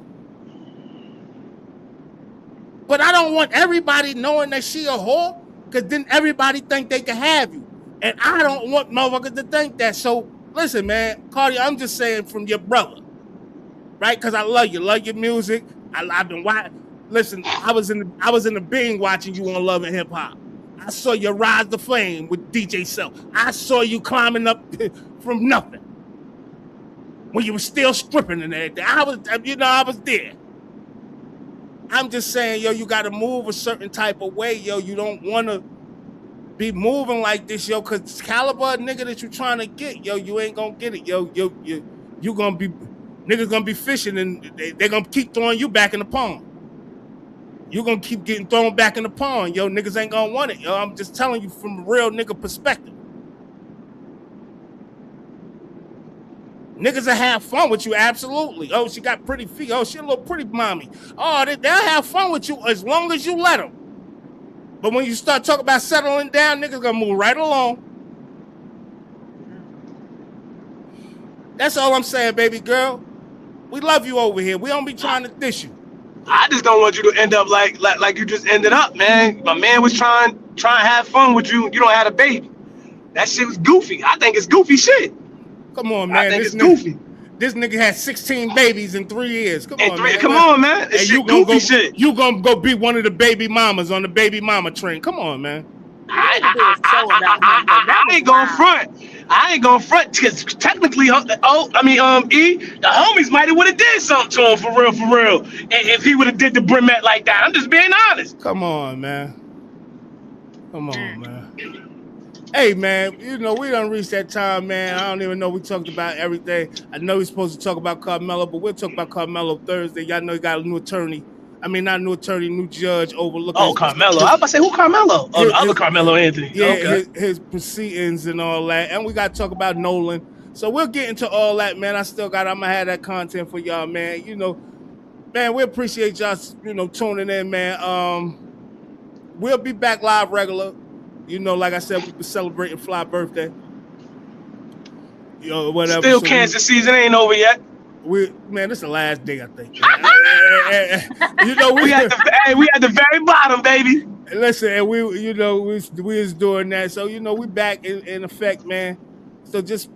[SPEAKER 2] But I don't want everybody knowing that she a whore, because then everybody think they can have you. And I don't want motherfuckers to think that. So, listen, man, Cardi, I'm just saying from your brother, right? Because I love your music. I've been watching. Listen, I was in the Bing watching you on Love and Hip Hop. I saw you rise to fame with DJ Self. I saw you climbing up from nothing when you were still stripping and everything. I was there. I'm just saying, yo, you got to move a certain type of way, yo. You don't want to be moving like this, yo, because caliber nigga that you trying to get, yo, you ain't gonna get it, yo. You gonna be, niggas gonna be fishing and they gonna keep throwing you back in the pond. You gonna keep getting thrown back in the pond, yo. Niggas ain't gonna want it, yo. I'm just telling you from a real nigga perspective. Niggas will have fun with you, absolutely. Oh, she got pretty feet. Oh, she a little pretty mommy. Oh, they'll have fun with you as long as you let them. But when you start talking about settling down, niggas gonna move right along. That's all I'm saying, baby girl. We love you over here. We don't be trying to dish you.
[SPEAKER 8] I just don't want you to end up like you just ended up, man. My man was trying to have fun with you. You don't have a baby. That shit was goofy. I think it's goofy shit.
[SPEAKER 2] Come on, man.
[SPEAKER 8] I think it's goofy.
[SPEAKER 2] This nigga had 16 babies in 3 years. Come on, man.
[SPEAKER 8] Come on, man. It's goofy shit.
[SPEAKER 2] You gonna go be one of the baby mamas on the baby mama train. Come on, man.
[SPEAKER 8] I ain't gonna front. I ain't gonna front because technically, E, the homies might have would have did something to him for real. And if he would have did the Brimette like that, I'm just being honest.
[SPEAKER 2] Come on, man. Hey, man, we done reached that time, man. I don't even know we talked about everything. I know we're supposed to talk about Karmelo, but we'll talk about Karmelo Thursday. Y'all know he got a new attorney. I mean, not new attorney, new judge overlooking.
[SPEAKER 8] Oh, Karmelo. I was about to say, who Karmelo? Oh, the other Karmelo Anthony.
[SPEAKER 2] Yeah,
[SPEAKER 8] okay.
[SPEAKER 2] his proceedings and all that. And we got to talk about Nolan. So we'll get into all that, man. I'm going to have that content for y'all, man. Man, we appreciate y'all, tuning in, man. We'll be back live regular. Like I said, we've been celebrating Fly birthday. Whatever.
[SPEAKER 8] Still so cancer season ain't over yet.
[SPEAKER 2] This is the last day, I think.
[SPEAKER 8] we at the very bottom, baby.
[SPEAKER 2] Listen, and we was doing that. So, we back in effect, man. So just,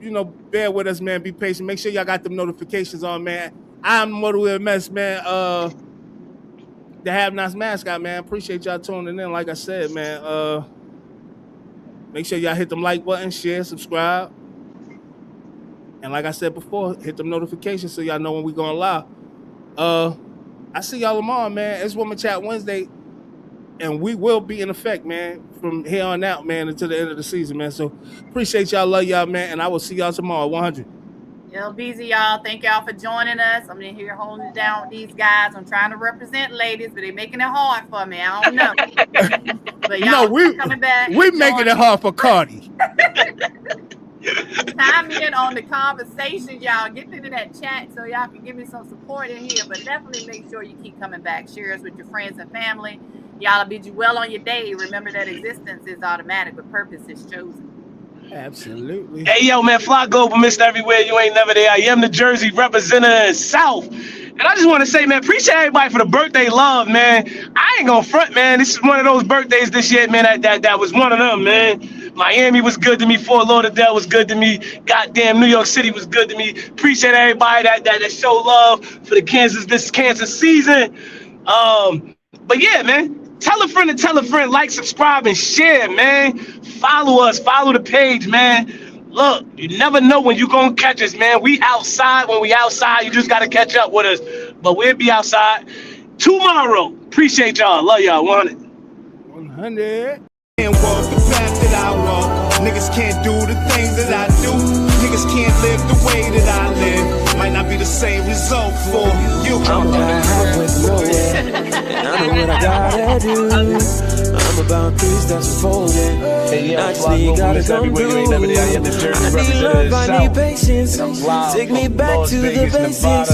[SPEAKER 2] bear with us, man. Be patient. Make sure y'all got them notifications on, man. I'm Motor MS, man. The Have Nots mascot, man. Appreciate y'all tuning in. Like I said, man, make sure y'all hit them like button, share, subscribe. And like I said before, hit them notifications so y'all know when we going live. I see y'all tomorrow, man. It's Woman Chat Wednesday. And we will be in effect, man, from here on out, man, until the end of the season, man. So appreciate y'all, love y'all, man. And I will see y'all tomorrow, 100.
[SPEAKER 5] Yo, busy, y'all. Thank y'all for joining us. I'm in here holding it down with these guys. I'm trying to represent ladies, but they're making it hard for me. I don't know. But y'all coming back.
[SPEAKER 2] We making it hard for Cardi.
[SPEAKER 5] Chime in on the conversation, y'all. Get into that chat so y'all can give me some support in here. But definitely make sure you keep coming back. Share us with your friends and family. Y'all bid you well on your day. Remember that existence is automatic, but purpose is chosen.
[SPEAKER 2] Absolutely.
[SPEAKER 8] Hey, yo, man, Fly Global, Mr. Everywhere. You ain't never there. I am the Jersey representative South. And I just want to say, man, appreciate everybody for the birthday love, man. I ain't gonna front, man. This is one of those birthdays this year, man, that was one of them, man. Miami was good to me. Fort Lauderdale was good to me. Goddamn, New York City was good to me. Appreciate everybody that show love for this cancer season. But yeah, man, tell a friend, like, subscribe, and share, man. Follow us, follow the page, man. Look, you never know when you're going to catch us, man. We outside. When we outside, you just got to catch up with us. But we'll be outside. tomorrow. Appreciate y'all. Love y'all. 100.
[SPEAKER 2] 100.
[SPEAKER 3] Can't walk the path that I walk. Niggas can't do the things that I do. Niggas can't live the way that I live. Might not be the same result for you.
[SPEAKER 4] I'm halfway through, and I know what I gotta do. I'm about 3 steps forward. Actually, you gotta come through. I need love, I need patience. Take me back to the basics.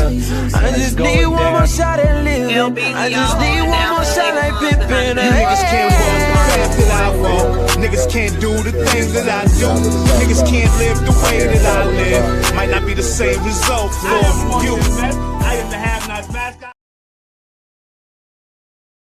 [SPEAKER 4] I just need one more shot at living. I just need one more shot like Pippin.
[SPEAKER 3] Niggas can't walk the path that I walk. Niggas can't do the things that I do. Niggas can't live the way that I live. Might not be the same result for you.